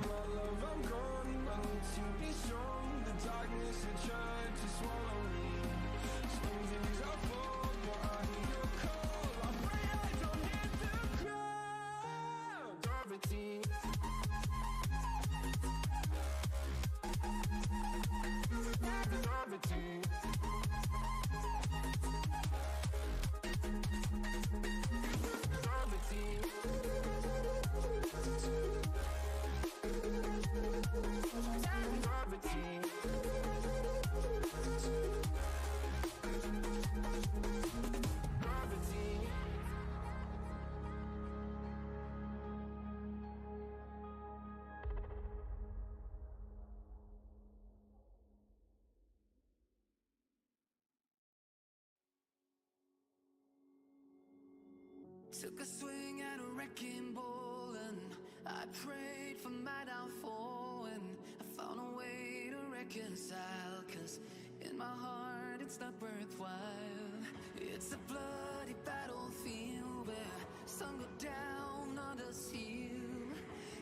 My love, I'm gone. I need to be strong. The darkness had tried to swallow me. Some days I fall, but I hear your call. I pray I don't hit the ground. Gravity. Gravity. Gravity. Gravity. Gravity. Took a swing at a wrecking ball and I prayed for my downfall, and I found a way to reconcile, 'cause in my heart it's not worthwhile. It's a bloody battlefield where some go down, others heal.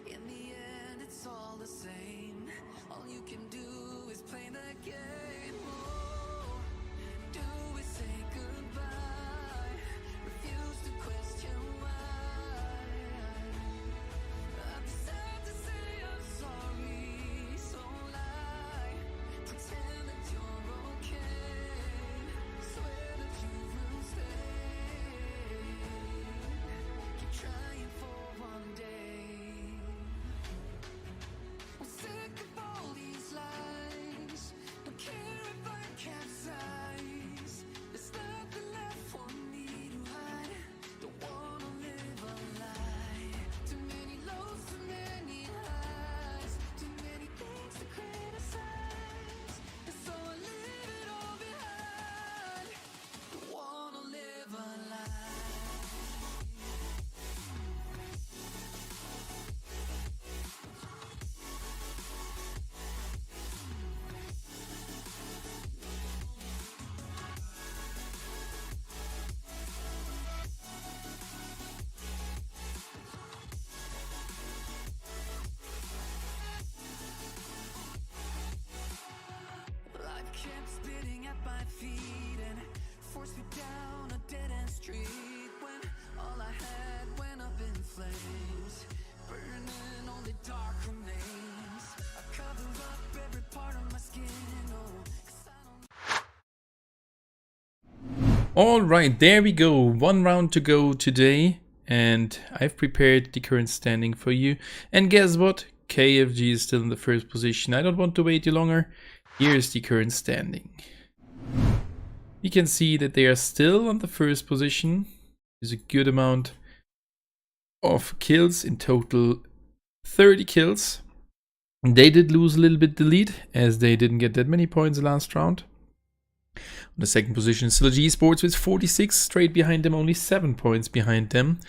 In the end it's all the same. All you can do is play the game. Oh, do we say goodbye? Refuse to question why. I deserve to say I'm sorry, so lie. Pretend that you're okay. Swear that you will stay. All right, there we go. One round to go today, and I've prepared the current standing for you. And guess what? KFG is still in the first position. I don't want to wait any longer. Here's the current standing. You can see that they are still on the first position. There's a good amount of kills, in total 30 kills. They did lose a little bit the lead, as they didn't get that many points last round. On the second position is Synergy Esports with 46, straight behind them, only 7 points behind them.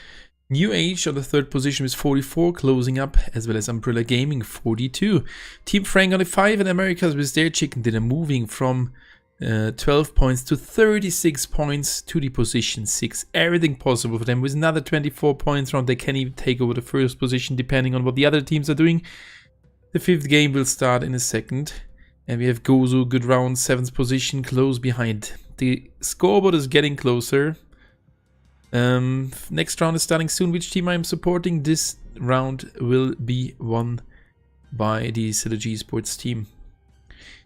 New Age on the third position with 44, closing up, as well as Umbrella Gaming 42. Team Frank on the 5, and Americas with their chicken dinner moving from 12 points to 36 points to the position 6. Everything possible for them. With another 24 points round, they can even take over the first position depending on what the other teams are doing. The fifth game will start in a second. And we have Gozu, good round, 7th position, close behind. The scoreboard is getting closer. Next round is starting soon. Which team I'm supporting? This round will be won by the Synergy Esports team.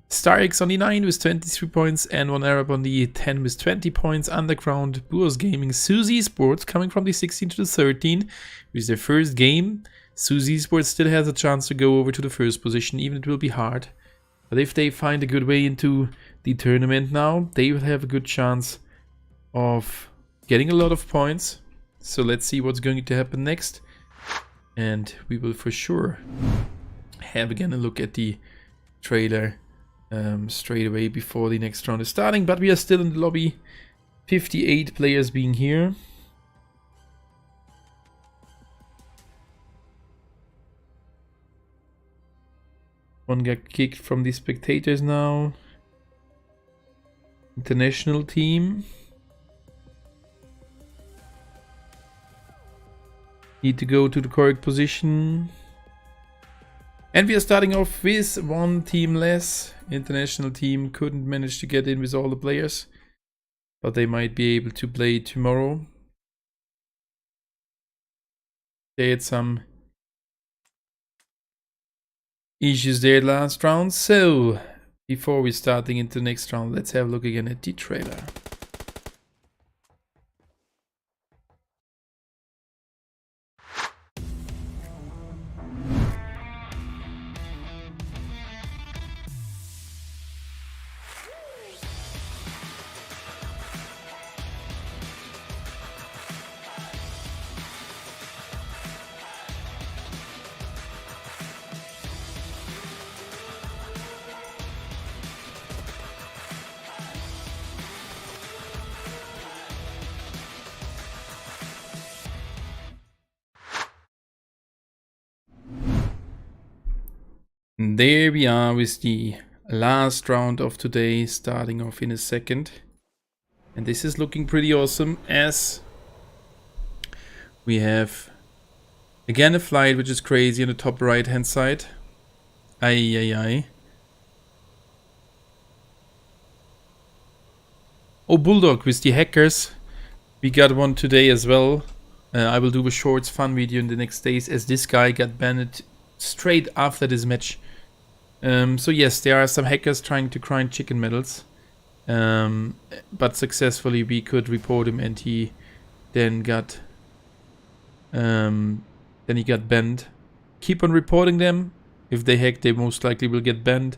StarX on the 9 with 23 points, and one Arab on the 10 with 20 points. Underground, Buos Gaming, Suzy Esports coming from the 16 to the 13 with their first game. Suzy Esports still has a chance to go over to the first position, even it will be hard. But if they find a good way into the tournament now, they will have a good chance of getting a lot of points. So let's see what's going to happen next. And we will for sure have again a look at the trailer straight away before the next round is starting. But we are still in the lobby. 58 players being here. One got kicked from the spectators now. International team. Need to go to the correct position. And we are starting off with one team less. International team couldn't manage to get in with all the players. But they might be able to play tomorrow. They had some issues there last round. So before we starting into the next round, let's have a look again at the trailer. There we are with the last round of today, starting off in a second. And this is looking pretty awesome, as we have again a flight which is crazy on the top right hand side. Aye. Oh, Bulldog with the hackers. We got one today as well. I will do a shorts fun video in the next days, as this guy got banned straight after this match. So yes, there are some hackers trying to grind chicken medals, but successfully we could report him, and he then got banned. Keep on reporting them. If they hack, they most likely will get banned,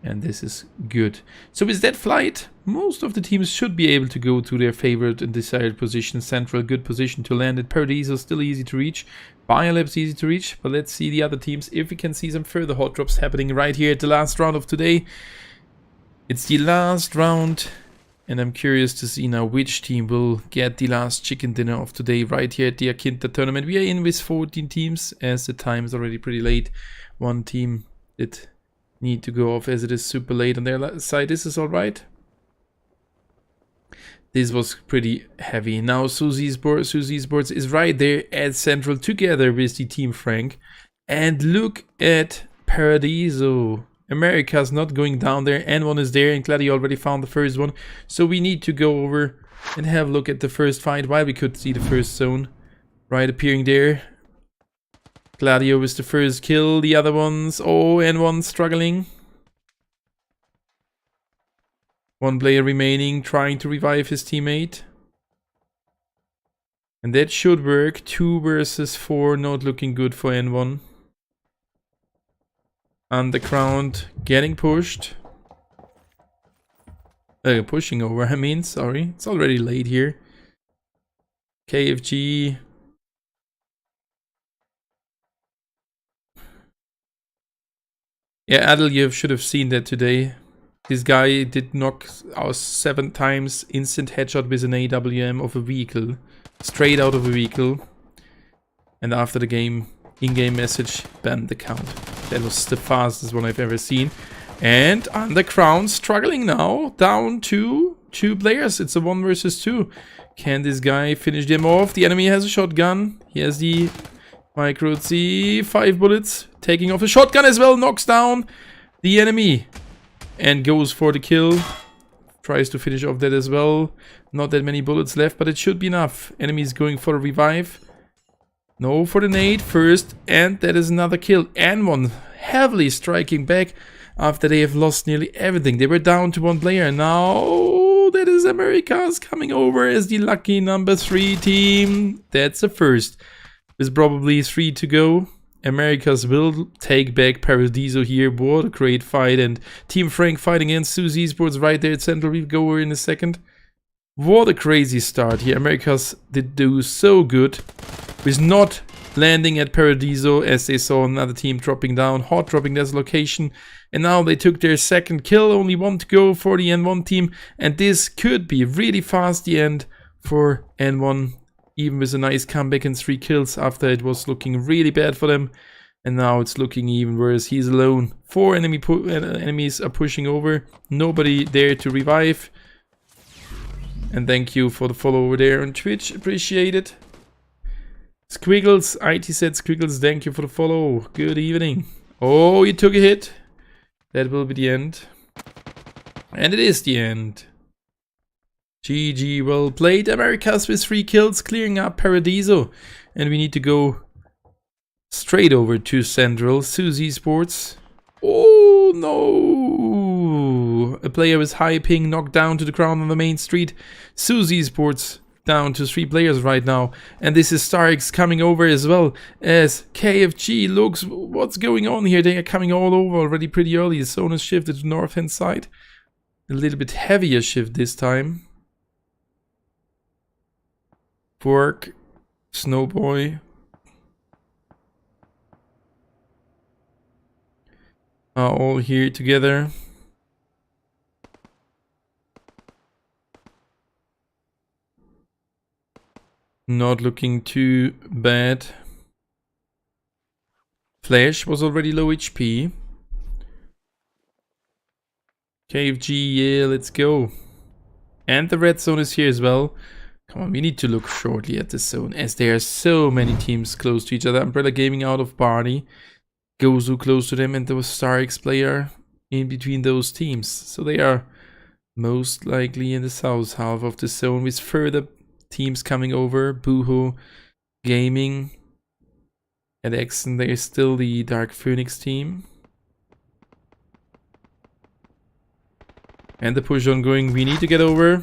and this is good. So with that flight, most of the teams should be able to go to their favorite and desired position. Central, good position to land at. Paradiso still easy to reach. Biolab's easy to reach, but let's see the other teams if we can see some further hot drops happening right here at the last round of today. It's the last round, and I'm curious to see now which team will get the last chicken dinner of today right here at the Akinta tournament. We are in with 14 teams, as the time is already pretty late. One team did need to go off as it is super late on their side. This is alright. This was pretty heavy. Now Suzy Esports is right there at Central together with the Team Frank. And look at Paradiso. America's not going down there. N1 is there, and Claudio already found the first one. So we need to go over and have a look at the first fight while we could see the first zone right appearing there. Claudio with the first kill. The other ones, oh, N1 struggling. One player remaining, trying to revive his teammate. And that should work. 2 versus 4, not looking good for N1. Underground getting pushed. Pushing over, I mean, sorry. It's already late here. KFG. Yeah, Adel, you should have seen that today. This guy did knock us 7 times, instant headshot with an AWM of a vehicle. Straight out of a vehicle. And after the game, in-game message, banned the count. That was the fastest one I've ever seen. And Underground struggling now, down to 2 players. It's a 1 versus 2. Can this guy finish them off? The enemy has a shotgun. He has the micro C, 5 bullets. Taking off a shotgun as well, knocks down the enemy. And goes for the kill. Tries to finish off that as well. Not that many bullets left, but it should be enough. Enemy is going for a revive. No, for the nade first. And that is another kill. And one heavily striking back after they have lost nearly everything. They were down to 1 player. Now that is America's coming over as the lucky number 3 team. That's a first. There's probably 3 to go. Americas will take back Paradiso here. What a great fight. And Team Frank fighting against Suzy Esports right there at Central. We'll go over in a second. What a crazy start here. Americas did do so good with not landing at Paradiso as they saw another team dropping down, hot dropping this location. And now they took their second kill. Only 1 to go for the N1 team. And this could be really fast the end for N1. Even with a nice comeback and 3 kills after it was looking really bad for them. And now it's looking even worse. He's alone. 4 enemies are pushing over. Nobody there to revive. And thank you for the follow over there on Twitch. Appreciate it. Squiggles. IT said Squiggles. Thank you for the follow. Good evening. Oh, you took a hit. That will be the end. And it is the end. GG, well played. Americas with 3 kills, clearing up Paradiso. And we need to go straight over to Central. Suzy Esports. Oh no! A player with high ping knocked down to the ground on the main street. Suzy Esports down to 3 players right now. And this is StarX coming over as well as KFG. Looks, what's going on here? They are coming all over already pretty early. The zone is shifted to the north hand side. A little bit heavier shift this time. Fork, Snowboy. Are all here together. Not looking too bad. Flash was already low HP. KFG, yeah, let's go. And the red zone is here as well. Come on, we need to look shortly at this zone as there are so many teams close to each other. Umbrella Gaming out of party. Gozu close to them and the StarX player in between those teams. So they are most likely in the south half of the zone with further teams coming over. Boohoo Gaming. At Exton there's still the Dark Phoenix team. And the push ongoing. We need to get over.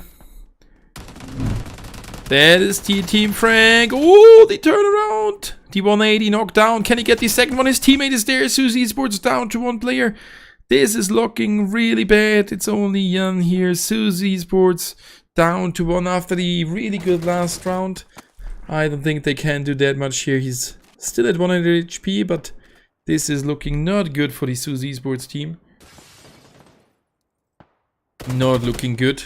That is the Team Frank. Oh, the turnaround. The 180 knocked down. Can he get the second one? His teammate is there. Suzy Esports down to 1 player. This is looking really bad. It's only Jan here. Suzy Esports down to 1 after the really good last round. I don't think they can do that much here. He's still at 100 HP, but this is looking not good for the Suzy Esports team. Not looking good.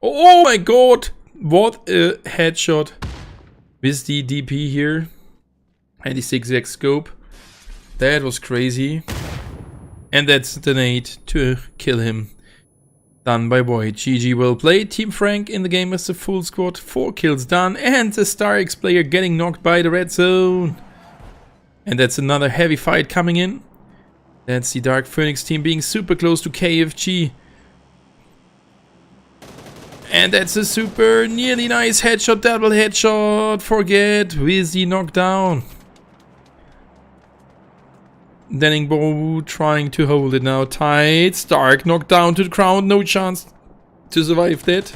Oh my god! What a headshot with the DP here. And the 6x scope. That was crazy. And that's the nade to kill him. Done by Void. GG, well played. Team Frank in the game as a full squad. 4 kills done. And the StarX player getting knocked by the red zone. And that's another heavy fight coming in. That's the Dark Phoenix team being super close to KFG. And that's a super nearly nice headshot, double headshot. Forget with the knockdown. Denningbo trying to hold it now tight. Stark knocked down to the ground. No chance to survive that.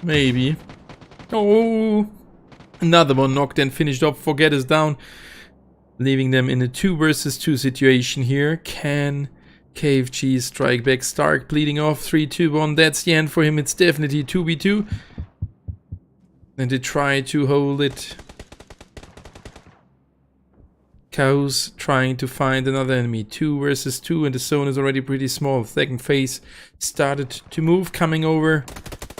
Maybe. Oh, another one knocked and finished off. Forget is down, leaving them in a 2 versus 2 situation here. Can KFG strike back? Stark bleeding off. 3-2-1. That's the end for him. It's definitely 2v2. And they try to hold it. Cows trying to find another enemy. 2 versus 2, and the zone is already pretty small. Second phase started to move, coming over,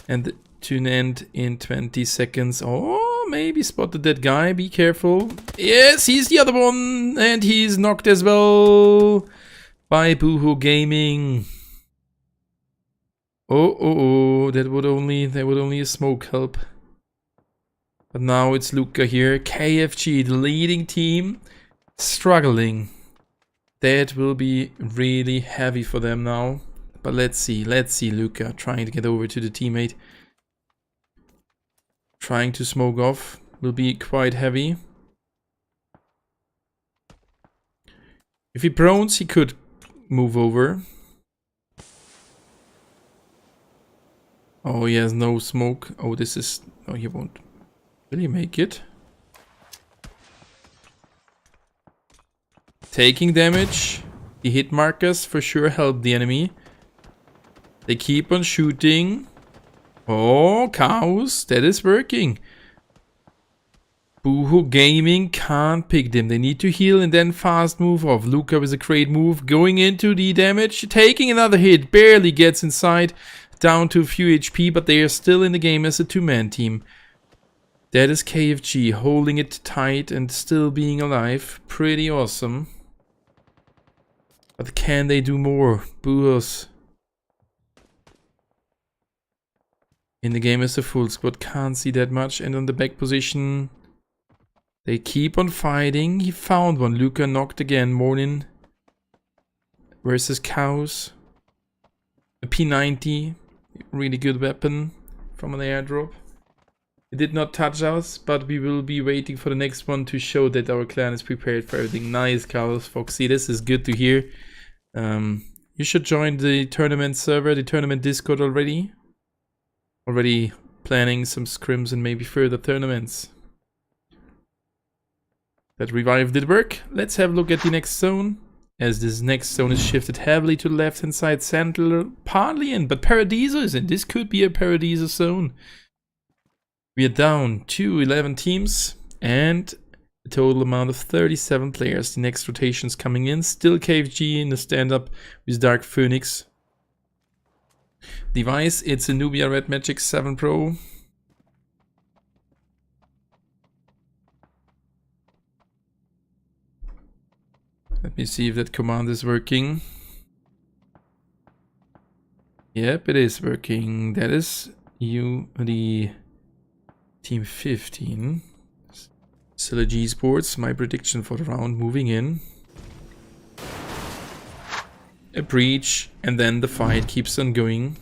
and to an end in 20 seconds. Oh, maybe spotted that guy. Be careful. Yes, he's the other one, and he's knocked as well by Boohoo Gaming. Oh, that would only a smoke help. But now it's Luca here. KFG, the leading team, struggling. That will be really heavy for them now. But let's see Luca trying to get over to the teammate. Trying to smoke off. Will be quite heavy. If he prones, he could move over. Oh, he has no smoke. Oh, this is... Oh, he won't. Will he make it? Taking damage. The hit markers for sure help the enemy. They keep on shooting. Oh, cows. That is working. Boohoo Gaming can't pick them. They need to heal and then fast move off. Luca with a great move. Going into the damage. Taking another hit. Barely gets inside. Down to a few HP, but they are still in the game as a 2-man team. That is KFG holding it tight and still being alive. Pretty awesome. But can they do more? Boohoo's in the game as a full squad. Can't see that much. And on the back position, they keep on fighting. He found one. Luca knocked again. Morning versus cows. A P90. Really good weapon from an airdrop. It did not touch us, but we will be waiting for the next one to show that our clan is prepared for everything. Nice, Carlos Foxy. This is good to hear. You should join the tournament server, the tournament Discord already. Already planning some scrims and maybe further tournaments. That revive did work. Let's have a look at the next zone. As this next zone is shifted heavily to the left hand side. Central partly in, but Paradiso is in. This could be a Paradiso zone. We are down to 11 teams and a total amount of 37 players. The next rotation's coming in. Still KFG in the stand-up with Dark Phoenix. Device, it's a Nubia Red Magic 7 Pro. Let me see if that command is working. Yep, it is working. That is the Team 15. Sylogy Sports, my prediction for the round, moving in. A breach, and then the fight keeps on going.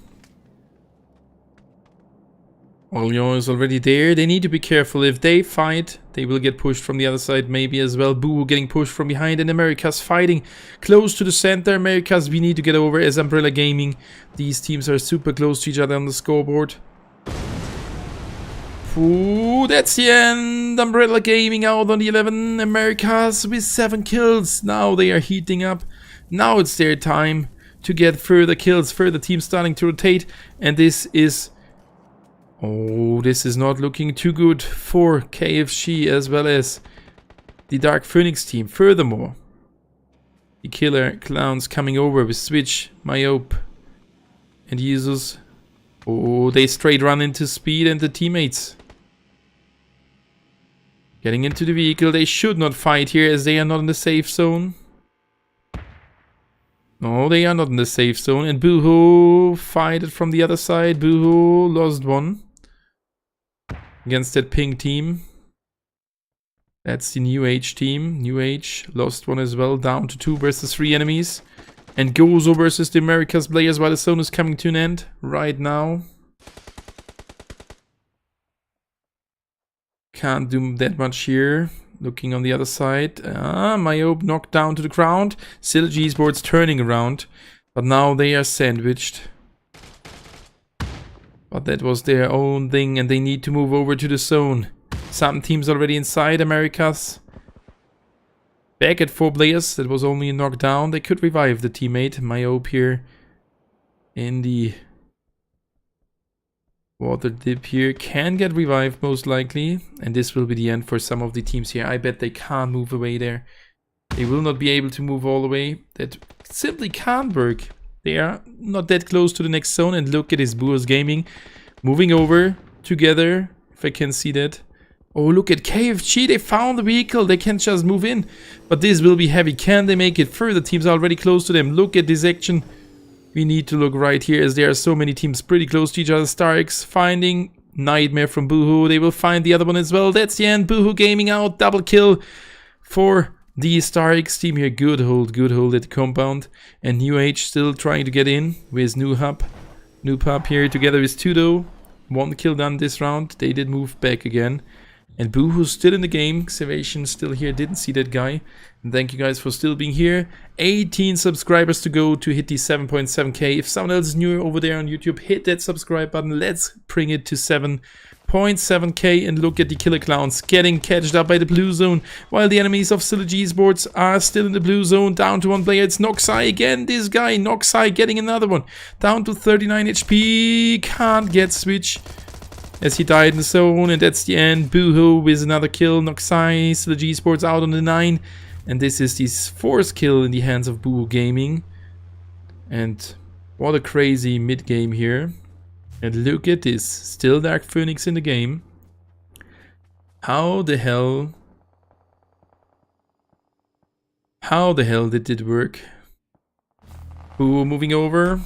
Orleans is already there. They need to be careful. If they fight, they will get pushed from the other side maybe as well. Boo getting pushed from behind, and America's fighting close to the center. America's we need to get over as Umbrella Gaming. These teams are super close to each other on the scoreboard. Ooh, that's the end. Umbrella Gaming out on the 11. Americas with 7 kills. Now they are heating up. Now it's their time to get further kills. Further teams starting to rotate. And this is... Oh, this is not looking too good for KFG as well as the Dark Phoenix team. Furthermore, the Killer Clowns coming over with Switch, Myope, and Jesus. Oh, they straight run into Speed and the teammates. Getting into the vehicle. They should not fight here as they are not in the safe zone. No, they are not in the safe zone. And Boohoo fight it from the other side. Boohoo lost one against that pink team. That's the New Age team. New Age lost one as well. Down to 2 versus 3 enemies. And Gozo versus the Americas players while the zone is coming to an end right now. Can't do that much here. looking on the other side. Myope knocked down to the ground. Synergy Esports turning around. But now they are sandwiched. But that was their own thing and they need to move over to the zone. Some teams already inside. Americas back at 4 players. That was only a knockdown. They could revive the teammate. Myope here in the water dip here. Can get revived most likely. And this will be the end for some of the teams here. I bet they can't move away there. They will not be able to move all the way. That simply can't work. They are not that close to the next zone. And look at this Boos Gaming moving over together. If I can see that. Oh, look at KFG. They found the vehicle. They can just move in. But this will be heavy. Can they make it further? Teams are already close to them. Look at this action. We need to look right here as there are so many teams pretty close to each other. Starix finding Nightmare from Boohoo. They will find the other one as well. That's the end. Boohoo Gaming out. Double kill for the Starix team here. Good hold at the compound. And New Age still trying to get in with New Pup here together with Tudo. 1 kill done this round. They did move back again. And Boohoo's still in the game. Xavation still here. Didn't see that guy. And thank you guys for still being here. 18 subscribers to go to hit the 7.7k. If someone else is new over there on YouTube, hit that subscribe button. Let's bring it to 7.7k. And look at the Killer Clowns getting catched up by the blue zone. While the enemies of Synergy Esports are still in the blue zone. Down to 1 player. It's Noxai again. This guy, Noxai, getting another one. Down to 39 HP. Can't get switch. As he died in the zone, and that's the end. Boohoo with another kill. Noxai, Synergy Esports out on the 9. And this is the 4th kill in the hands of Boohoo Gaming. And what a crazy mid-game here. And look at this. Still Dark Phoenix in the game. How the hell did it work? Boohoo moving over.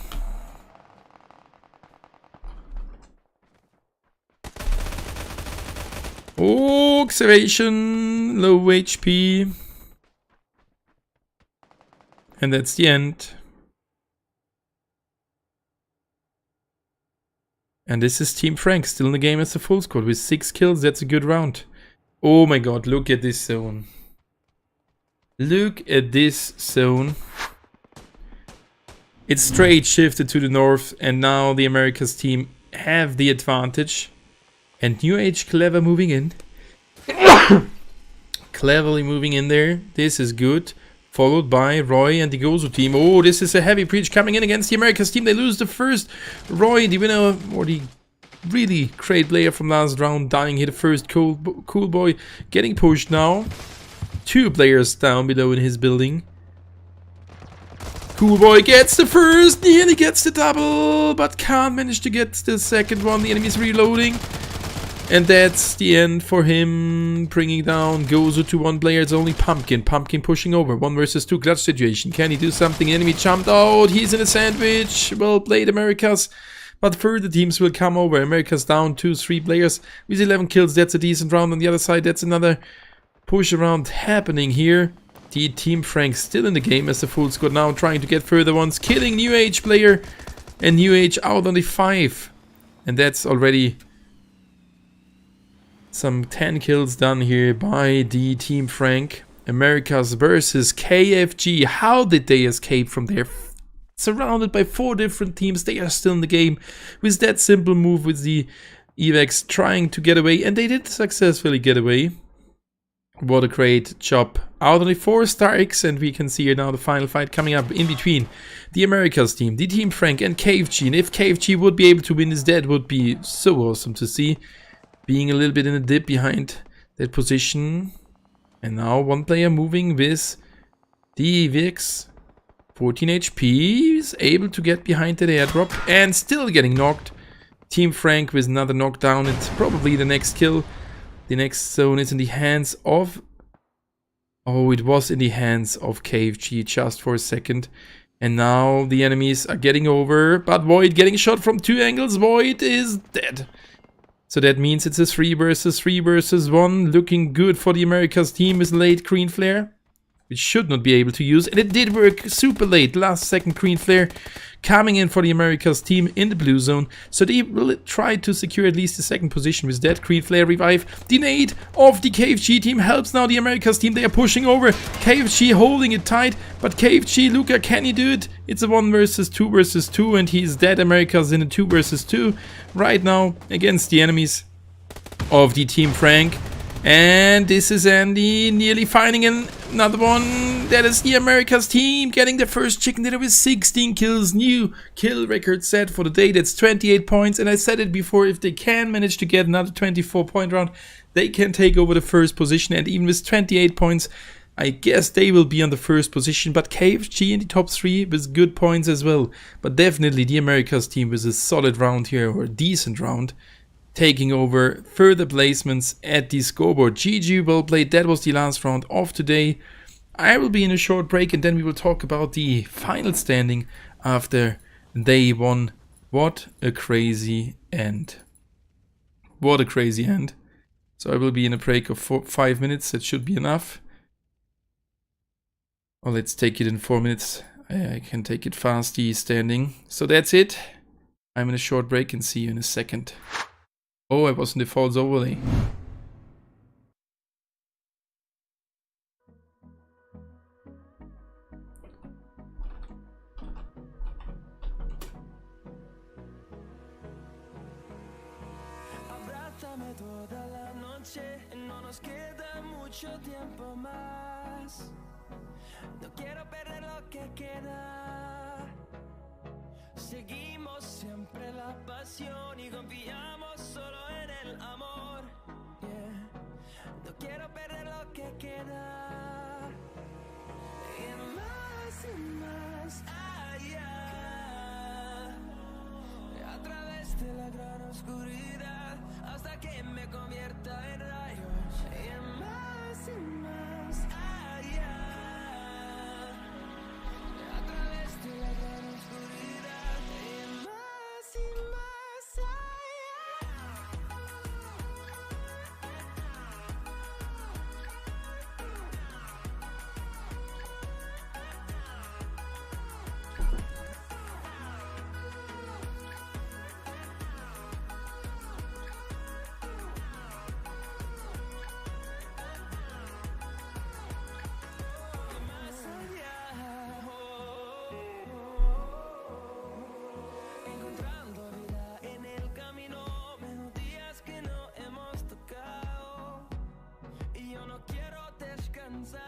Oh, Xavation, low HP. And that's the end. And this is Team Frank, still in the game as a full squad with 6 kills. That's a good round. Oh my god, look at this zone. Look at this zone. It's straight shifted to the north, and now the Americas team have the advantage. And New Age clever moving in. Cleverly moving in there. This is good. Followed by Roy and the Gozu team. Oh, this is a heavy breach coming in against the Americas team. They lose the first. Roy, the winner, or the really great player from last round, dying here. The first cool boy getting pushed now. 2 players down below in his building. Cool boy gets the first. Nearly gets the double. But can't manage to get the second one. The enemy's reloading. And that's the end for him, bringing down Gozu to 1 player. It's only Pumpkin. Pumpkin pushing over. 1 versus 2 clutch situation. Can he do something? Enemy jumped out. He's in a sandwich. Well played, Americas. But further teams will come over. Americas down 2-3 players with 11 kills. That's a decent round. On the other side, that's another push around happening here. The Team Frank still in the game as a full squad now, trying to get further ones. Killing New Age player. And New Age out on the 5. And that's already some 10 kills done here by the Team Frank. Americas versus KFG. How did they escape from there? Surrounded by 4 different teams. They are still in the game with that simple move with the Evax trying to get away. And they did successfully get away. What a great job. Out on the 4 Starix. And we can see here now the final fight coming up in between the Americas team, the Team Frank and KFG. And if KFG would be able to win this, that would be so awesome to see. Being a little bit in a dip behind that position. And now 1 player moving with the Vix. 14 HP. Is able to get behind that airdrop. And still getting knocked. Team Frank with another knockdown. It's probably the next kill. The next zone is in the hands of... Oh, it was in the hands of KFG just for a second. And now the enemies are getting over. But Void getting shot from 2 angles. Void is dead. So that means it's a 3 versus 1. Looking good for the Americas team with late green flare. which should not be able to use. And it did work super late. Last second green flare coming in for the Americas team in the blue zone. So they will try to secure at least the second position with that green flare revive. The nade of the KFG team helps now the Americas team. They are pushing over. KFG holding it tight. But KFG, Luca, can he do it? It's a 1 versus 2 versus 2. And he's dead. Americas in a 2 versus 2 right now against the enemies of the Team Frank. And this is Andy nearly finding another one. That is the Americas team getting the first chicken dinner with 16 kills. New kill record set for the day. That's 28 points. And I said it before, if they can manage to get another 24-point round, they can take over the first position. And even with 28 points, I guess they will be on the first position. But KFG in the top 3 with good points as well. But definitely the Americas team with a solid round here, or a decent round, taking over further placements at the scoreboard. GG, well played. That was the last round of today. I will be in a short break and then we will talk about the final standing after day 1. What a crazy end. What a crazy end. So I will be in a break of 5 minutes. That should be enough. Well, let's take it in 4 minutes. I can take it fast, the standing. So that's it. I'm in a short break and see you in a second. Oh, I was in the false overlay. Abrázame toda la noche, no nos queda mucho tiempo más. No quiero perder lo que queda. Seguimos siempre la pasión y confiamos solo en el amor. Yeah. No quiero perder lo que queda. Y más allá. A través de la gran oscuridad hasta que me convierta en rayos. Y más allá. A través de la gran oscuridad y más allá. Encontrando vida en el camino, melodías que no hemos tocado. Y yo no quiero descansar.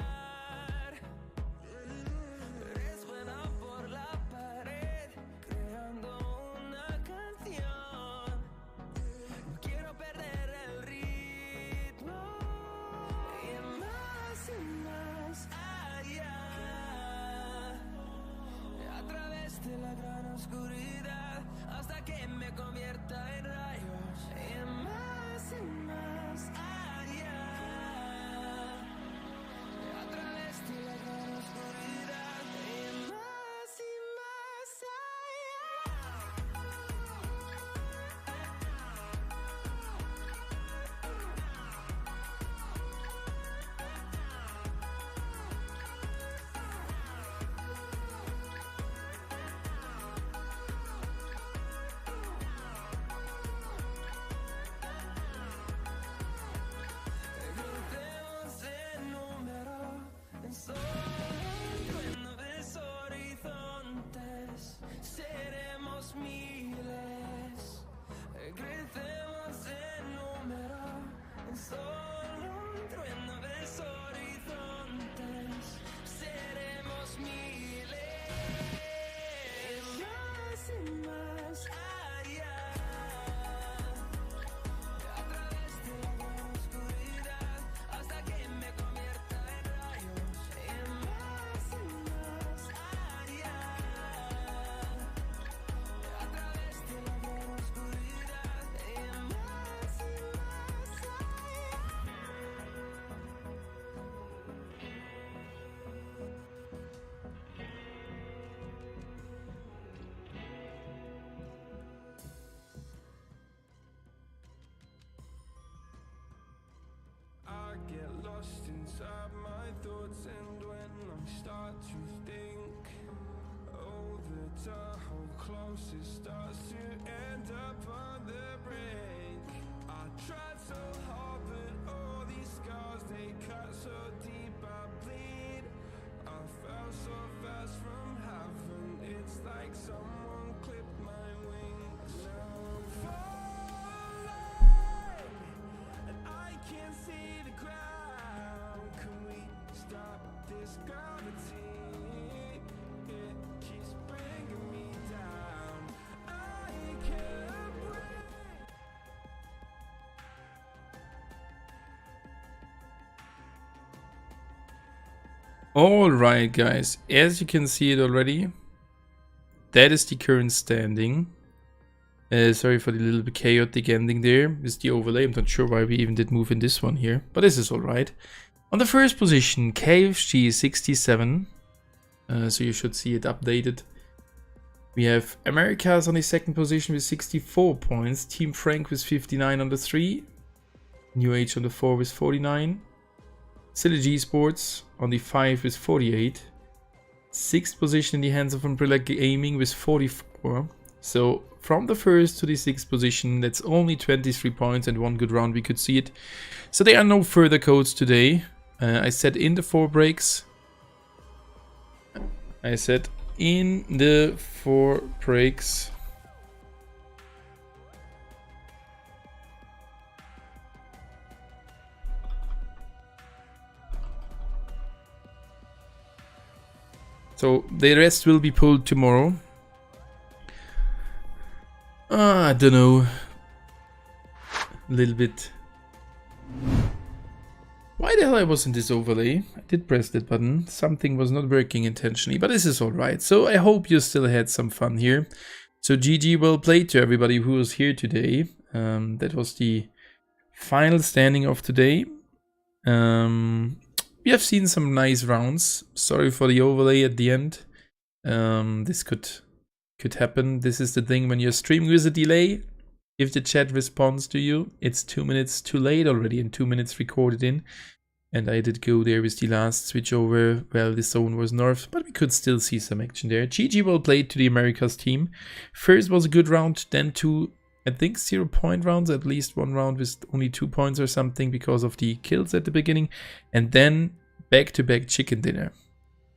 Resuena por la pared, creando una canción. No quiero perder el ritmo. Y más allá. A través de la gran oscuridad hasta que me convierta en rayos. Y más allá. A través de la gran oscuridad y más allá. lost inside my thoughts, and when I start to think, oh, the Tahoe closest starts to end up on the brink. I tried so hard, but all these scars, they cut so deep I bleed. I fell so fast from heaven, it's like someone clipped my wings. Now I'm falling, and I can't see the ground. Can we stop this gravity? It keeps bringing me down. I can't breathe. Alright guys, as you can see it already, that is the current standing. Sorry for the little bit chaotic ending there with the overlay. I'm not sure why we even did move in this one here, but this is alright. On the first position, KFG 67, so you should see it updated. We have Americas on the second position with 64 points, Team Frank with 59 on the 3, New Age on the 4 with 49, Silly G Sports on the 5 with 48, 6th position in the hands of Umbrella Gaming with 44. So from the first to the 6th position, that's only 23 points and one good round we could see it. So there are no further codes today. I said in the 4 breaks. So the rest will be pulled tomorrow. I don't know. A little bit. Why the hell I was in this overlay? I did press that button. Something was not working intentionally, but this is alright. So I hope you still had some fun here. So GG, well played to everybody who was here today. That was the final standing of today. We have seen some nice rounds. Sorry for the overlay at the end. This could happen. This is the thing when you're streaming with a delay. If the chat responds to you, it's 2 minutes too late already and 2 minutes recorded in. And I did go there with the last switch over. Well, the zone was north, but we could still see some action there. GG well played to the Americas team. First was a good round, then 2, I think 0-point rounds, at least 1 round with only 2 points or something because of the kills at the beginning. And then back-to-back chicken dinner.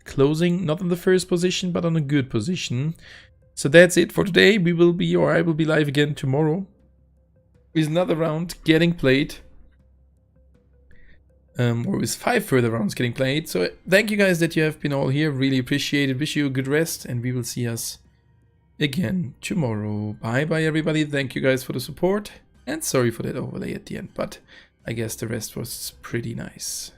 Closing not on the first position, but on a good position. So that's it for today. I will be live again tomorrow with another round getting played. Or with 5 further rounds getting played. So thank you guys that you have been all here. Really appreciate it. Wish you a good rest, and we will see us again tomorrow. Bye bye everybody. Thank you guys for the support, and sorry for that overlay at the end, but I guess the rest was pretty nice.